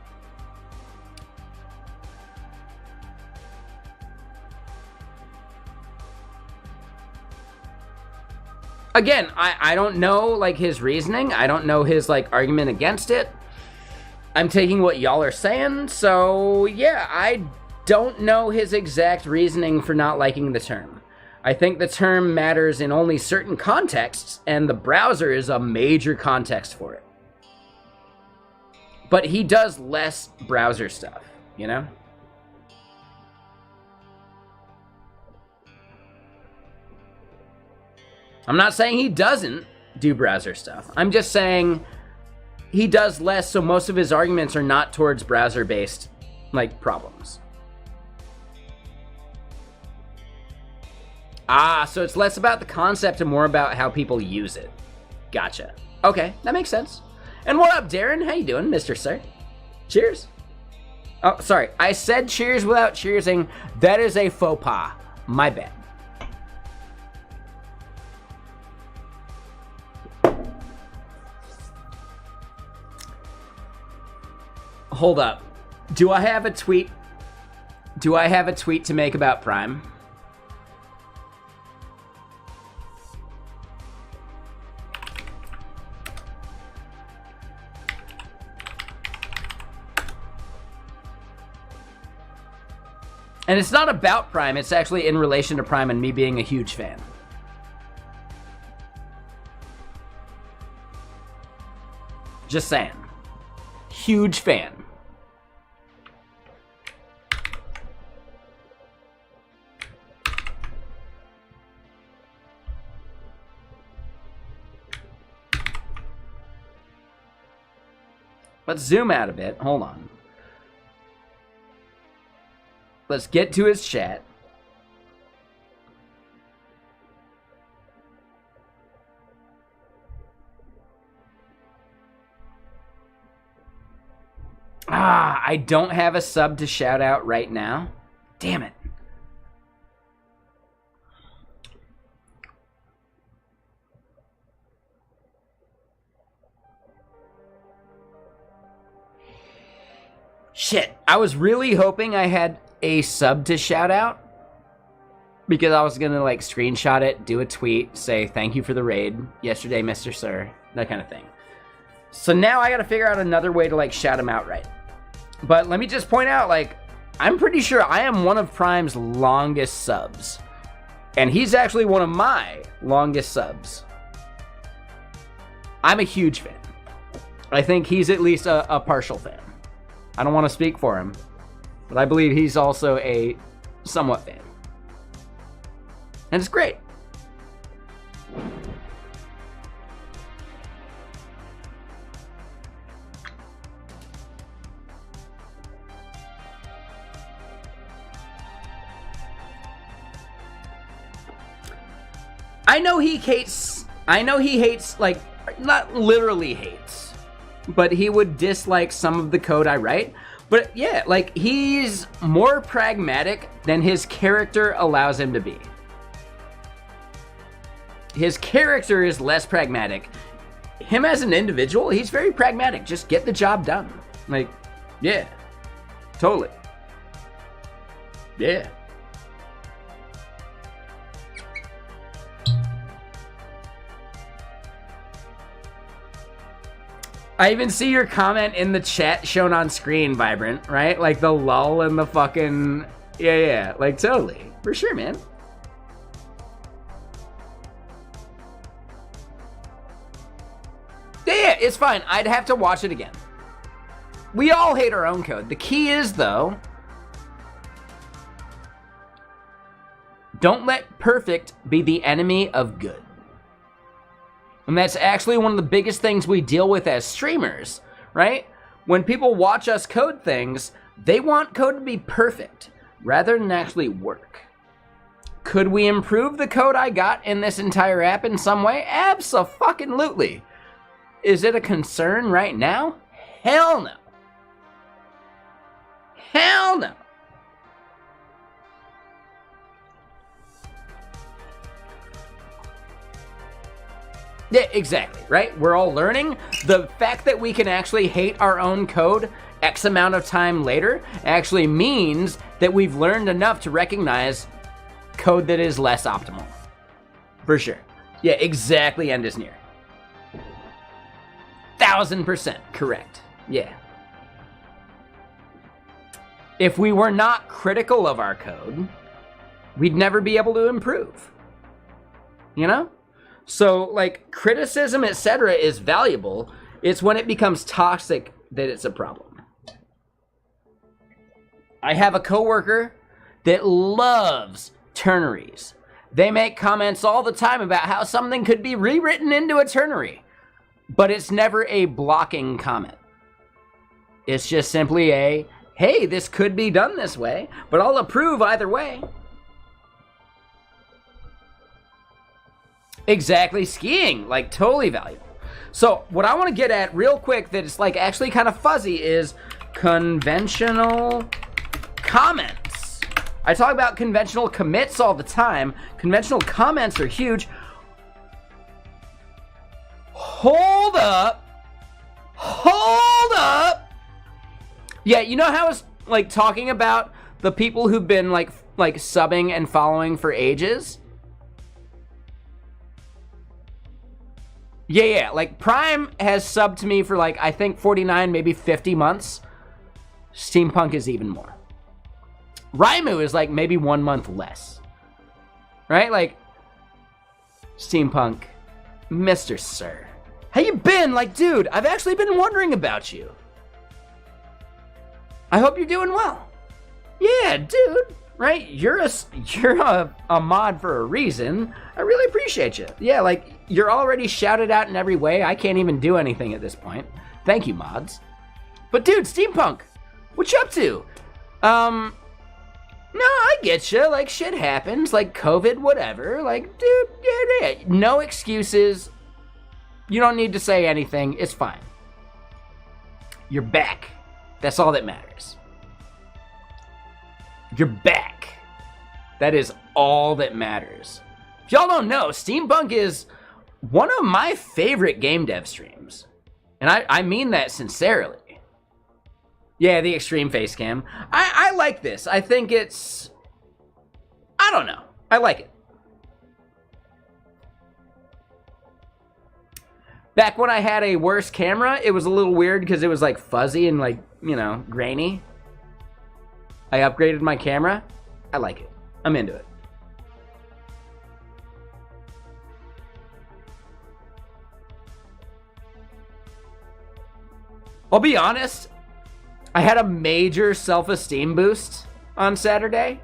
Again, I don't know, like, his reasoning. I don't know his, like, argument against it. I'm taking what y'all are saying, so, yeah, I don't know his exact reasoning for not liking the term. I think the term matters in only certain contexts, and the browser is a major context for it. But he does less browser stuff, you know? I'm not saying he doesn't do browser stuff. I'm just saying he does less, so most of his arguments are not towards browser-based, like, problems. Ah, so it's less about the concept and more about how people use it. Gotcha. Okay, that makes sense. And what up, Darren? How you doing, Mr. Sir? Cheers. Oh, sorry. I said cheers without cheersing. That is a faux pas. My bad. Hold up. Do I have a tweet? Do I have a tweet to make about Prime? And it's not about Prime, it's actually in relation to Prime and me being a huge fan. Just saying. Huge fan. Let's zoom out a bit. Hold on. Let's get to his chat. Ah, I don't have a sub to shout out right now. Damn it. Shit, I was really hoping I had a sub to shout out because I was gonna like screenshot it, do a tweet, say thank you for the raid yesterday, Mr. Sir, that kind of thing. So now I gotta figure out another way to like shout him out right. But let me just point out, like, I'm pretty sure I am one of Prime's longest subs. And he's actually one of my longest subs. I'm a huge fan. I think he's at least a partial fan. I don't want to speak for him, but I believe he's also a somewhat fan. And it's great. I know he hates, like, not literally hates, but he would dislike some of the code I write. But yeah, like, he's more pragmatic than his character allows him to be. His character is less pragmatic. Him as an individual, he's very pragmatic. Just get the job done. Like, yeah, totally. Yeah. I even see your comment in the chat shown on screen, Vibrant, right? Like the lull and the fucking... Yeah, like totally. For sure, man. Yeah, it's fine. I'd have to watch it again. We all hate our own code. The key is, though, don't let perfect be the enemy of good. And that's actually one of the biggest things we deal with as streamers, right? When people watch us code things, they want code to be perfect rather than actually work. Could we improve the code I got in this entire app in some way? Abso-fucking-lutely. Is it a concern right now? Hell no. Hell no. Yeah, exactly, right? We're all learning. The fact that we can actually hate our own code X amount of time later actually means that we've learned enough to recognize code that is less optimal. For sure. Yeah, exactly, end is near. 1000% correct. Yeah. If we were not critical of our code, we'd never be able to improve. You know? So, like, criticism, etc. is valuable. It's when it becomes toxic that it's a problem. I have a coworker that loves ternaries. They make comments all the time about how something could be rewritten into a ternary, but it's never a blocking comment. It's just simply a, hey, this could be done this way, but I'll approve either way. Exactly, skiing, like totally valuable. So what I want to get at real quick that is like actually kind of fuzzy is conventional comments. I talk about conventional commits all the time. Conventional comments are huge. Hold up. Yeah, you know how I was like talking about the people who've been like subbing and following for ages? Yeah, like Prime has subbed to me for like, I think 49, maybe 50 months. Steampunk is even more. Raimu is like maybe 1 month less. Right? Like, Steampunk, Mr. Sir. How you been? Like, dude, I've actually been wondering about you. I hope you're doing well. Yeah, dude. Right? You're a mod for a reason. I really appreciate you. Yeah, like, you're already shouted out in every way. I can't even do anything at this point. Thank you, mods. But dude, Steampunk, what you up to? No, I get you. Like, shit happens. Like, COVID, whatever. Like, dude, yeah. No excuses. You don't need to say anything. It's fine. You're back. That's all that matters. You're back. That is all that matters. If y'all don't know, Steampunk is one of my favorite game dev streams. And I mean that sincerely. Yeah, the extreme face cam. I like this. I think it's... I don't know. I like it. Back when I had a worse camera, it was a little weird because it was like fuzzy and like, you know, grainy. I upgraded my camera. I like it. I'm into it. I'll be honest, I had a major self-esteem boost on Saturday.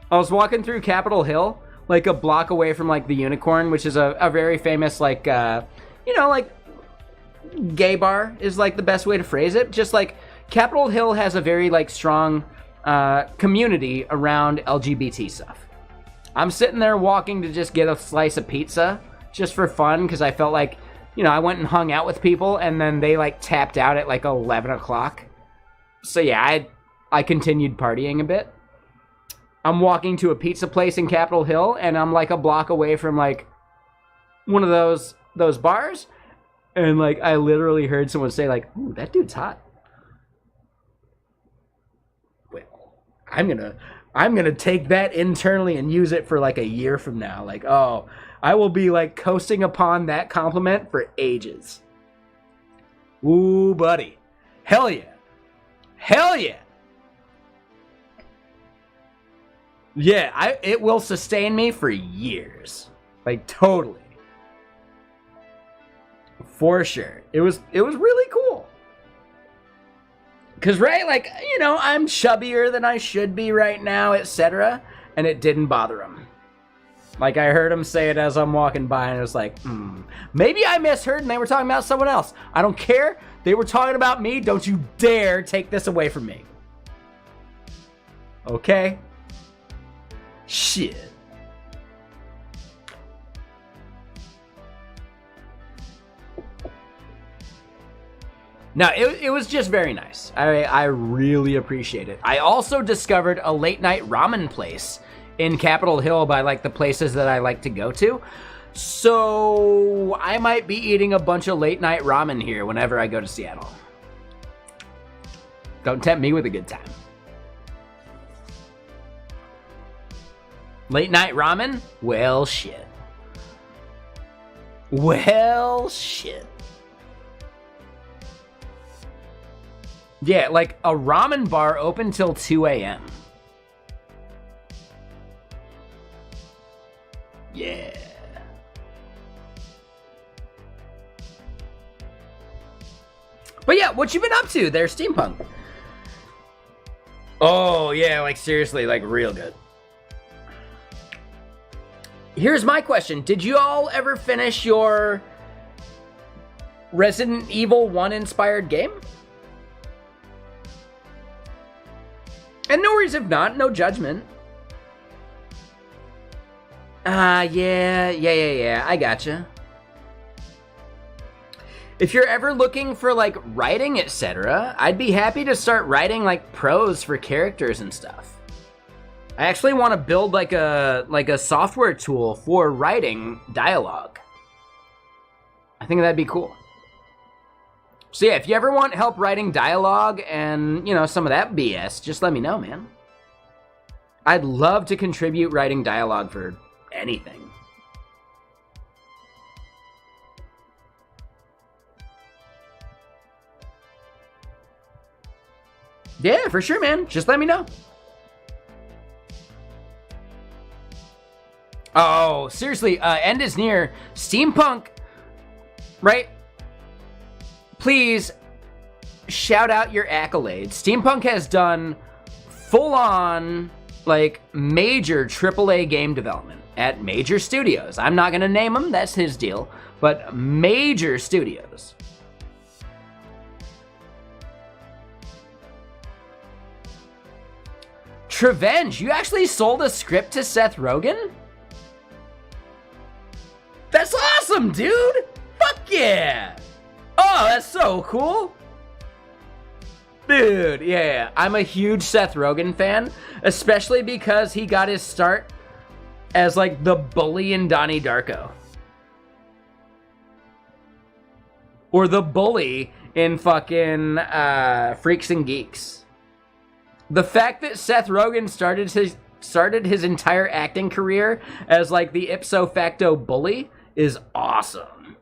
I was walking through Capitol Hill, like a block away from like the Unicorn, which is a very famous like, you know, like gay bar is like the best way to phrase it. Just like Capitol Hill has a very like strong community around LGBT stuff. I'm sitting there walking to just get a slice of pizza just for fun because I felt like, you know, I went and hung out with people and then they like tapped out at like 11 o'clock. So yeah, I continued partying a bit. I'm walking to a pizza place in Capitol Hill and I'm like a block away from like one of those bars. And like I literally heard someone say like, "Ooh, that dude's hot." Well, I'm gonna take that internally and use it for like a year from now. Like, oh, I will be like coasting upon that compliment for ages. Ooh, buddy. Hell yeah. Hell yeah. Yeah, it will sustain me for years. Like totally. For sure. It was really cool. Cause right, like, you know, I'm chubbier than I should be right now, etc. And it didn't bother him. Like, I heard him say it as I'm walking by, and it was like, maybe I misheard and they were talking about someone else. I don't care. They were talking about me. Don't you dare take this away from me. Okay? Shit. No, it was just very nice. I really appreciate it. I also discovered a late night ramen place in Capitol Hill by like the places that I like to go to. So I might be eating a bunch of late night ramen here whenever I go to Seattle. Don't tempt me with a good time. Late night ramen? Well, shit. Well, shit. Yeah, like a ramen bar open till 2 a.m. Yeah. But yeah, what you been up to there, Steampunk? Oh, yeah, like seriously, like real good. Here's my question. Did you all ever finish your Resident Evil 1 inspired game? And no worries if not, no judgment. Yeah, I gotcha. If you're ever looking for like writing, etc., I'd be happy to start writing like prose for characters and stuff. I actually want to build like a software tool for writing dialogue. I think that'd be cool. So yeah, if you ever want help writing dialogue and, you know, some of that BS, just let me know, man. I'd love to contribute writing dialogue for anything. Yeah, for sure, man. Just let me know. Oh, seriously, end is near. Steampunk, right? Please shout out your accolades. Steampunk has done full-on, like, major AAA game development at major studios. I'm not going to name them, that's his deal, but major studios. Trevenge, you actually sold a script to Seth Rogen? That's awesome, dude! Fuck yeah! Oh, that's so cool! Dude, yeah, I'm a huge Seth Rogen fan, especially because he got his start as, like, the bully in Donnie Darko. Or the bully in fucking Freaks and Geeks. The fact that Seth Rogen started his entire acting career as, like, the ipso facto bully is awesome.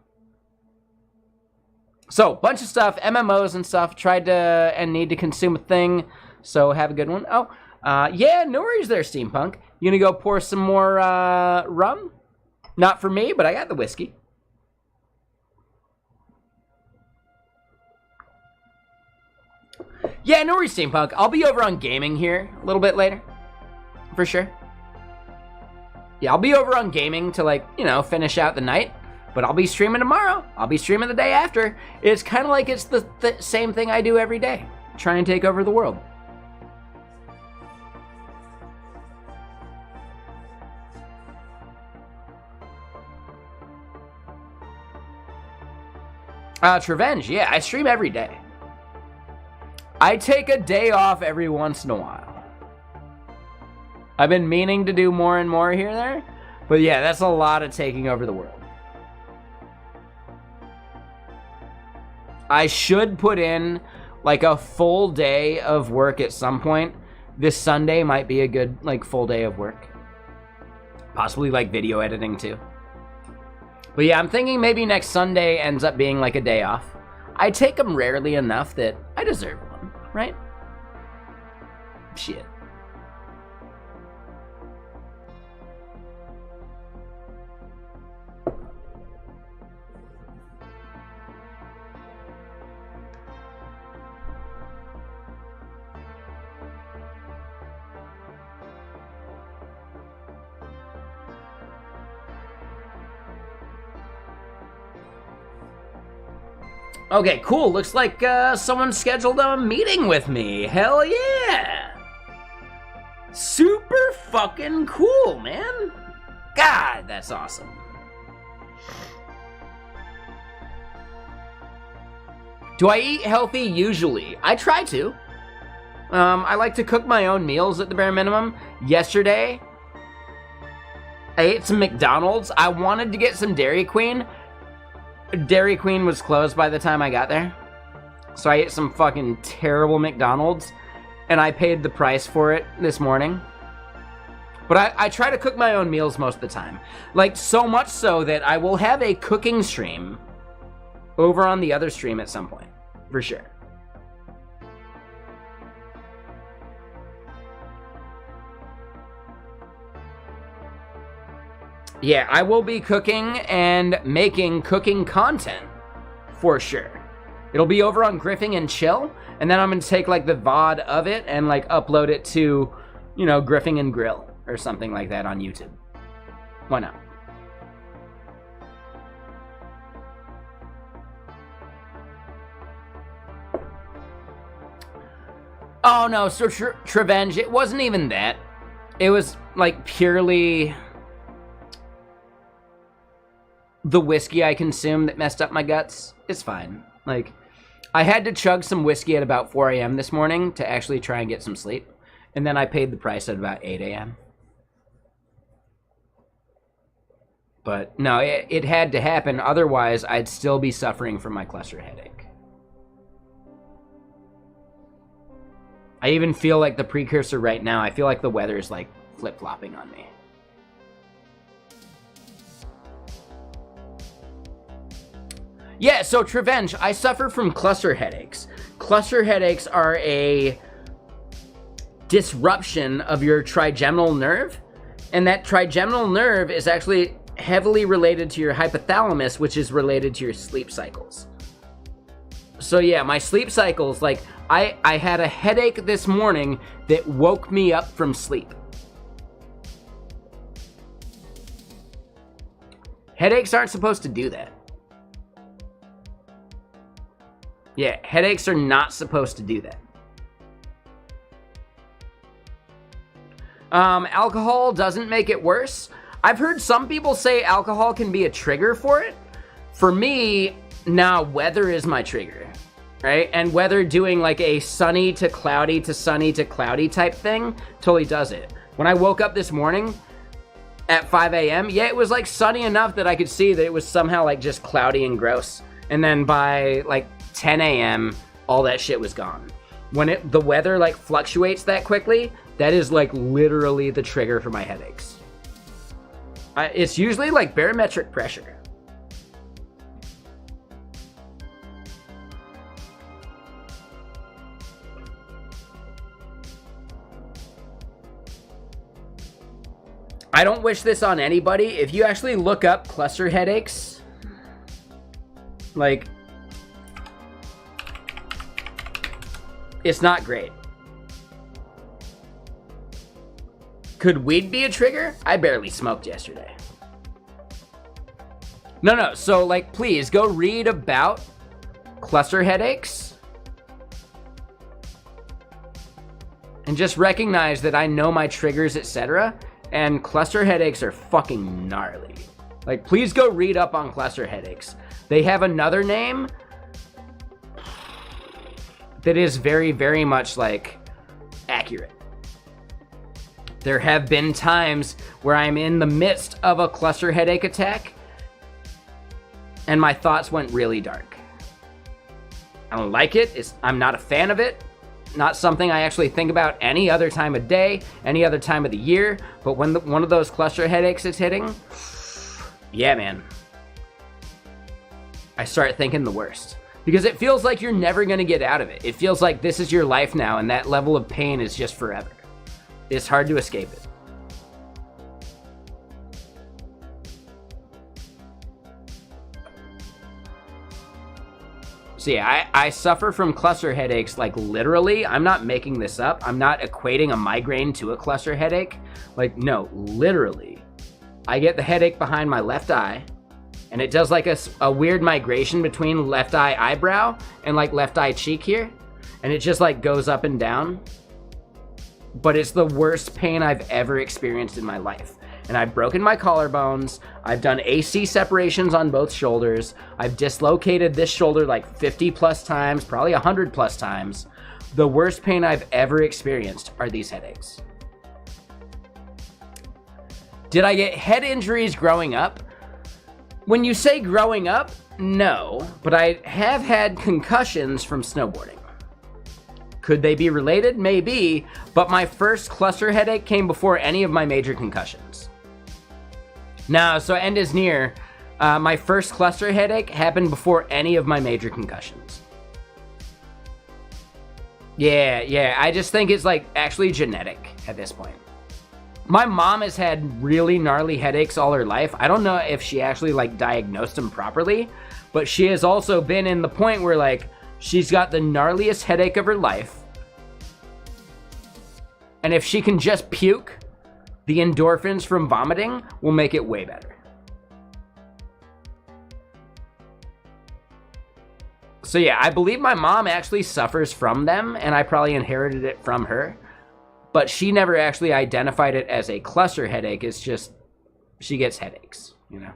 So, bunch of stuff, MMOs and stuff, tried to and need to consume a thing, so have a good one. Oh, yeah, no worries there, Steampunk. You gonna go pour some more rum? Not for me, but I got the whiskey. Yeah, no worries, Steampunk. I'll be over on gaming here a little bit later, for sure. Yeah, I'll be over on gaming to, like, you know, finish out the night. But I'll be streaming tomorrow. I'll be streaming the day after. It's kind of like it's the same thing I do every day. Try and take over the world. Trevenge, yeah, I stream every day. I take a day off every once in a while. I've been meaning to do more and more here and there. But yeah, that's a lot of taking over the world. I should put in like a full day of work at some point. This Sunday might be a good like full day of work. Possibly like video editing too. But yeah, I'm thinking maybe next Sunday ends up being like a day off. I take them rarely enough that I deserve one, right? Shit. Okay, cool. Looks like someone scheduled a meeting with me. Hell yeah! Super fucking cool, man. God, that's awesome. Do I eat healthy? Usually. I try to. I like to cook my own meals at the bare minimum. Yesterday, I ate some McDonald's. I wanted to get some Dairy Queen. Dairy Queen was closed by the time I got there. So I ate some fucking terrible McDonald's, and I paid the price for it this morning. But I try to cook my own meals most of the time. Like, so much so that I will have a cooking stream over on the other stream at some point. For sure. Yeah, I will be cooking and making cooking content. For sure. It'll be over on Griffing and Chill, and then I'm gonna take like the VOD of it and like upload it to, you know, Griffing and Grill or something like that on YouTube. Why not? Oh no, so Trevenge, it wasn't even that. It was like purely the whiskey I consumed that messed up my guts. It's fine. Like, I had to chug some whiskey at about 4 a.m. this morning to actually try and get some sleep. And then I paid the price at about 8 a.m. But no, it had to happen. Otherwise, I'd still be suffering from my cluster headache. I even feel like the precursor right now. I feel like the weather's like flip-flopping on me. Yeah, so Trevenge, I suffer from cluster headaches. Cluster headaches are a disruption of your trigeminal nerve, and that trigeminal nerve is actually heavily related to your hypothalamus, which is related to your sleep cycles. So yeah, my sleep cycles, like, I had a headache this morning that woke me up from sleep. Headaches aren't supposed to do that. Yeah, headaches are not supposed to do that. Alcohol doesn't make it worse. I've heard some people say alcohol can be a trigger for it. For me, nah, weather is my trigger, right? And weather doing like a sunny to cloudy to sunny to cloudy type thing totally does it. When I woke up this morning at 5 a.m., yeah, it was like sunny enough that I could see that it was somehow like just cloudy and gross. And then by like 10 a.m., all that shit was gone. When the weather like fluctuates that quickly, that is like literally the trigger for my headaches. It's usually like barometric pressure. I don't wish this on anybody. If you actually look up cluster headaches, like, it's not great. Could weed be a trigger? I barely smoked yesterday. No, so like, please go read about cluster headaches and just recognize that I know my triggers, etc. And cluster headaches are fucking gnarly. Like, please go read up on cluster headaches. They have another name that is very, very much like accurate. There have been times where I'm in the midst of a cluster headache attack and my thoughts went really dark. I don't like it. I'm not a fan of it. Not something I actually think about any other time of day, any other time of the year. But when one of those cluster headaches is hitting, yeah, man, I start thinking the worst. Because it feels like you're never going to get out of it. It feels like this is your life now, and that level of pain is just forever. It's hard to escape it. So yeah, I suffer from cluster headaches, like literally. I'm not making this up. I'm not equating a migraine to a cluster headache. Like, no, literally. I get the headache behind my left eye, and it does like a weird migration between left eye eyebrow and like left eye cheek here. And it just like goes up and down. But it's the worst pain I've ever experienced in my life. And I've broken my collarbones. I've done AC separations on both shoulders. I've dislocated this shoulder like 50 plus times, probably 100 plus times. The worst pain I've ever experienced are these headaches. Did I get head injuries growing up? When you say growing up, no, but I have had concussions from snowboarding. Could they be related? Maybe, but my first cluster headache came before any of my major concussions. No, so end is near. My first cluster headache happened before any of my major concussions. Yeah, I just think it's like actually genetic at this point. My mom has had really gnarly headaches all her life. I don't know if she actually like diagnosed them properly, but she has also been in the point where like she's got the gnarliest headache of her life. And if she can just puke, the endorphins from vomiting will make it way better. So yeah, I believe my mom actually suffers from them, and I probably inherited it from her. But she never actually identified it as a cluster headache. It's just she gets headaches, you know?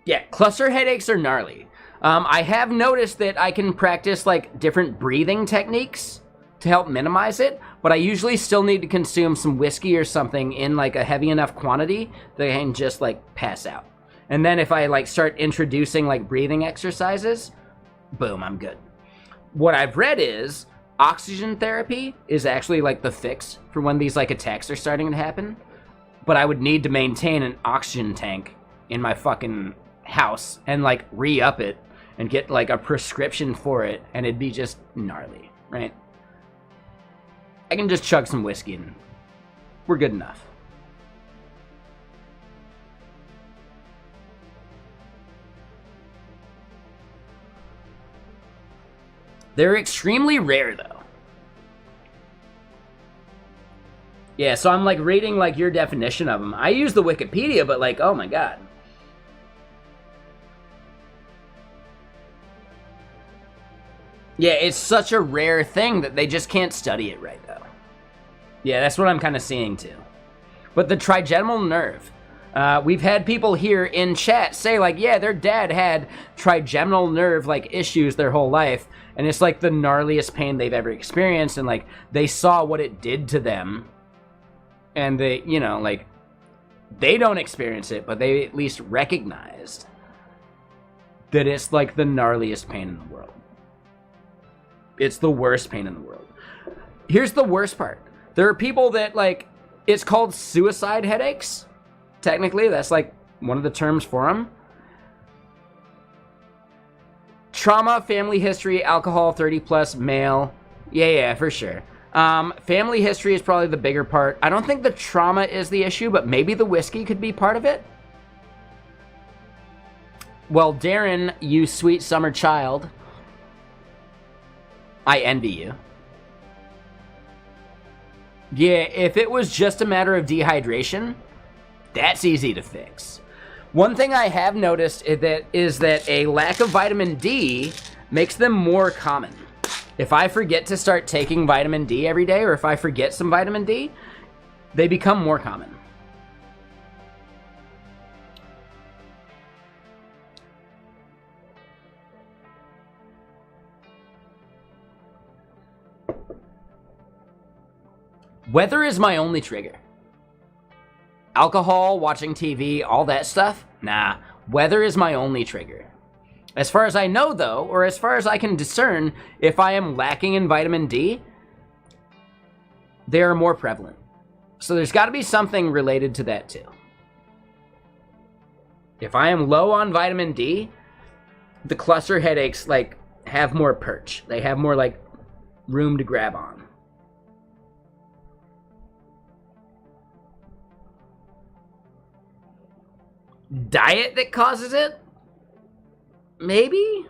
Yeah, cluster headaches are gnarly. I have noticed that I can practice like different breathing techniques to help minimize it, but I usually still need to consume some whiskey or something in like a heavy enough quantity that I can just like pass out. And then if I like start introducing like breathing exercises, boom, I'm good. What I've read is oxygen therapy is actually like the fix for when these like attacks are starting to happen. But I would need to maintain an oxygen tank in my fucking house and like re-up it and get like a prescription for it, and it'd be just gnarly, right? I can just chug some whiskey and we're good enough. They're extremely rare, though. Yeah, so I'm, like, reading, like, your definition of them. I use the Wikipedia, but, like, oh my god. Yeah, it's such a rare thing that they just can't study it right, though. Yeah, that's what I'm kind of seeing, too. But the trigeminal nerve. We've had people here in chat say, like, yeah, their dad had trigeminal nerve, like, issues their whole life. And it's, like, the gnarliest pain they've ever experienced. And, like, they saw what it did to them. And they, you know, like, they don't experience it, but they at least recognized that it's, like, the gnarliest pain in the world. It's the worst pain in the world. Here's the worst part. There are people that, like, it's called suicide headaches. Technically, that's, like, one of the terms for them. Trauma, family history, alcohol, 30 plus, male. Yeah, for sure. Family history is probably the bigger part. I don't think the trauma is the issue, but maybe the whiskey could be part of it. Well, Darren, you sweet summer child, I envy you. Yeah, if it was just a matter of dehydration, that's easy to fix. One thing I have noticed is that a lack of vitamin D makes them more common. If I forget to start taking vitamin D every day, or if I forget some vitamin D, they become more common. Weather is my only trigger. Alcohol, watching TV, all that stuff? Nah, weather is my only trigger. As far as I know, though, or as far as I can discern, if I am lacking in vitamin D, they are more prevalent. So there's got to be something related to that, too. If I am low on vitamin D, the cluster headaches, like, have more perch. They have more, like, room to grab on. Diet that causes it? Maybe?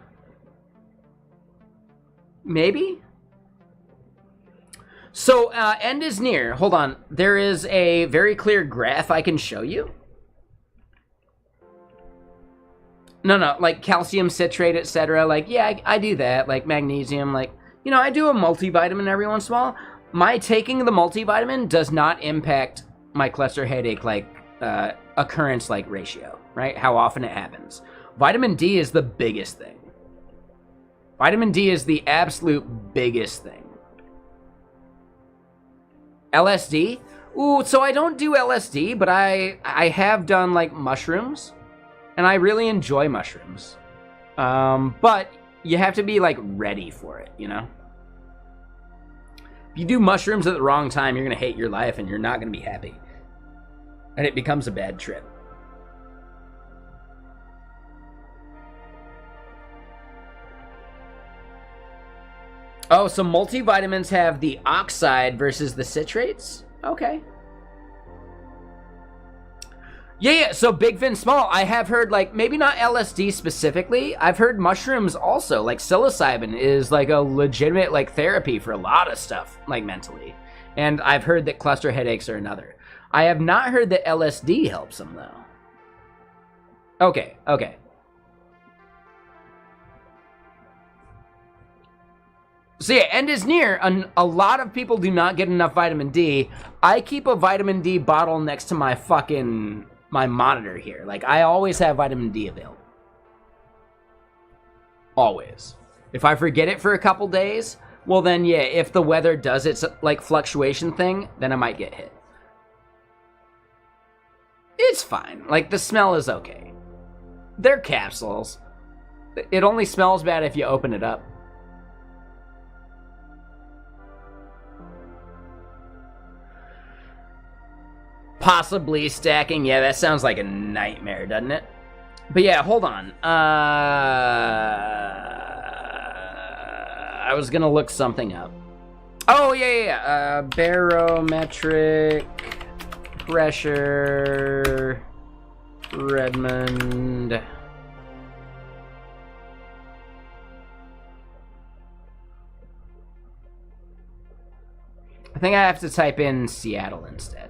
So, end is near. Hold on. There is a very clear graph I can show you. No, like calcium citrate, etc. Like, yeah, I do that. Like magnesium, like, you know, I do a multivitamin every once in a while. My taking the multivitamin does not impact my cluster headache, like, occurrence, like, ratio, right? How often it happens. Vitamin D is the biggest thing. Vitamin D is the absolute biggest thing. LSD? Ooh, so I don't do LSD, but I have done, like, mushrooms. And I really enjoy mushrooms. But you have to be, like, ready for it, you know? If you do mushrooms at the wrong time, you're going to hate your life and you're not going to be happy. And it becomes a bad trip. Oh, so multivitamins have the oxide versus the citrates? Okay. Yeah, so big fin small. I have heard, like, maybe not LSD specifically. I've heard mushrooms also. Like, psilocybin is, like, a legitimate, like, therapy for a lot of stuff, like, mentally. And I've heard that cluster headaches are another. I have not heard that LSD helps them, though. Okay. So yeah, end is near. A lot of people do not get enough vitamin D. I keep a vitamin D bottle next to my my monitor here. Like, I always have vitamin D available. Always. If I forget it for a couple days, well then yeah, if the weather does its, like, fluctuation thing, then I might get hit. It's fine. Like, the smell is okay. They're capsules. It only smells bad if you open it up. Possibly stacking. Yeah, that sounds like a nightmare, doesn't it? But yeah, hold on. I was gonna look something up. Oh, yeah. Barometric pressure. Redmond. I think I have to type in Seattle instead.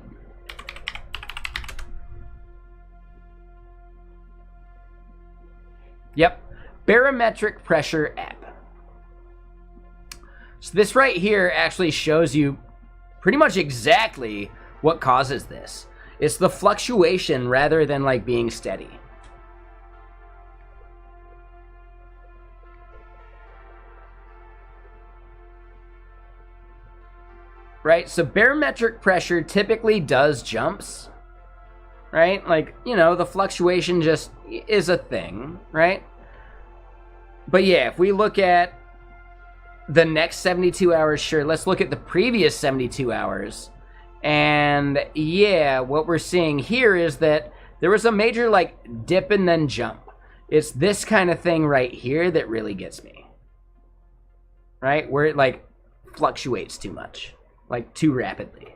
Yep, barometric pressure app. So this right here actually shows you pretty much exactly what causes this. It's the fluctuation rather than, like, being steady. Right, so barometric pressure typically does jumps. Right? Like, you know, the fluctuation just is a thing, right? But yeah, if we look at the next 72 hours, sure, let's look at the previous 72 hours. And yeah, what we're seeing here is that there was a major, like, dip and then jump. It's this kind of thing right here that really gets me. Right? Where it, like, fluctuates too much. Like, too rapidly.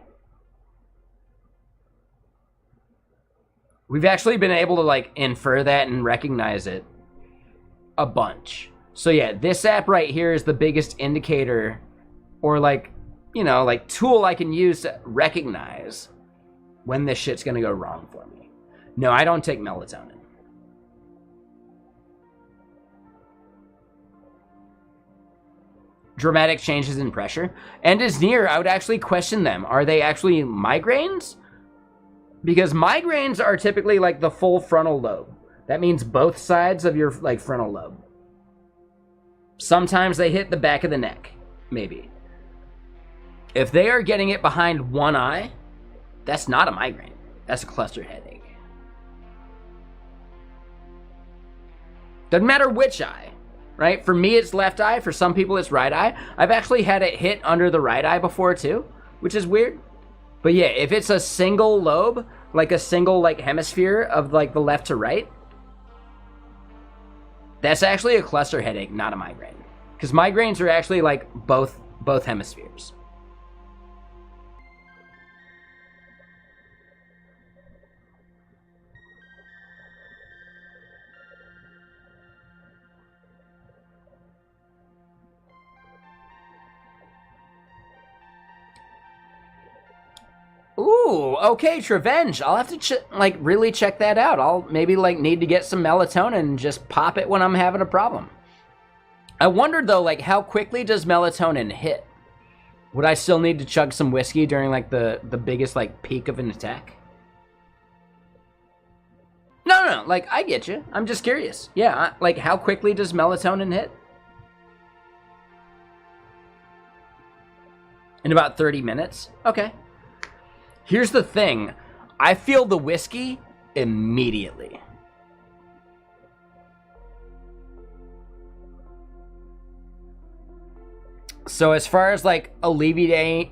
We've actually been able to, like, infer that and recognize it a bunch. So yeah, this app right here is the biggest indicator or, like, you know, like, tool I can use to recognize when this shit's gonna go wrong for me. No, I don't take melatonin. Dramatic changes in pressure. End is near. I would actually question them. Are they actually migraines? Because migraines are typically, like, the full frontal lobe. That means both sides of your, like, frontal lobe. Sometimes they hit the back of the neck, maybe. If they are getting it behind one eye, that's not a migraine. That's a cluster headache. Doesn't matter which eye, right? For me, it's left eye. For some people, it's right eye. I've actually had it hit under the right eye before, too, which is weird. But yeah, if it's a single lobe, like a single, like, hemisphere of, like, the left to right, that's actually a cluster headache, not a migraine. Because migraines are actually, like, both hemispheres. Ooh, okay, Trevenge. I'll have to, like, really check that out. I'll maybe, like, need to get some melatonin and just pop it when I'm having a problem. I wondered, though, like, how quickly does melatonin hit? Would I still need to chug some whiskey during, like, the biggest, like, peak of an attack? No, like, I get you. I'm just curious. Yeah, like, how quickly does melatonin hit? In about 30 minutes? Okay. Here's the thing. I feel the whiskey immediately. So as far as like alleviating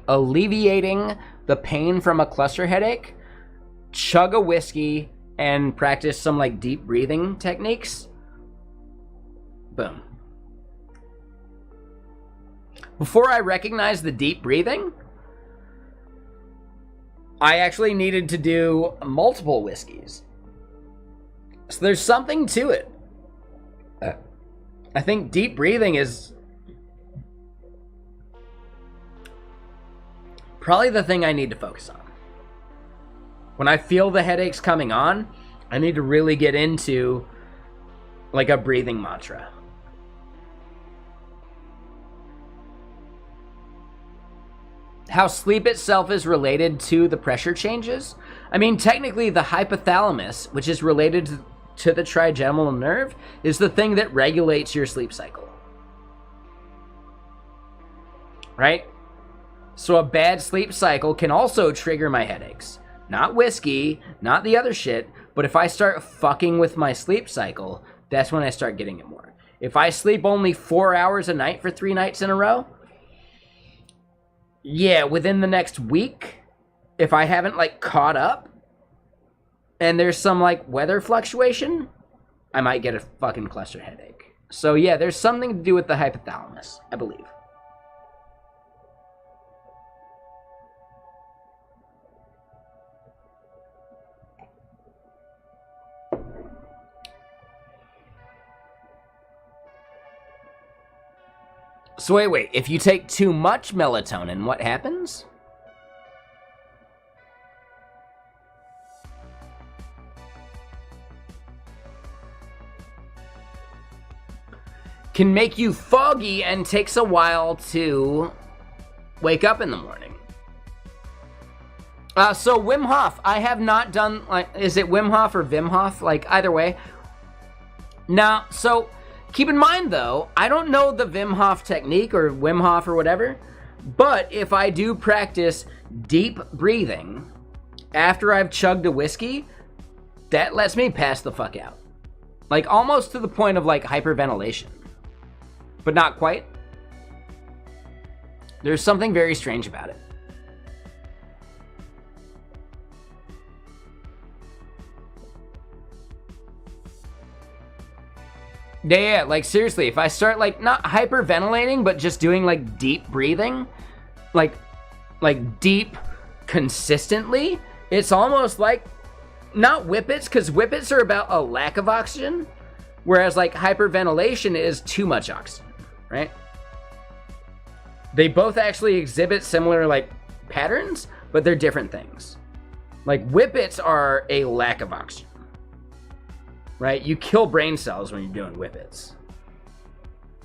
the pain from a cluster headache, chug a whiskey and practice some like deep breathing techniques. Boom. Before I recognized the deep breathing, I actually needed to do multiple whiskeys. So there's something to it. I think deep breathing is probably the thing I need to focus on. When I feel the headaches coming on, I need to really get into like a breathing mantra. How sleep itself is related to the pressure changes? I mean, technically the hypothalamus, which is related to the trigeminal nerve, is the thing that regulates your sleep cycle. Right? So a bad sleep cycle can also trigger my headaches. Not whiskey, not the other shit, but if I start fucking with my sleep cycle, that's when I start getting it more. If I sleep only 4 hours a night for 3 nights in a row, yeah, within the next week, if I haven't like caught up and there's some like weather fluctuation, I might get a fucking cluster headache. So yeah, there's something to do with the hypothalamus, I believe. So wait, if you take too much melatonin, what happens? Can make you foggy and takes a while to wake up in the morning. So Wim Hof, I have not done, like, is it Wim Hof or Wim Hof? Like, either way. Now, so keep in mind, though, I don't know the Wim Hof technique or Wim Hof or whatever, but if I do practice deep breathing after I've chugged a whiskey, that lets me pass the fuck out. Like, almost to the point of, like, hyperventilation. But not quite. There's something very strange about it. Yeah, like seriously, if I start like not hyperventilating, but just doing like deep breathing, like deep consistently, it's almost like not whippets, because whippets are about a lack of oxygen, whereas like hyperventilation is too much oxygen, right? They both actually exhibit similar like patterns, but they're different things. Like whippets are a lack of oxygen. Right? You kill brain cells when you're doing whippets.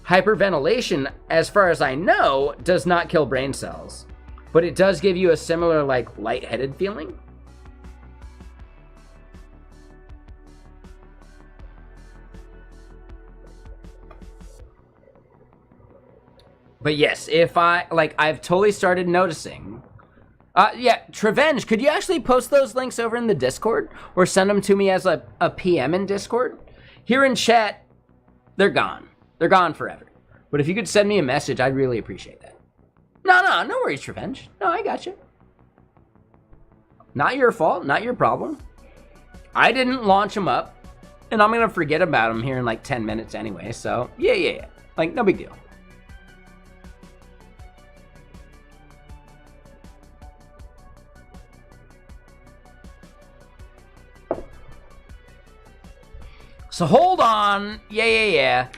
Hyperventilation, as far as I know, does not kill brain cells, but it does give you a similar, like, lightheaded feeling. But yes, if I've totally started noticing. Yeah, Trevenge, could you actually post those links over in the Discord? Or send them to me as a PM in Discord? Here in chat, they're gone. They're gone forever. But if you could send me a message, I'd really appreciate that. No worries, Trevenge. No, I got you. Not your fault, not your problem. I didn't launch them up, and I'm going to forget about them here in like 10 minutes anyway, so yeah. Like, no big deal. So hold on. Yeah.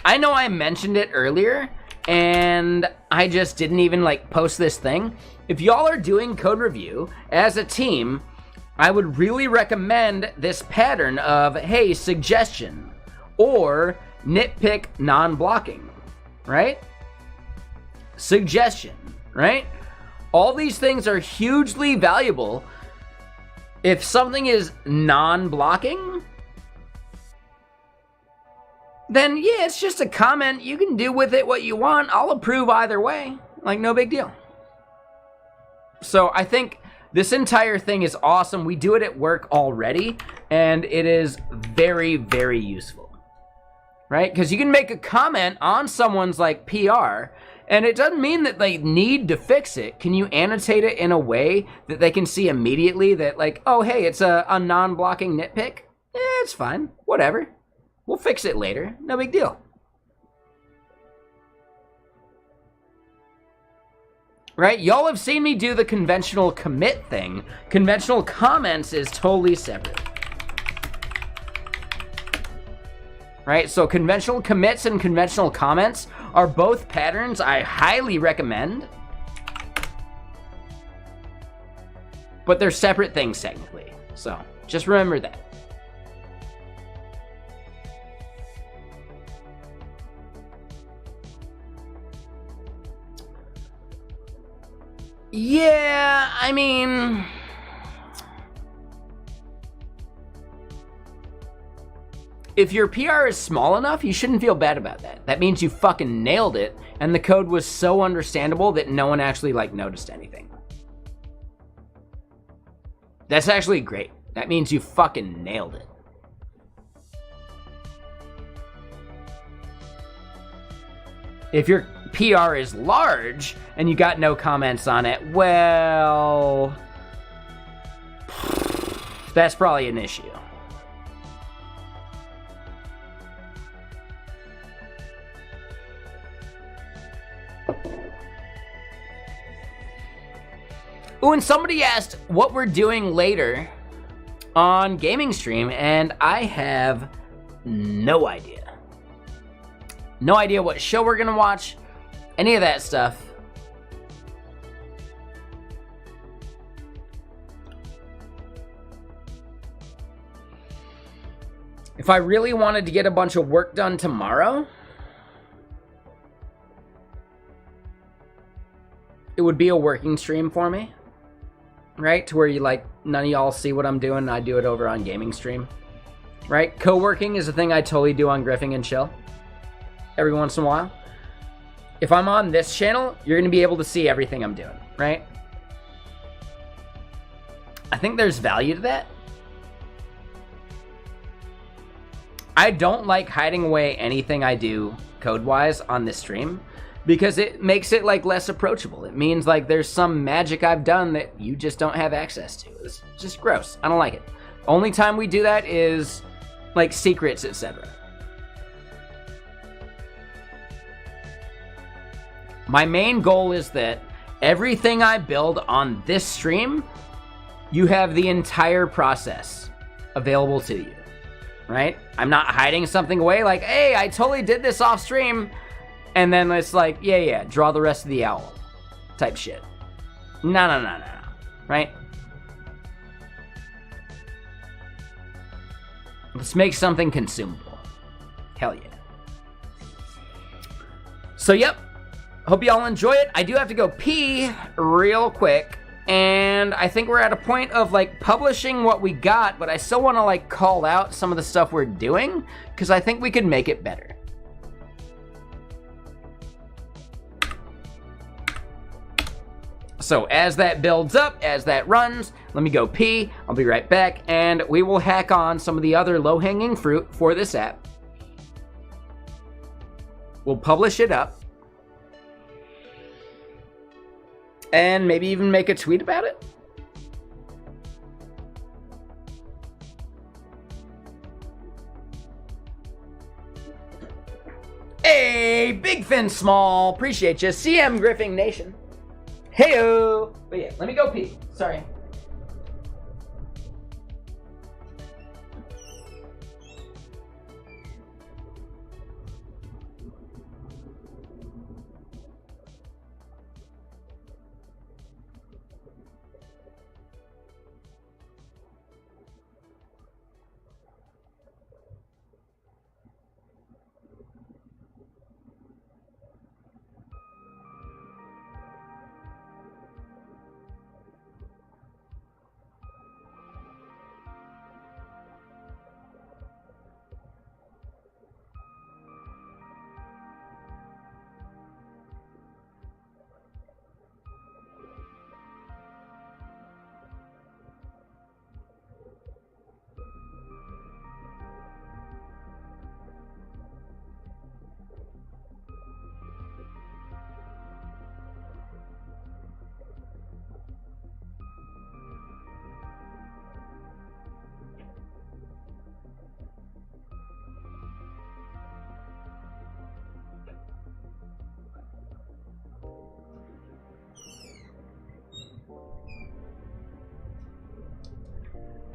I know I mentioned it earlier, and I just didn't even like post this thing. If y'all are doing code review as a team, I would really recommend this pattern of, hey, suggestion, or nitpick non-blocking, right? Suggestion, right? All these things are hugely valuable. If something is non-blocking, then yeah, it's just a comment. You can do with it what you want. I'll approve either way. Like, no big deal. So I think this entire thing is awesome. We do it at work already, and it is very, very useful, right? Because you can make a comment on someone's like PR, and it doesn't mean that they need to fix it. Can you annotate it in a way that they can see immediately that like, oh, hey, it's a non-blocking nitpick? It's fine, whatever. We'll fix it later, no big deal. Right? Y'all have seen me do the conventional commit thing. Conventional comments is totally separate. Right? So conventional commits and conventional comments are both patterns I highly recommend. But they're separate things technically. So just remember that. Yeah, I mean, if your PR is small enough, you shouldn't feel bad about that. That means you fucking nailed it, and the code was so understandable that no one actually, like, noticed anything. That's actually great. That means you fucking nailed it. If your PR is large and you got no comments on it, well, that's probably an issue. Ooh, and somebody asked what we're doing later on Gaming Stream, and I have no idea. No idea what show we're gonna watch, any of that stuff. If I really wanted to get a bunch of work done tomorrow, it would be a working stream for me, right? To where you like, none of y'all see what I'm doing, and I do it over on Gaming Stream, right? Co-working is a thing I totally do on Griffing and Chill. Every once in a while. If I'm on this channel, you're going to be able to see everything I'm doing, right? I think there's value to that. I don't like hiding away anything I do code-wise on this stream because it makes it like less approachable. It means like there's some magic I've done that you just don't have access to. It's just gross. I don't like it. Only time we do that is like secrets, etc. My main goal is that everything I build on this stream, you have the entire process available to you, right? I'm not hiding something away like, hey, I totally did this off stream, and then it's like, yeah, draw the rest of the owl type shit. No, right? Let's make something consumable. Hell yeah. So, yep. Hope y'all enjoy it. I do have to go pee real quick, and I think we're at a point of like publishing what we got, but I still want to like call out some of the stuff we're doing because I think we could make it better. So as that builds up, as that runs, let me go pee. I'll be right back, and we will hack on some of the other low-hanging fruit for this app. We'll publish it up. And maybe even make a tweet about it. Hey, Big Fin Small, appreciate you. CM Griffing Nation. Heyo. But yeah, let me go pee. Sorry.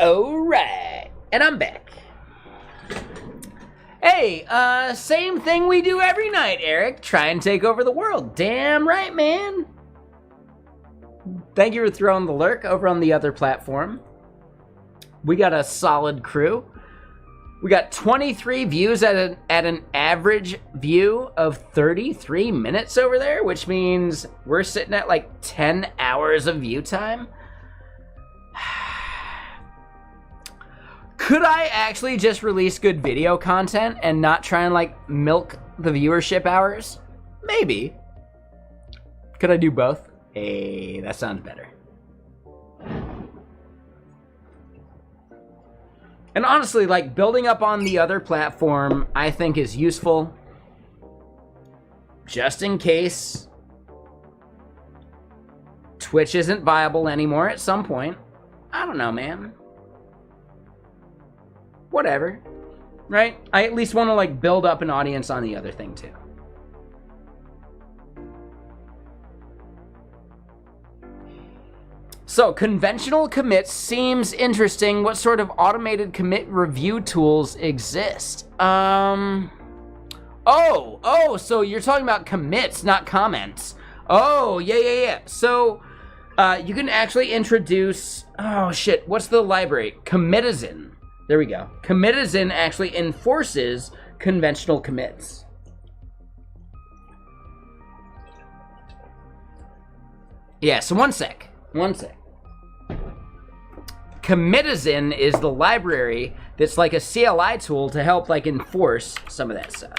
Alright, and I'm back. Hey, same thing we do every night, Eric. Try and take over the world. Damn right, man. Thank you for throwing the lurk over on the other platform. We got a solid crew. We got 23 views at an average view of 33 minutes over there, which means we're sitting at like 10 hours of view time. Could I actually just release good video content and not try and like milk the viewership hours? Maybe. Could I do both? Hey, that sounds better. And honestly, like, building up on the other platform, I think is useful. Just in case Twitch isn't viable anymore at some point. I don't know, man. Whatever. Right? I at least want to, like, build up an audience on the other thing, too. So, conventional commits seems interesting. What sort of automated commit review tools exist? So you're talking about commits, not comments. Oh, yeah. So, you can actually introduce, what's the library? Commitizin. There we go. Commitizin actually enforces conventional commits. Yeah, so one sec. Commitizin is the library that's like a CLI tool to help like enforce some of that stuff.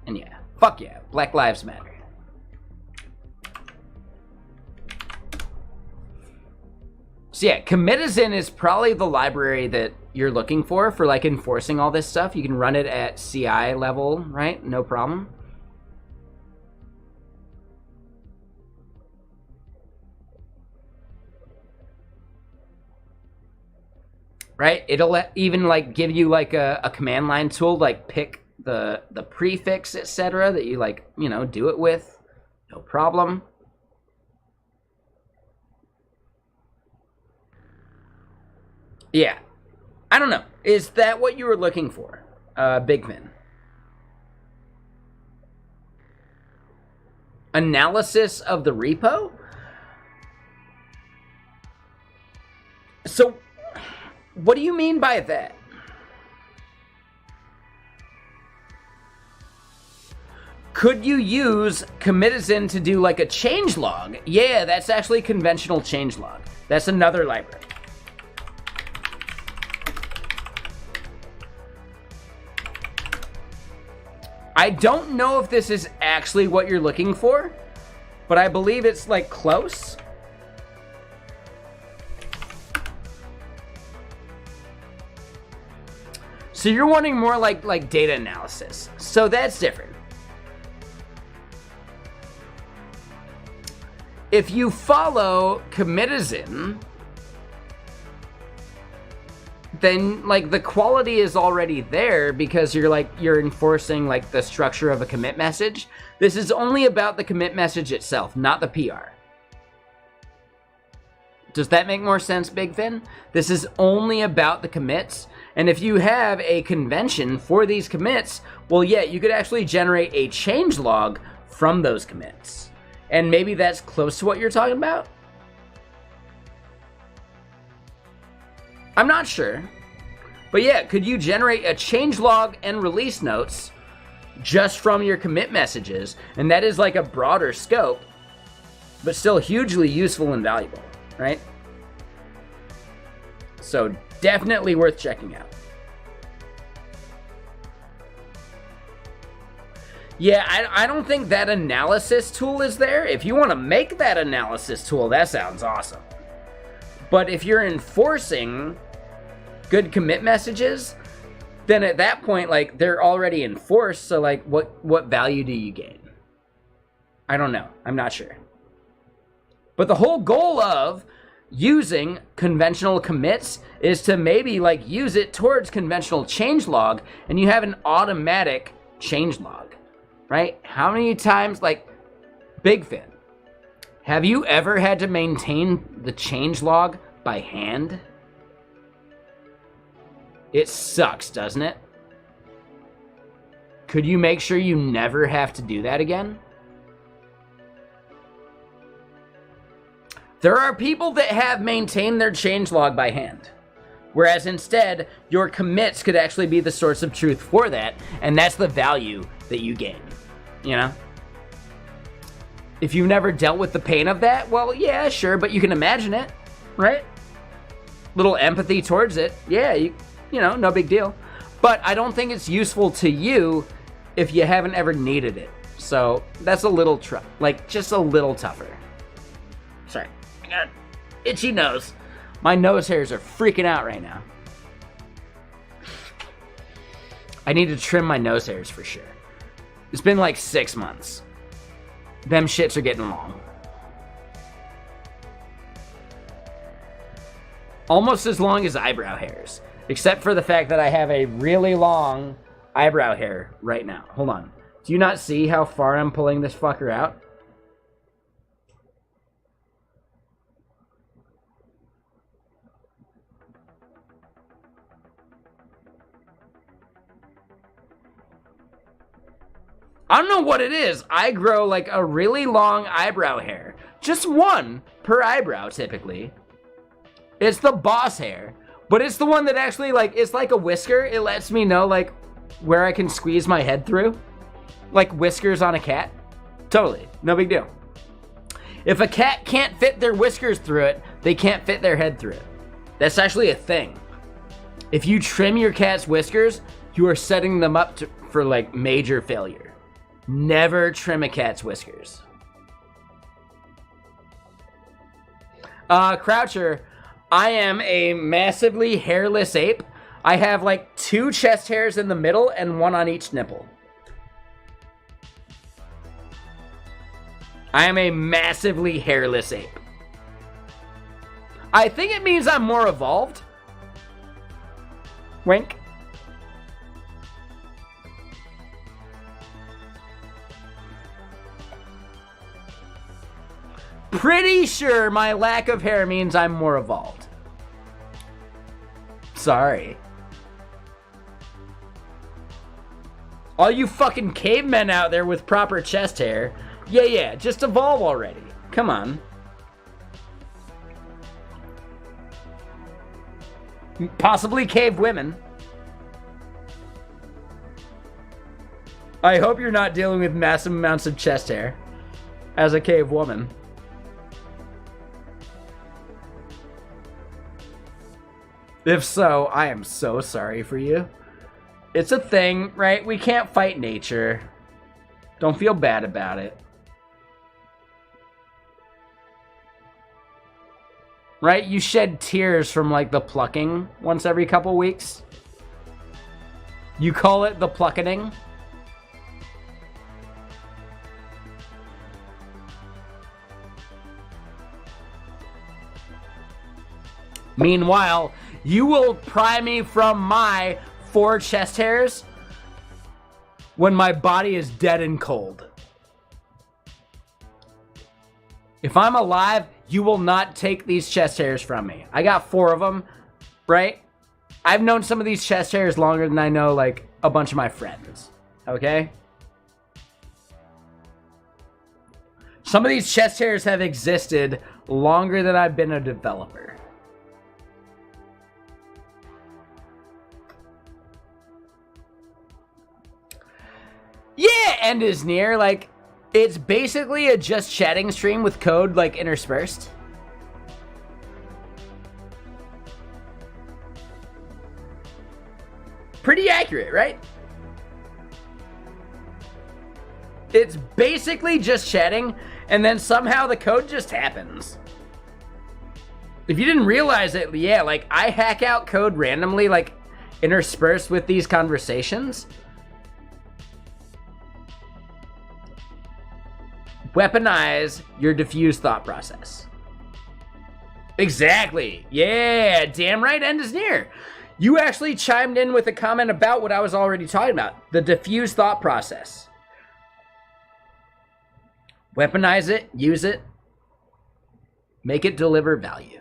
And yeah, fuck yeah, Black Lives Matter. So yeah, Commitizin is probably the library that you're looking for like enforcing all this stuff. You can run it at CI level, right? No problem. Right? It'll even like give you like a command line tool, like pick the prefix, etc. that you like, do it with. No problem. Yeah. I don't know. Is that what you were looking for, Big Fin? Analysis of the repo? So, what do you mean by that? Could you use Commitizin to do like a changelog? Yeah, that's actually conventional changelog. That's another library. I don't know if this is actually what you're looking for, but I believe it's like close. So you're wanting more like data analysis. So that's different. If you follow Commitizin, then like the quality is already there because you're enforcing like the structure of a commit message. This is only about the commit message itself, not the PR. Does that make more sense, Big Fin? This is only about the commits. And if you have a convention for these commits, well, yeah, you could actually generate a changelog from those commits. And maybe that's close to what you're talking about? I'm not sure. But yeah, could you generate a changelog and release notes just from your commit messages? And that is like a broader scope, but still hugely useful and valuable, right? So definitely worth checking out. Yeah, I don't think that analysis tool is there. If you want to make that analysis tool, that sounds awesome. But if you're enforcing good commit messages, then at that point, like, they're already enforced, so, like, what value do you gain? I don't know. I'm not sure. But the whole goal of using conventional commits is to maybe, like, use it towards conventional changelog, and you have an automatic changelog, right? How many times, like, Big Fin, Have you ever had to maintain the changelog by hand? It sucks, doesn't it? Could you make sure you never have to do that again? There are people that have maintained their changelog by hand, whereas instead, your commits could actually be the source of truth for that, and that's the value that you gain, you know? If you've never dealt with the pain of that, well, yeah, sure, but you can imagine it, right? Little empathy towards it, yeah, you know, no big deal. But I don't think it's useful to you if you haven't ever needed it. So that's a little just a little tougher. Sorry, I got itchy nose. My nose hairs are freaking out right now. I need to trim my nose hairs for sure. It's been like 6 months. Them shits are getting long. Almost as long as eyebrow hairs. Except for the fact that I have a really long eyebrow hair right now. Hold on. Do you not see how far I'm pulling this fucker out? I don't know what it is. I grow like a really long eyebrow hair. Just one per eyebrow, typically. It's the boss hair. But it's the one that actually, like, it's like a whisker. It lets me know, like, where I can squeeze my head through. Like whiskers on a cat. Totally. No big deal. If a cat can't fit their whiskers through it, they can't fit their head through it. That's actually a thing. If you trim your cat's whiskers, you are setting them up for, like, major failure. Never trim a cat's whiskers. Croucher, I am a massively hairless ape. I have like 2 chest hairs in the middle and 1 on each nipple. I am a massively hairless ape. I think it means I'm more evolved. Wink. Pretty sure my lack of hair means I'm more evolved. Sorry. All you fucking cavemen out there with proper chest hair, yeah, just evolve already. Come on. Possibly cave women. I hope you're not dealing with massive amounts of chest hair as a cave woman. If so, I am so sorry for you. It's a thing, right? We can't fight nature. Don't feel bad about it. Right? You shed tears from, like, the plucking once every couple weeks. You call it the pluckening. Meanwhile, you will pry me from my 4 chest hairs when my body is dead and cold. If I'm alive, you will not take these chest hairs from me. I got 4 of them, right? I've known some of these chest hairs longer than I know, like, a bunch of my friends, okay? Some of these chest hairs have existed longer than I've been a developer. Yeah, end is near. Like, it's basically a just chatting stream with code, like, interspersed. Pretty accurate, right? It's basically just chatting, and then somehow the code just happens. If you didn't realize it, yeah, like, I hack out code randomly, like, interspersed with these conversations. Weaponize your diffuse thought process. Exactly. Yeah, damn right, end is near. You actually chimed in with a comment about what I was already talking about. The diffuse thought process. Weaponize it, use it, Make it deliver value.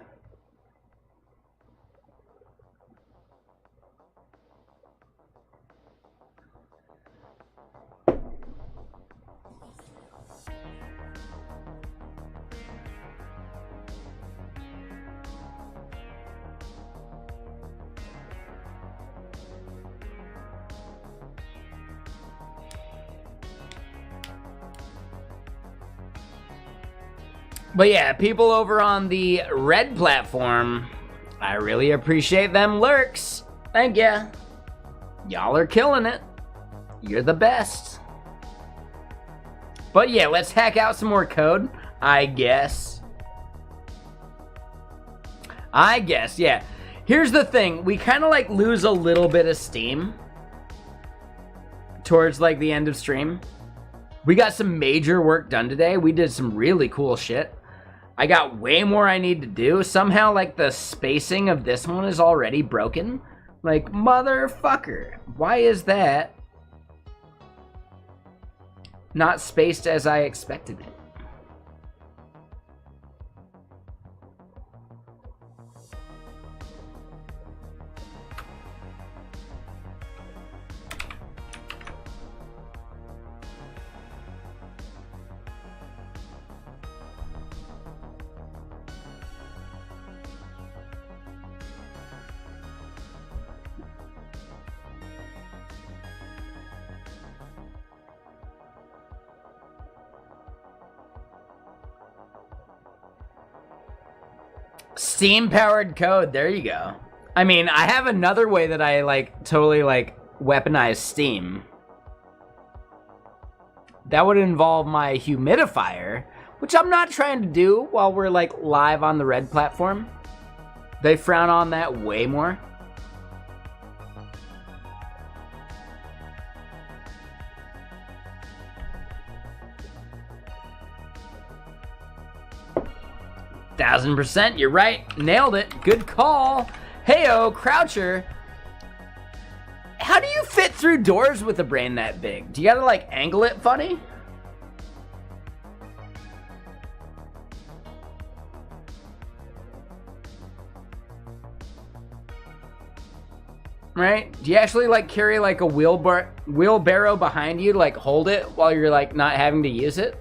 But yeah, people over on the red platform, I really appreciate them lurks. Thank ya. Y'all are killing it. You're the best. But yeah, let's hack out some more code, I guess. Yeah. Here's the thing. We kind of like lose a little bit of steam towards like the end of stream. We got some major work done today. We did some really cool shit. I got way more I need to do. Somehow, like, the spacing of this one is already broken. Like, motherfucker. Why is that not spaced as I expected it? Steam-powered code, there you go. I mean, I have another way that I, like, totally, like, weaponize Steam. That would involve my humidifier, which I'm not trying to do while we're, like, live on the red platform. They frown on that way more. %, you're right. Nailed it. Good call. Heyo, Croucher. How do you fit through doors with a brain that big? Do you gotta, like, angle it funny? Right? Do you actually, like, carry, like, a wheelbarrow behind you to, like, hold it while you're, like, not having to use it?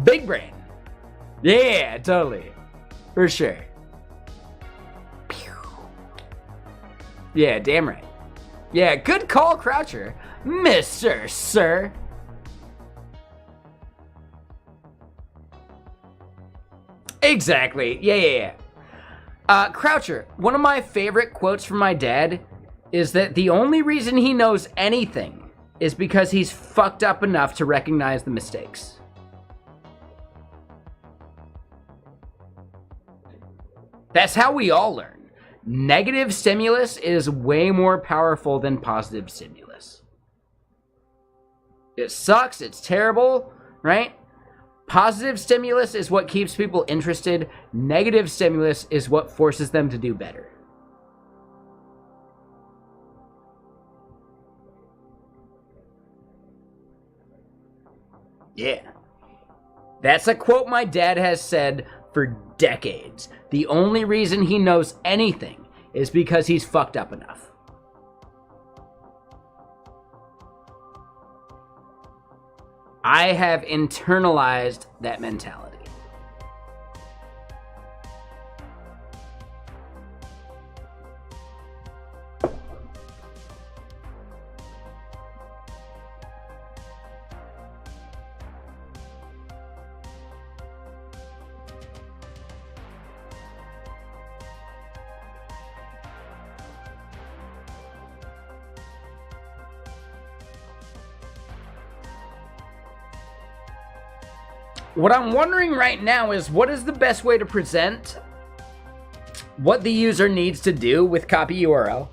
Big brain. Yeah, totally. For sure. Pew. Yeah, damn right. Yeah, good call, Croucher. Mr. Sir. Exactly. Yeah. Croucher, one of my favorite quotes from my dad is that the only reason he knows anything is because he's fucked up enough to recognize the mistakes. That's how we all learn. Negative stimulus is way more powerful than positive stimulus. It sucks, it's terrible, right? Positive stimulus is what keeps people interested. Negative stimulus is what forces them to do better. Yeah. That's a quote my dad has said for decades. The only reason he knows anything is because he's fucked up enough. I have internalized that mentality. What I'm wondering right now is what is the best way to present what the user needs to do with copy URL?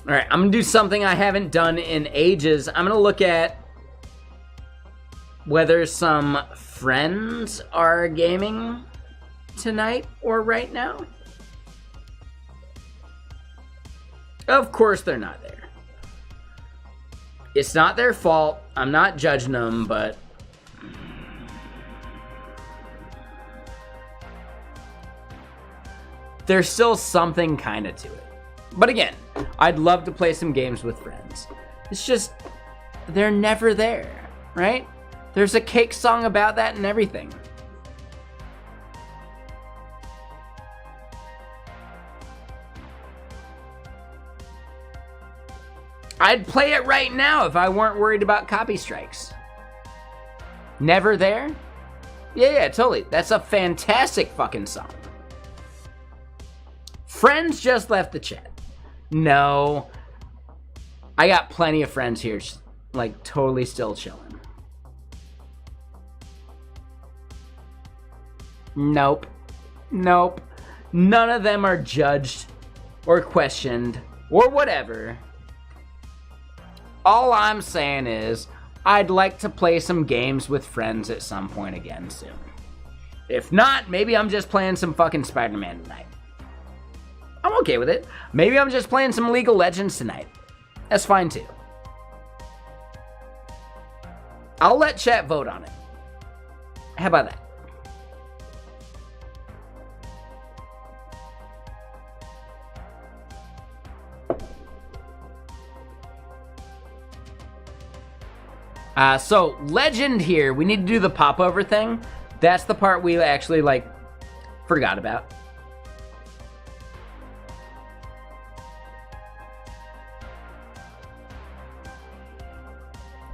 All right, I'm gonna do something I haven't done in ages. I'm gonna look at whether some friends are gaming tonight or right now. Of course they're not there. It's not their fault. I'm not judging them, but there's still something kind of to it. But again, I'd love to play some games with friends. It's just, they're never there, right? There's a Cake song about that and everything. I'd play it right now if I weren't worried about copy strikes. Never there? Yeah, totally. That's a fantastic fucking song. Friends just left the chat. No. I got plenty of friends here, like, totally still chilling. Nope. Nope. None of them are judged or questioned or whatever. All I'm saying is, I'd like to play some games with friends at some point again soon. If not, maybe I'm just playing some fucking Spider-Man tonight. I'm okay with it. Maybe I'm just playing some League of Legends tonight. That's fine too. I'll let chat vote on it. How about that? So, Legend here, we need to do the popover thing. That's the part we actually, like, forgot about.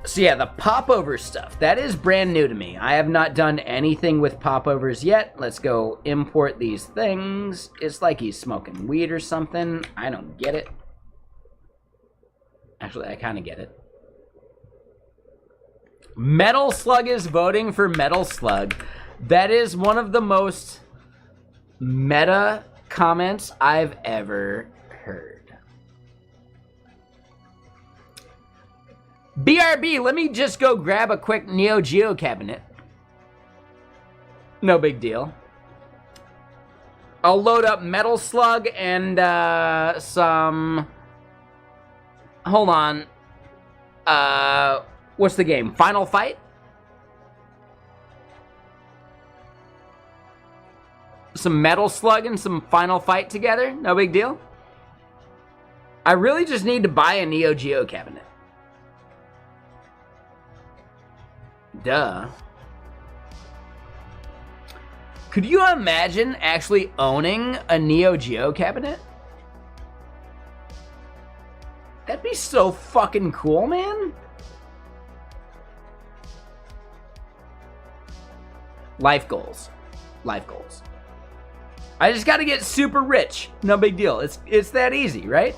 So yeah, the popover stuff, that is brand new to me. I have not done anything with popovers yet. Let's go import these things. It's like he's smoking weed or something. I don't get it. Actually, I kind of get it. Metal Slug is voting for Metal Slug. That is one of the most meta comments I've ever heard. BRB, let me just go grab a quick Neo Geo cabinet. No big deal. I'll load up Metal Slug and some... Hold on. What's the game? Final Fight? Some Metal Slug and some Final Fight together? No big deal. I really just need to buy a Neo Geo cabinet. Duh. Could you imagine actually owning a Neo Geo cabinet? That'd be so fucking cool, man. Life goals. Life goals. I just gotta get super rich. No big deal. It's that easy, right?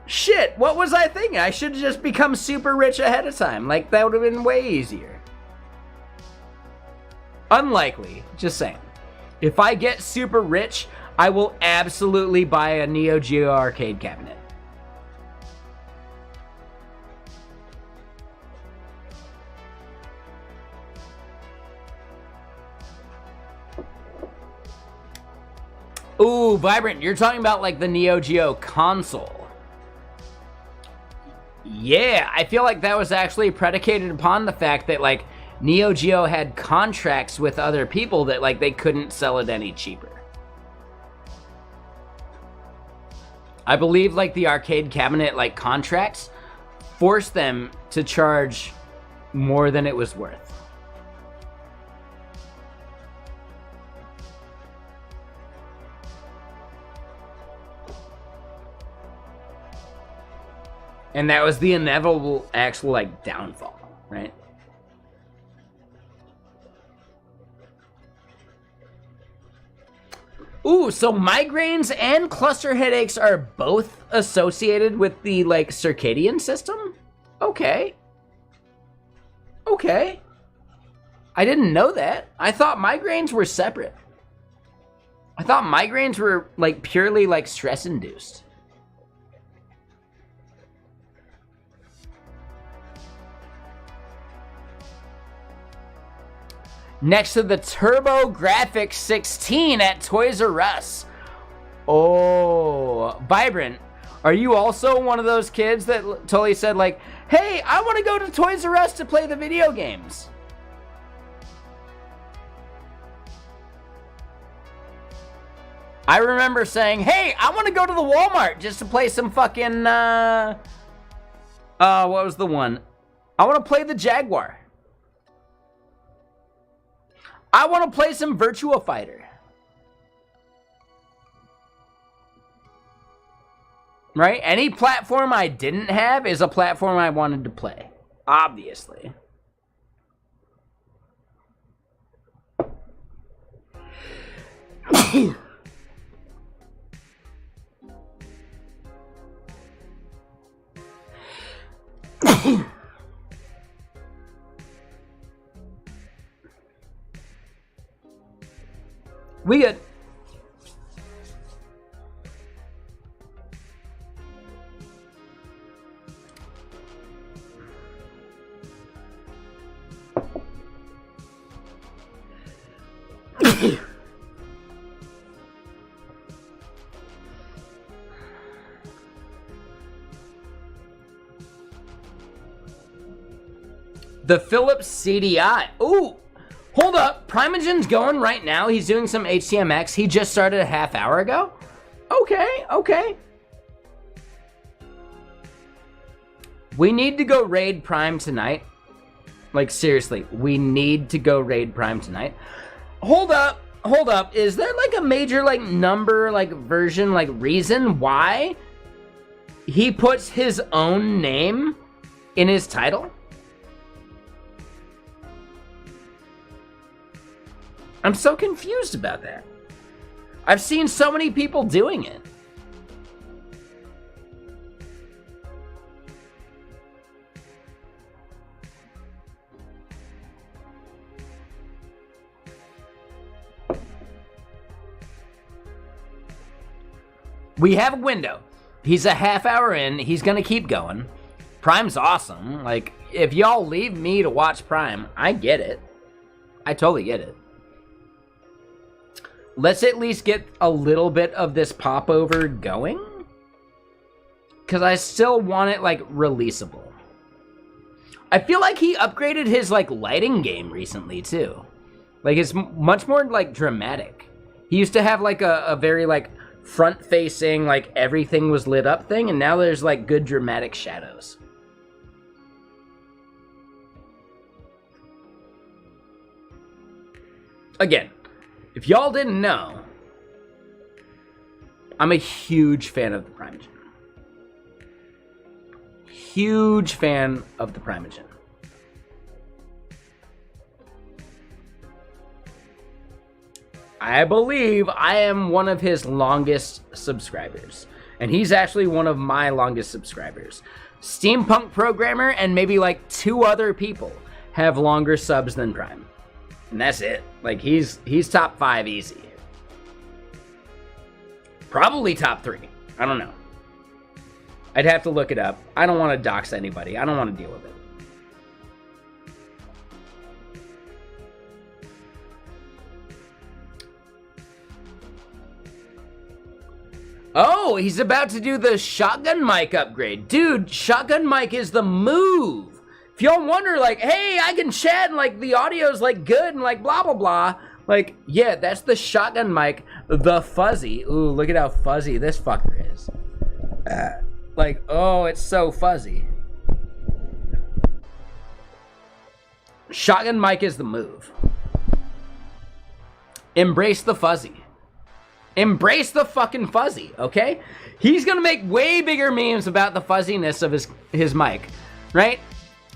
Shit, what was I thinking? I should have just become super rich ahead of time. Like, that would have been way easier. Unlikely, just saying. If I get super rich, I will absolutely buy a Neo Geo arcade cabinet. Ooh, Vibrant, you're talking about like the Neo Geo console. Yeah, I feel like that was actually predicated upon the fact that like Neo Geo had contracts with other people that like they couldn't sell it any cheaper. I believe like the arcade cabinet like contracts forced them to charge more than it was worth. And that was the inevitable actual, like, downfall, right? Ooh, so migraines and cluster headaches are both associated with the, like, circadian system? Okay. Okay. I didn't know that. I thought migraines were separate. I thought migraines were like purely like stress induced. Next to the TurboGrafx 16 at Toys R Us. Oh, Vibrant. Are you also one of those kids that totally said like, hey, I want to go to Toys R Us to play the video games? I remember saying, hey, I want to go to the Walmart just to play some fucking, what was the one? I want to play the Jaguar. I want to play some Virtua Fighter. Right? Any platform I didn't have is a platform I wanted to play. Obviously. We good. The Philips CDI. Ooh, hold up. Primogen's going right now. He's doing some HTMX. He just started a half hour ago. Okay, okay. We need to go raid Prime tonight. Like, seriously, we need to go raid Prime tonight. Hold up, hold up. Is there, like, a major, like, number, like, version, like, reason why he puts his own name in his title? I'm so confused about that. I've seen so many people doing it. We have a window. He's a half hour in. He's gonna keep going. Prime's awesome. Like, if y'all leave me to watch Prime, I get it. I totally get it. Let's at least get a little bit of this popover going. Because I still want it, like, releasable. I feel like he upgraded his, like, lighting game recently, too. Like, it's much more, like, dramatic. He used to have, like, a very, like, front-facing, like, everything was lit up thing, and now there's, like, good dramatic shadows. Again, if y'all didn't know, I'm a huge fan of the Primogen. Huge fan of the Primogen. I believe I am one of his longest subscribers. And he's actually one of my longest subscribers. Steampunk Programmer and maybe like 2 other people have longer subs than Prime. And that's it. Like, he's top 5 easy. Probably top 3. I don't know. I'd have to look it up. I don't want to dox anybody. I don't want to deal with it. Oh, he's about to do the shotgun mic upgrade. Dude, shotgun mic is the move. If y'all wonder, like, hey, I can chat and, like, the audio's, like, good and, like, blah, blah, blah. Like, yeah, that's the shotgun mic, the fuzzy. Ooh, look at how fuzzy this fucker is. Like, oh, it's so fuzzy. Shotgun mic is the move. Embrace the fuzzy. Embrace the fucking fuzzy, okay? He's gonna make way bigger memes about the fuzziness of his mic, right?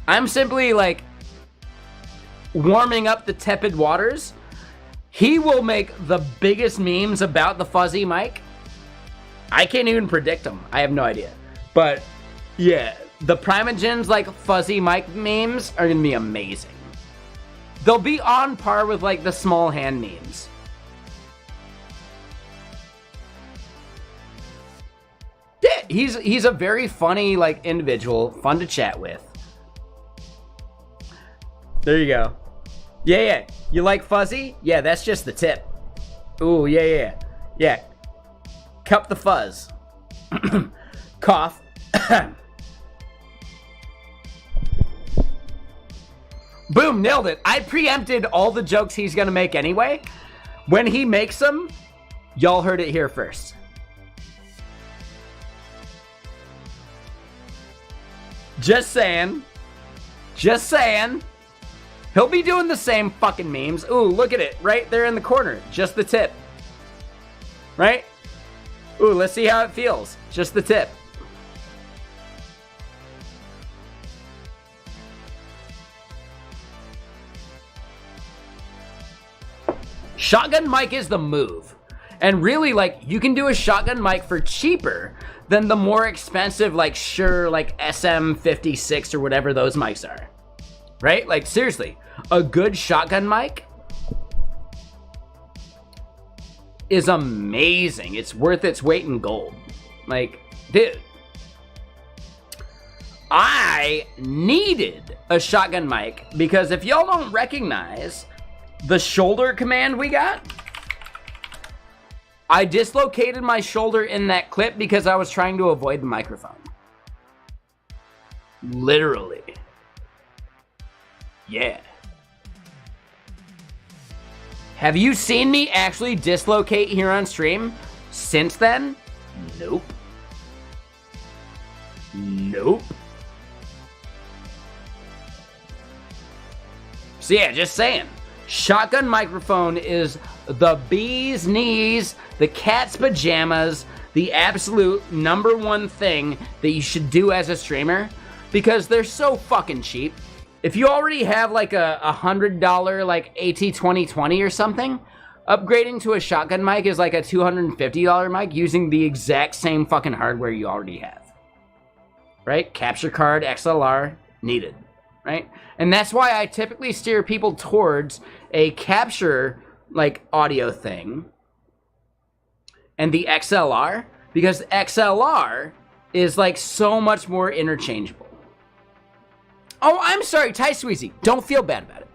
I'm simply, like, warming up the tepid waters. He will make the biggest memes about the fuzzy mic. I can't even predict them. I have no idea. But, yeah, the Primogen's, like, fuzzy mic memes are gonna be amazing. They'll be on par with, like, the small hand memes. he's a very funny, like, individual, fun to chat with. There you go. Yeah. You like fuzzy? Yeah, that's just the tip. Ooh, yeah. Cup the fuzz. Cough. Boom, nailed it. I preempted all the jokes he's gonna make anyway. When he makes them, y'all heard it here first. Just saying. He'll be doing the same fucking memes. Ooh, look at it. Right there in the corner. Just the tip. Right? Ooh, let's see how it feels. Just the tip. Shotgun mic is the move. And really, like, you can do a shotgun mic for cheaper than the more expensive, like, Shure, like, SM56 or whatever those mics are. Right? Like, seriously, a good shotgun mic is amazing. It's worth its weight in gold. Like, dude, I needed a shotgun mic because if y'all don't recognize the shoulder command we got, I dislocated my shoulder in that clip because I was trying to avoid the microphone. Literally. Yeah. Have you seen me actually dislocate here on stream since then? Nope. So yeah, just saying. Shotgun microphone is the bee's knees, the cat's pajamas, the absolute #1 thing that you should do as a streamer because they're so fucking cheap. If you already have like a $100 like AT2020 or something, upgrading to a shotgun mic is like a $250 mic using the exact same fucking hardware you already have. Right? Capture card, XLR, needed. Right? And that's why I typically steer people towards a capture like audio thing and the XLR, because XLR is like so much more interchangeable. Oh, I'm sorry, Ty Sweezy. Don't feel bad about it.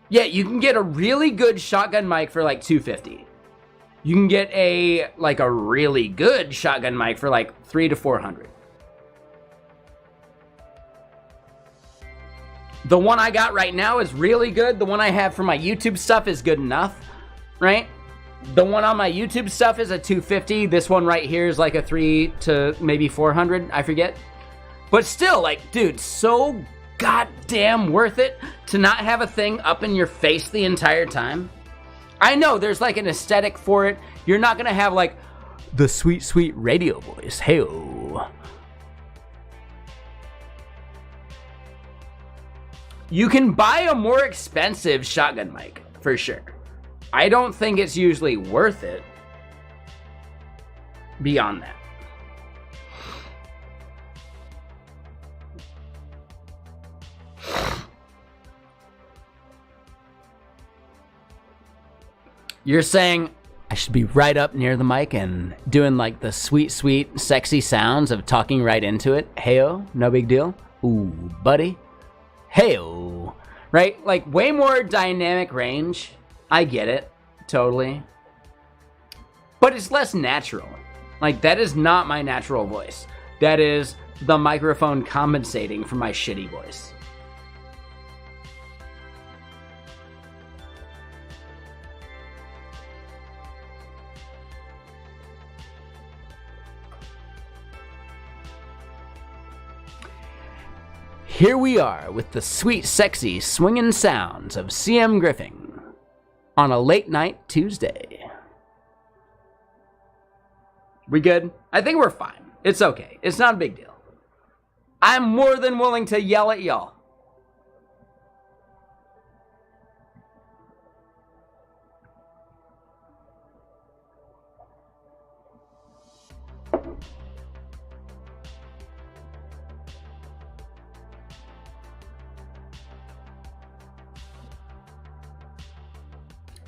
Yeah, you can get a really good shotgun mic for like $250. You can get a really good shotgun mic for like $300 to $400. The one I got right now is really good. The one I have for my YouTube stuff is good enough, right? The one on my YouTube stuff is a $250. This one right here is like a $300 to maybe $400. I forget. But still, like, dude, so goddamn worth it to not have a thing up in your face the entire time. I know there's like an aesthetic for it. You're not gonna have like the sweet, sweet radio voice. Hey-oh. You can buy a more expensive shotgun mic, for sure. I don't think it's usually worth it beyond that. You're saying I should be right up near the mic and doing like the sweet, sweet, sexy sounds of talking right into it. Hey-o, no big deal. Ooh, buddy. Hey-o. Right? Like way more dynamic range. I get it. Totally. But it's less natural. Like that is not my natural voice. That is the microphone compensating for my shitty voice. Here we are with the sweet, sexy, swinging sounds of CM Griffin on a late night Tuesday. We good? I think we're fine. It's okay. It's not a big deal. I'm more than willing to yell at y'all.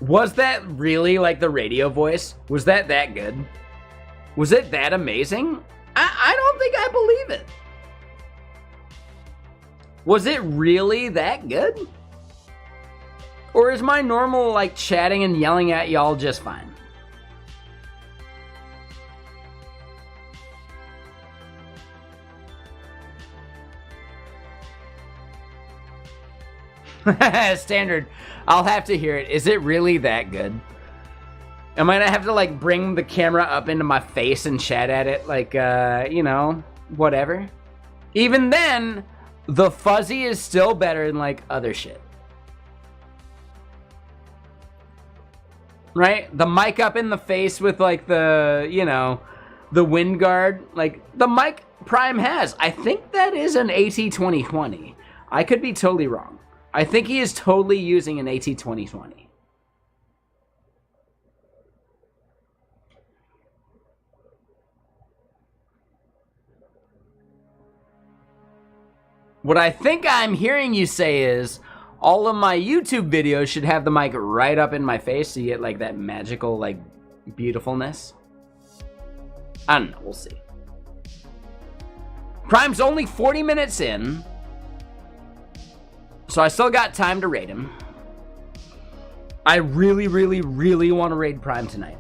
Was that really like the radio voice? Was that good? Was it that amazing? I don't think I believe it. Was it really that good? Or is my normal, like, chatting and yelling at y'all just fine? Standard. I'll have to hear it. Is it really that good? Am I gonna have to, like, bring the camera up into my face and chat at it? Like, you know, whatever. Even then, the fuzzy is still better than, like, other shit. Right? The mic up in the face with, like, the, you know, the wind guard. Like, the mic Prime has. I think that is an AT2020. I could be totally wrong. I think he is totally using an AT2020. What I think I'm hearing you say is all of my YouTube videos should have the mic right up in my face so you get like that magical, like, beautifulness. I don't know, we'll see. Prime's only 40 minutes in, so I still got time to raid him. I really, really, really want to raid Prime tonight.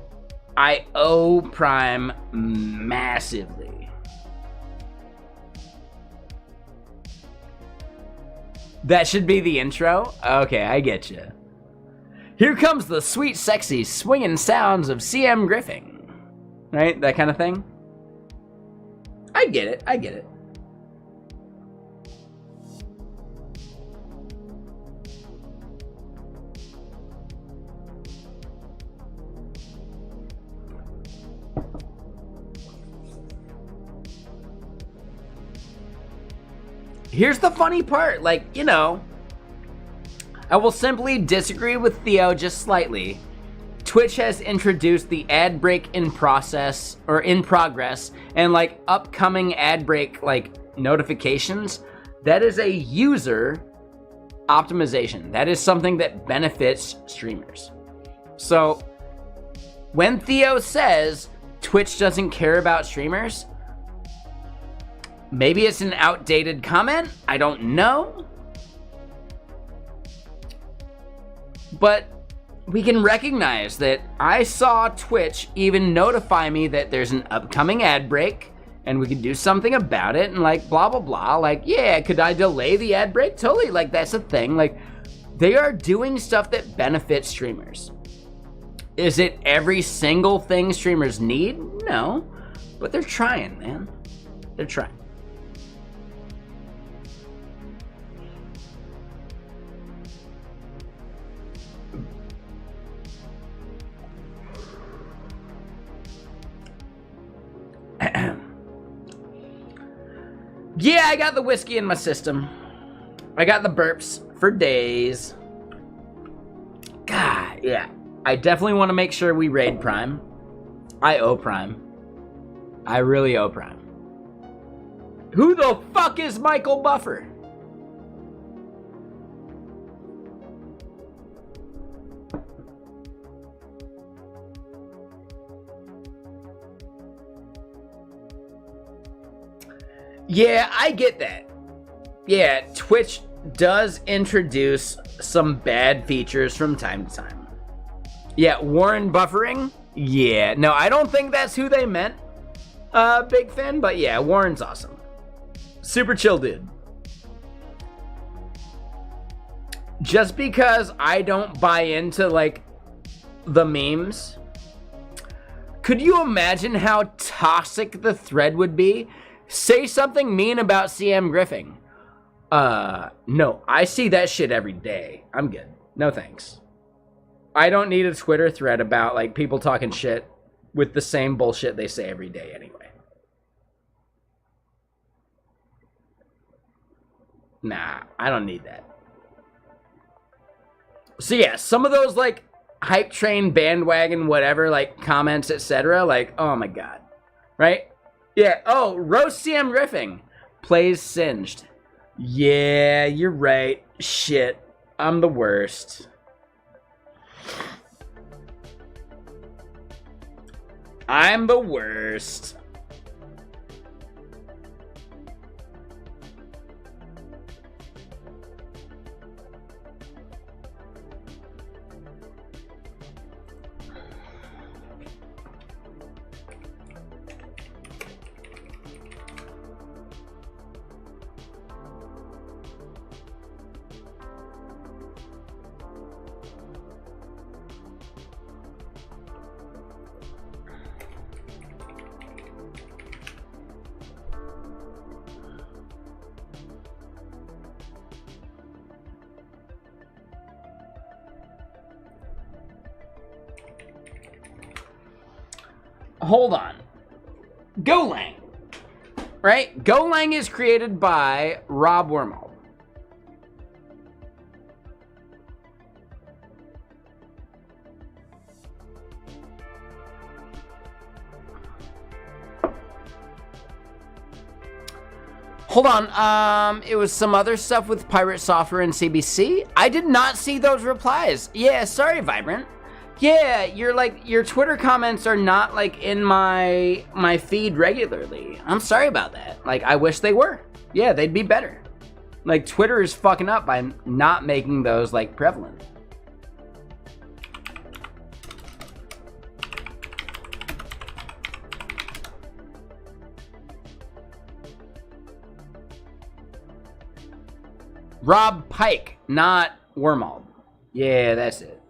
I owe Prime massively. That should be the intro? Okay, I get you. Here comes the sweet, sexy, swinging sounds of CM Griffing. Right? That kind of thing? I get it, I get it. Here's the funny part, like, you know, I will simply disagree with Theo just slightly. Twitch has introduced the ad break in process, or in progress, and like upcoming ad break like notifications. That is a user optimization. That is something that benefits streamers. So when Theo says Twitch doesn't care about streamers, maybe it's an outdated comment, I don't know. But we can recognize that I saw Twitch even notify me that there's an upcoming ad break and we can do something about it and like blah, blah, blah. Like, yeah, could I delay the ad break? Totally, like that's a thing. Like, they are doing stuff that benefits streamers. Is it every single thing streamers need? No, but they're trying, man. They're trying. Yeah, I got the whiskey in my system. I got the burps for days. God, yeah. I definitely want to make sure we raid Prime. I owe Prime. I really owe Prime. Who the fuck is Michael Buffer? Yeah, I get that. Yeah, Twitch does introduce some bad features from time to time. Yeah, Warren buffering? Yeah, no, I don't think that's who they meant, Big Fan, but yeah, Warren's awesome. Super chill dude. Just because I don't buy into, like, the memes, could you imagine how toxic the thread would be? Say something mean about CM Griffing. No, I see that shit every day. I'm good. No thanks. I don't need a Twitter thread about, like, people talking shit with the same bullshit they say every day anyway. Nah, I don't need that. So yeah, some of those, like, hype train, bandwagon, whatever, like, comments, etc., like, oh my god. Right? Yeah, oh, roast CM Griffing. Plays singed. Yeah, you're right. Shit, I'm the worst. I'm the worst. Hold on. Golang. Right? Golang is created by Rob Wormald. Hold on, it was some other stuff with Pirate Software and CBC. I did not see those replies. Yeah, sorry, Vibrant. Yeah, your Twitter comments are not like in my feed regularly. I'm sorry about that. Like, I wish they were. Yeah, they'd be better. Like, Twitter is fucking up by not making those like prevalent. Rob Pike, not Wormald. Yeah, that's it.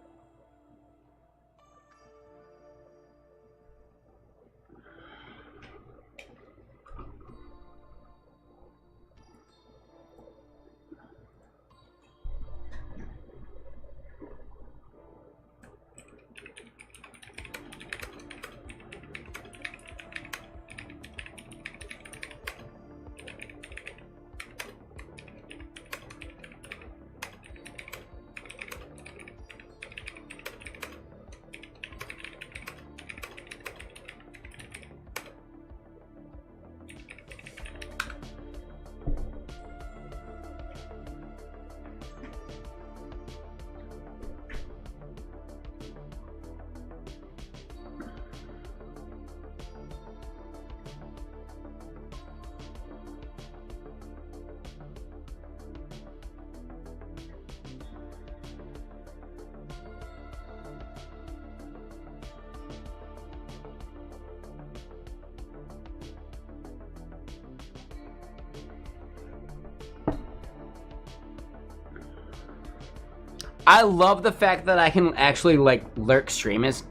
I love the fact that I can actually like lurk streams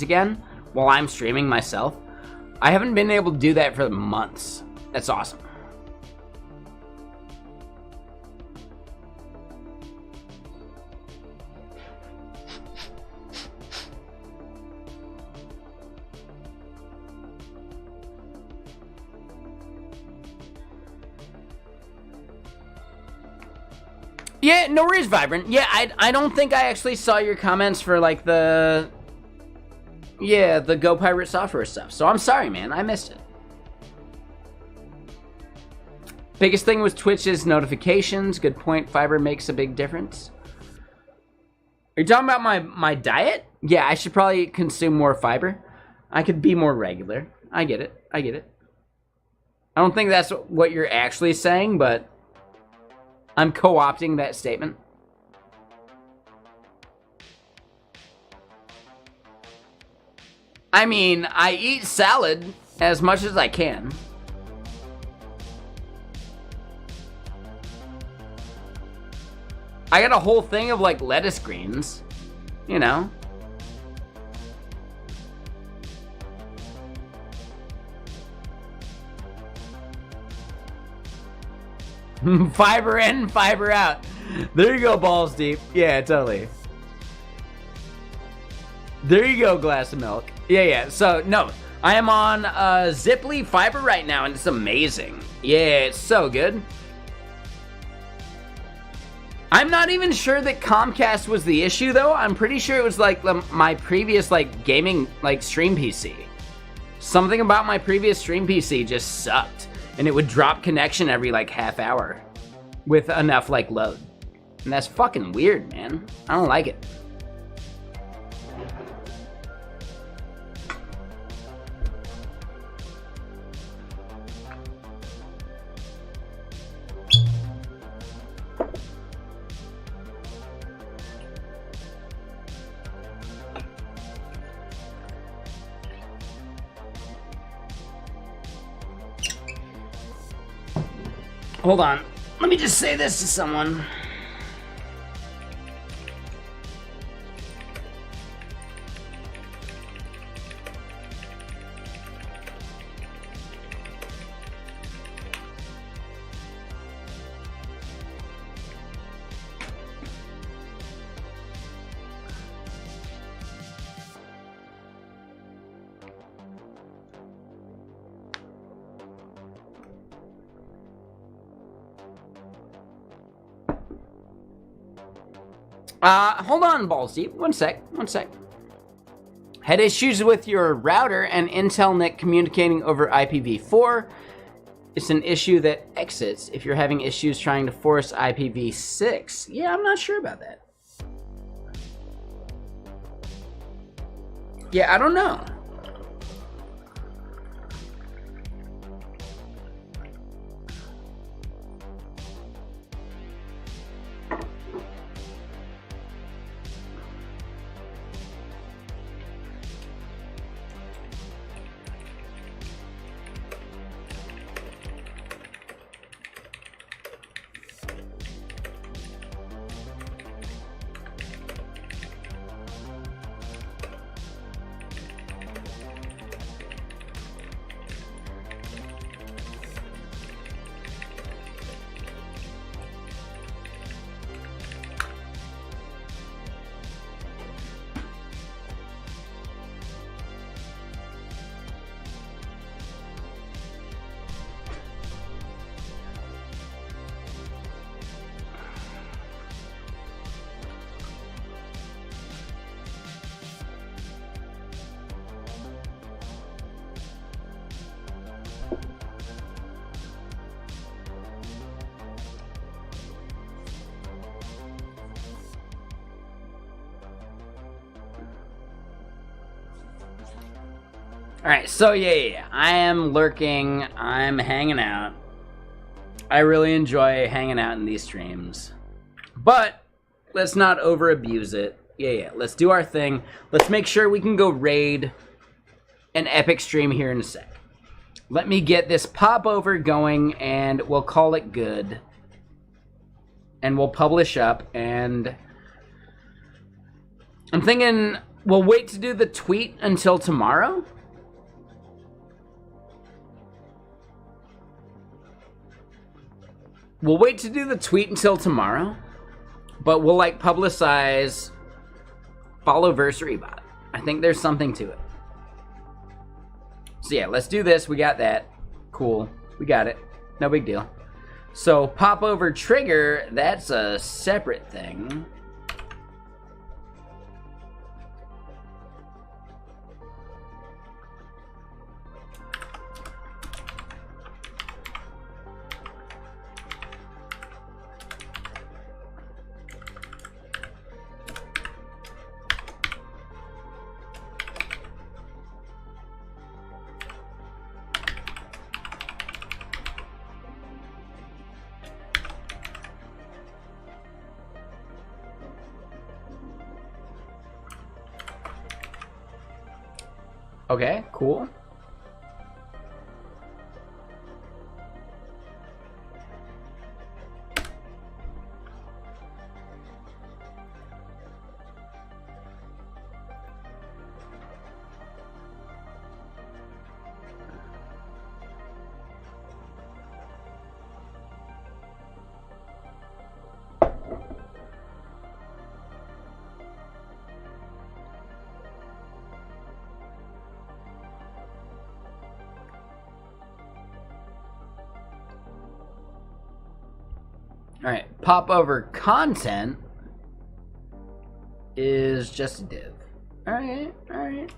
again while I'm streaming myself. I haven't been able to do that for months. That's awesome. Yeah, no worries, Vibrant. Yeah, I don't think I actually saw your comments for, like, the Go Pirate Software stuff. So I'm sorry, man. I missed it. Biggest thing with Twitch is notifications. Good point. Fiber makes a big difference. Are you talking about my diet? Yeah, I should probably consume more fiber. I could be more regular. I get it. I get it. I don't think that's what you're actually saying, but I'm co-opting that statement. I mean, I eat salad as much as I can. I got a whole thing of, like, lettuce greens, you know. Fiber in, fiber out. There you go, balls deep. Yeah, totally. There you go, glass of milk. Yeah. So, no, I am on Ziply fiber right now, and it's amazing. Yeah, it's so good. I'm not even sure that Comcast was the issue, though. I'm pretty sure it was, like, my previous, like, gaming, like, stream PC. Something about my previous stream PC just sucked. And it would drop connection every, like, half hour with enough, like, load. And that's fucking weird, man. I don't like it. Hold on. Let me just say this to someone. Hold on, Ballsy. One sec. Had issues with your router and Intel NIC communicating over IPv4. It's an issue that exits if you're having issues trying to force IPv6. Yeah, I'm not sure about that. Yeah, I don't know. Alright, so yeah, I am lurking, I'm hanging out. I really enjoy hanging out in these streams. But, let's not over-abuse it. Yeah, let's do our thing. Let's make sure we can go raid an epic stream here in a sec. Let me get this popover going, and we'll call it good. And we'll publish up, and I'm thinking we'll wait to do the tweet until tomorrow. We'll wait to do the tweet until tomorrow, but we'll like publicize FollowversaryBot. I think there's something to it. So yeah, let's do this. We got that. Cool. We got it. No big deal. So pop over trigger, that's a separate thing. Okay, cool. All right, pop over content is just a div. All right, all right.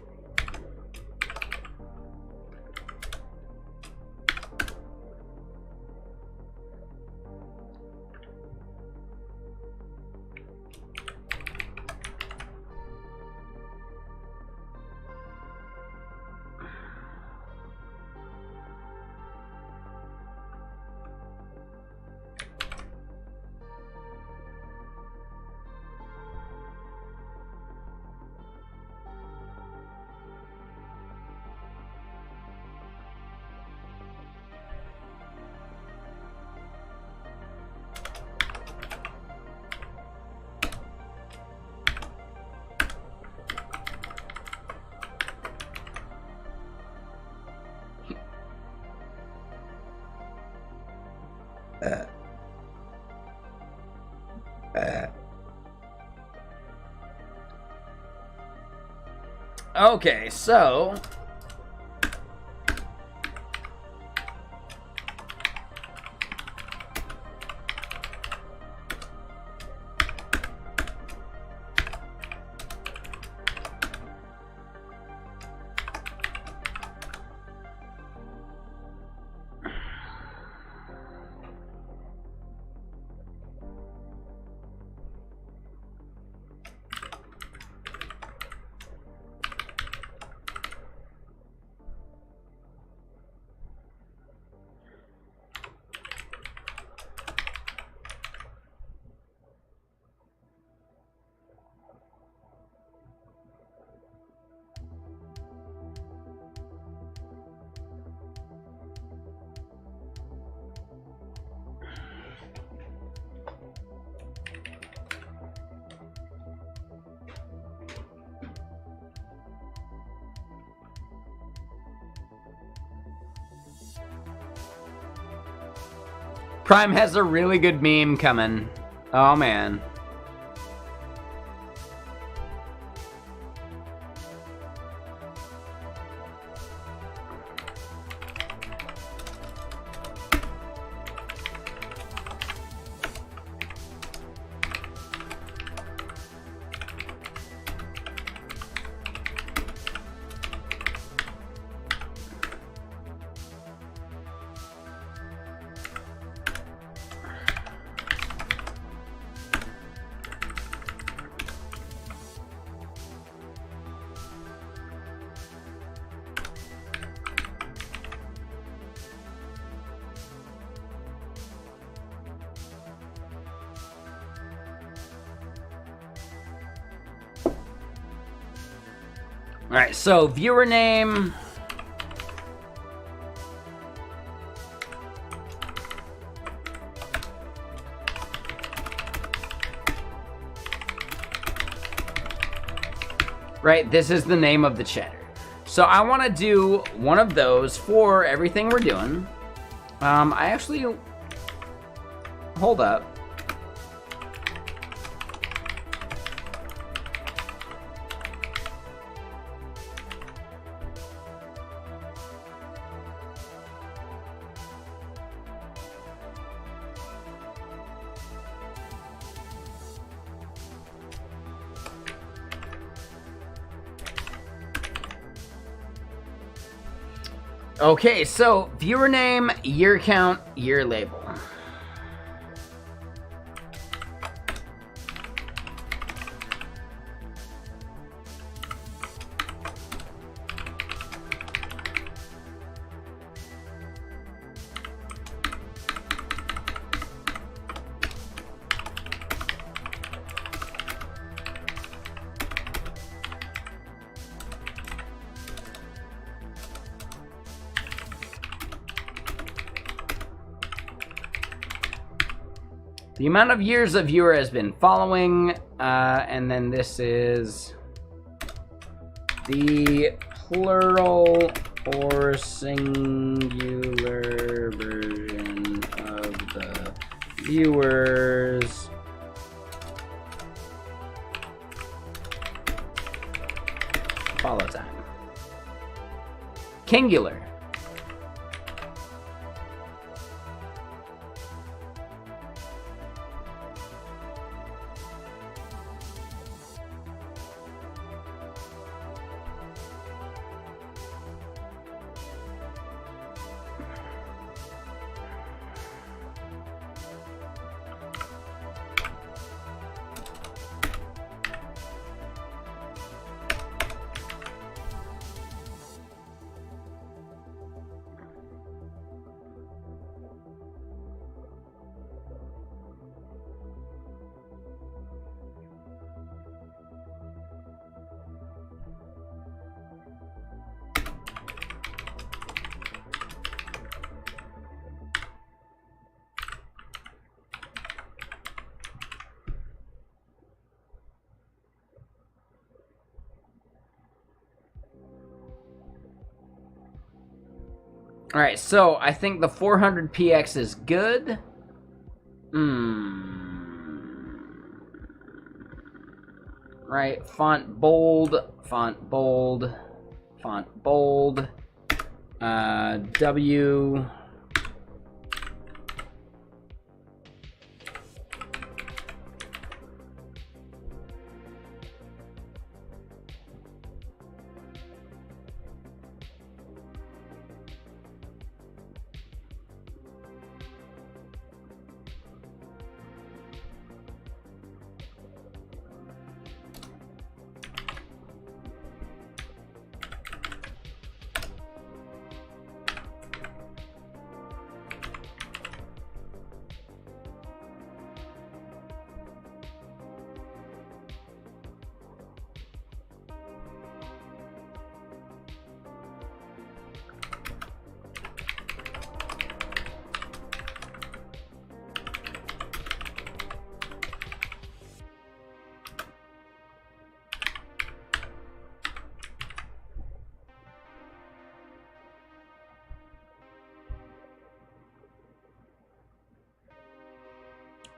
Okay, so Prime has a really good meme coming. Oh, man. All right, so viewer name. Right, this is the name of the chatter. So I want to do one of those for everything we're doing. I actually, hold up. Okay, so viewer name, year count, year label. The amount of years a viewer has been following, and then this is the plural or singular version of the viewers follow time. Kingular. All right, so I think the 400px is good. Right, font bold, font bold, font bold. W.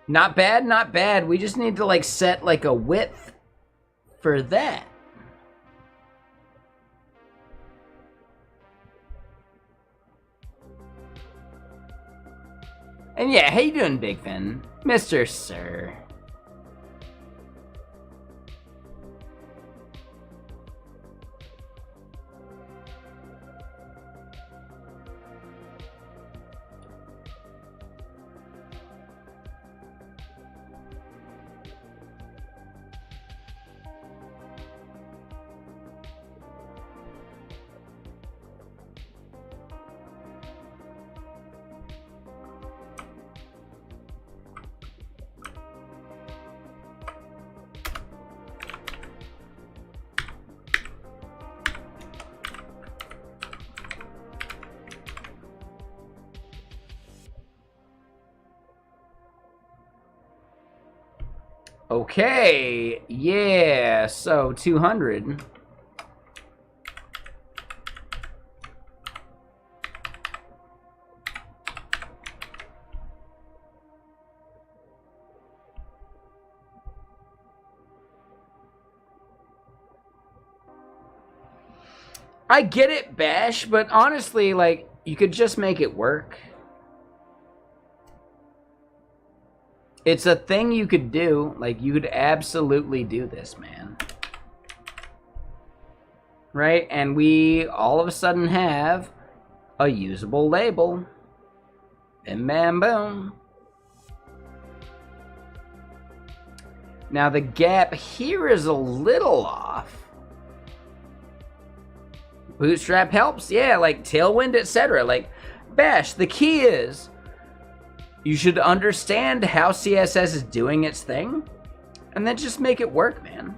Not bad, not bad. We just need to like set like a width for that. And yeah, how you doing, Big Fin? Mr. Sir. Okay, yeah, so 200. I get it, Bash, but honestly, like, you could just make it work. It's a thing you could do. Like, you could absolutely do this, man. Right? And we all of a sudden have a usable label. Bim bam boom. Now, the gap here is a little off. Bootstrap helps. Yeah, like Tailwind, etc. Like, Bash, the key is you should understand how CSS is doing its thing, and then just make it work, man.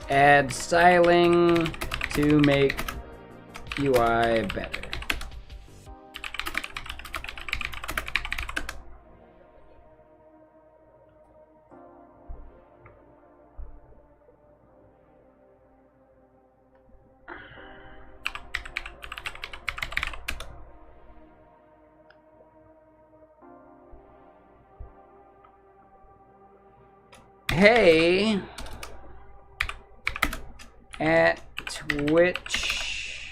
Add styling to make UI better. Hey, at Twitch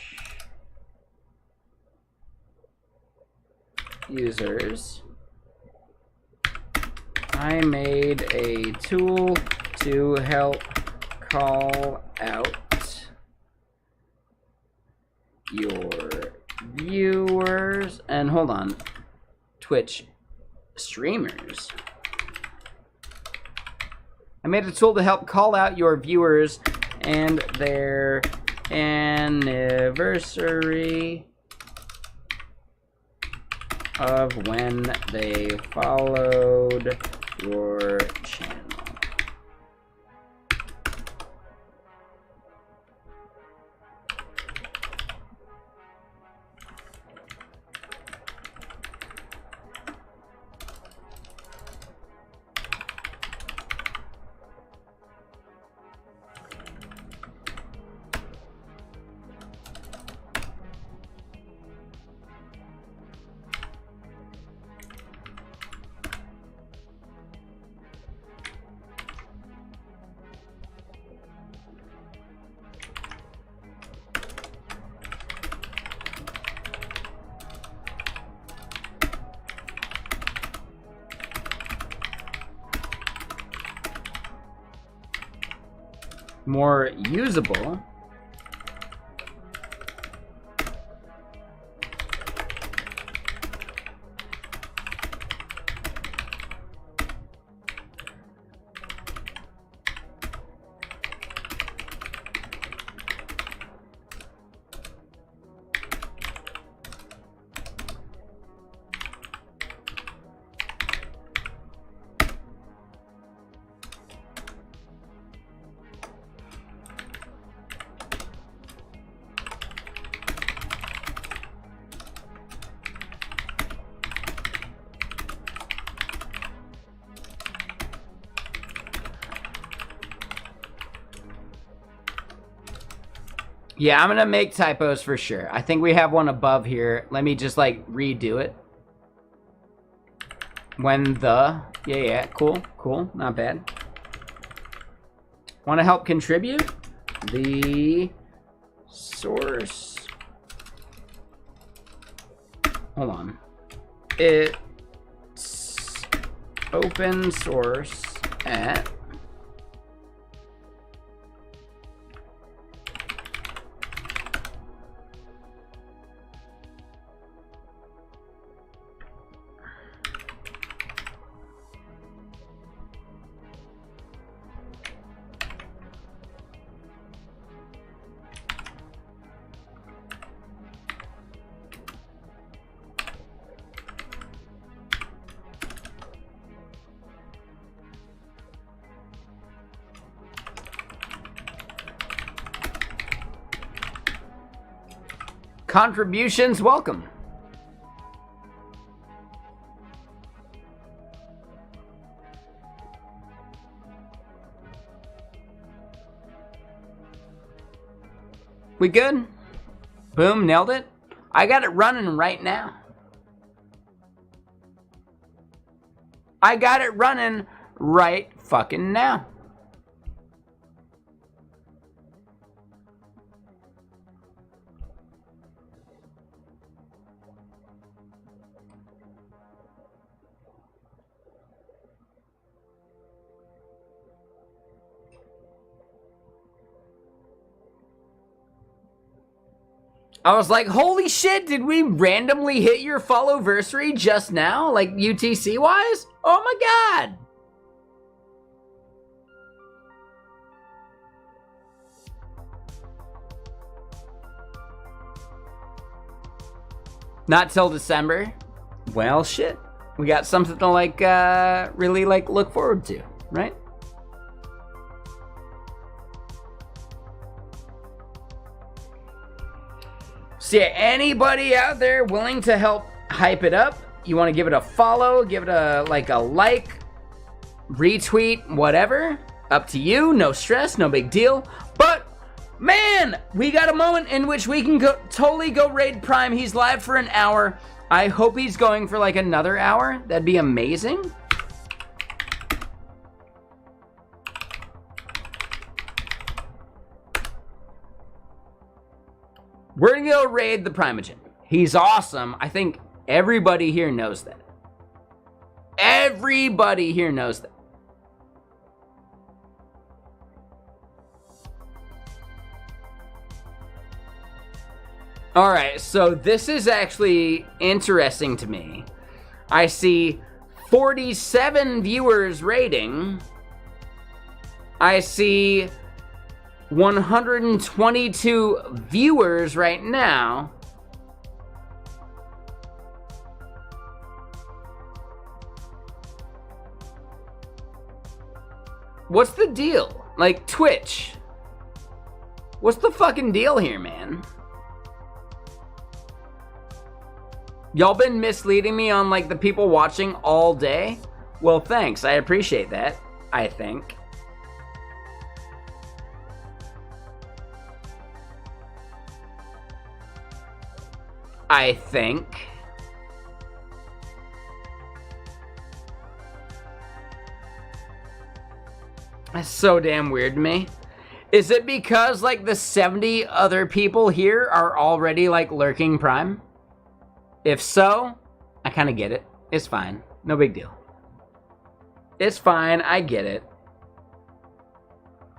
users, I made a tool to help call out your viewers, and hold on, Twitch streamers. I made a tool to help call out your viewers and their anniversary of when they followed your channel. More usable. Yeah, I'm gonna make typos for sure. I think we have one above here. Let me just like redo it. When the, yeah, cool, not bad. Want to help contribute? The source. Hold on. It's open source at contributions, welcome. We good? Boom, nailed it. I got it running right now. I got it running right fucking now. I was like, holy shit, did we randomly hit your followversary just now? Like, UTC-wise? Oh my god! Not till December? Well, shit. We got something to, like, really, like, look forward to, right? So yeah, anybody out there willing to help hype it up? You want to give it a follow, give it a like, retweet, whatever. Up to you, no stress, no big deal. But man, we got a moment in which we can totally go raid Prime. He's live for an hour. I hope he's going for like another hour. That'd be amazing. We're gonna go raid the Primogen. He's awesome. I think everybody here knows that. Everybody here knows that. Alright, so this is actually interesting to me. I see 47 viewers rating I see 122 viewers right now. What's the deal? Like, Twitch. What's the fucking deal here, man? Y'all been misleading me on, like, the people watching all day? Well, thanks. I appreciate that, I think. I think. That's so damn weird to me. Is it because, like, the 70 other people here are already, like, lurking Prime? If so, I kind of get it. It's fine. No big deal. It's fine. I get it.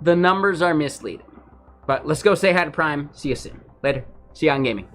The numbers are misleading. But let's go say hi to Prime. See you soon. Later. See you on gaming.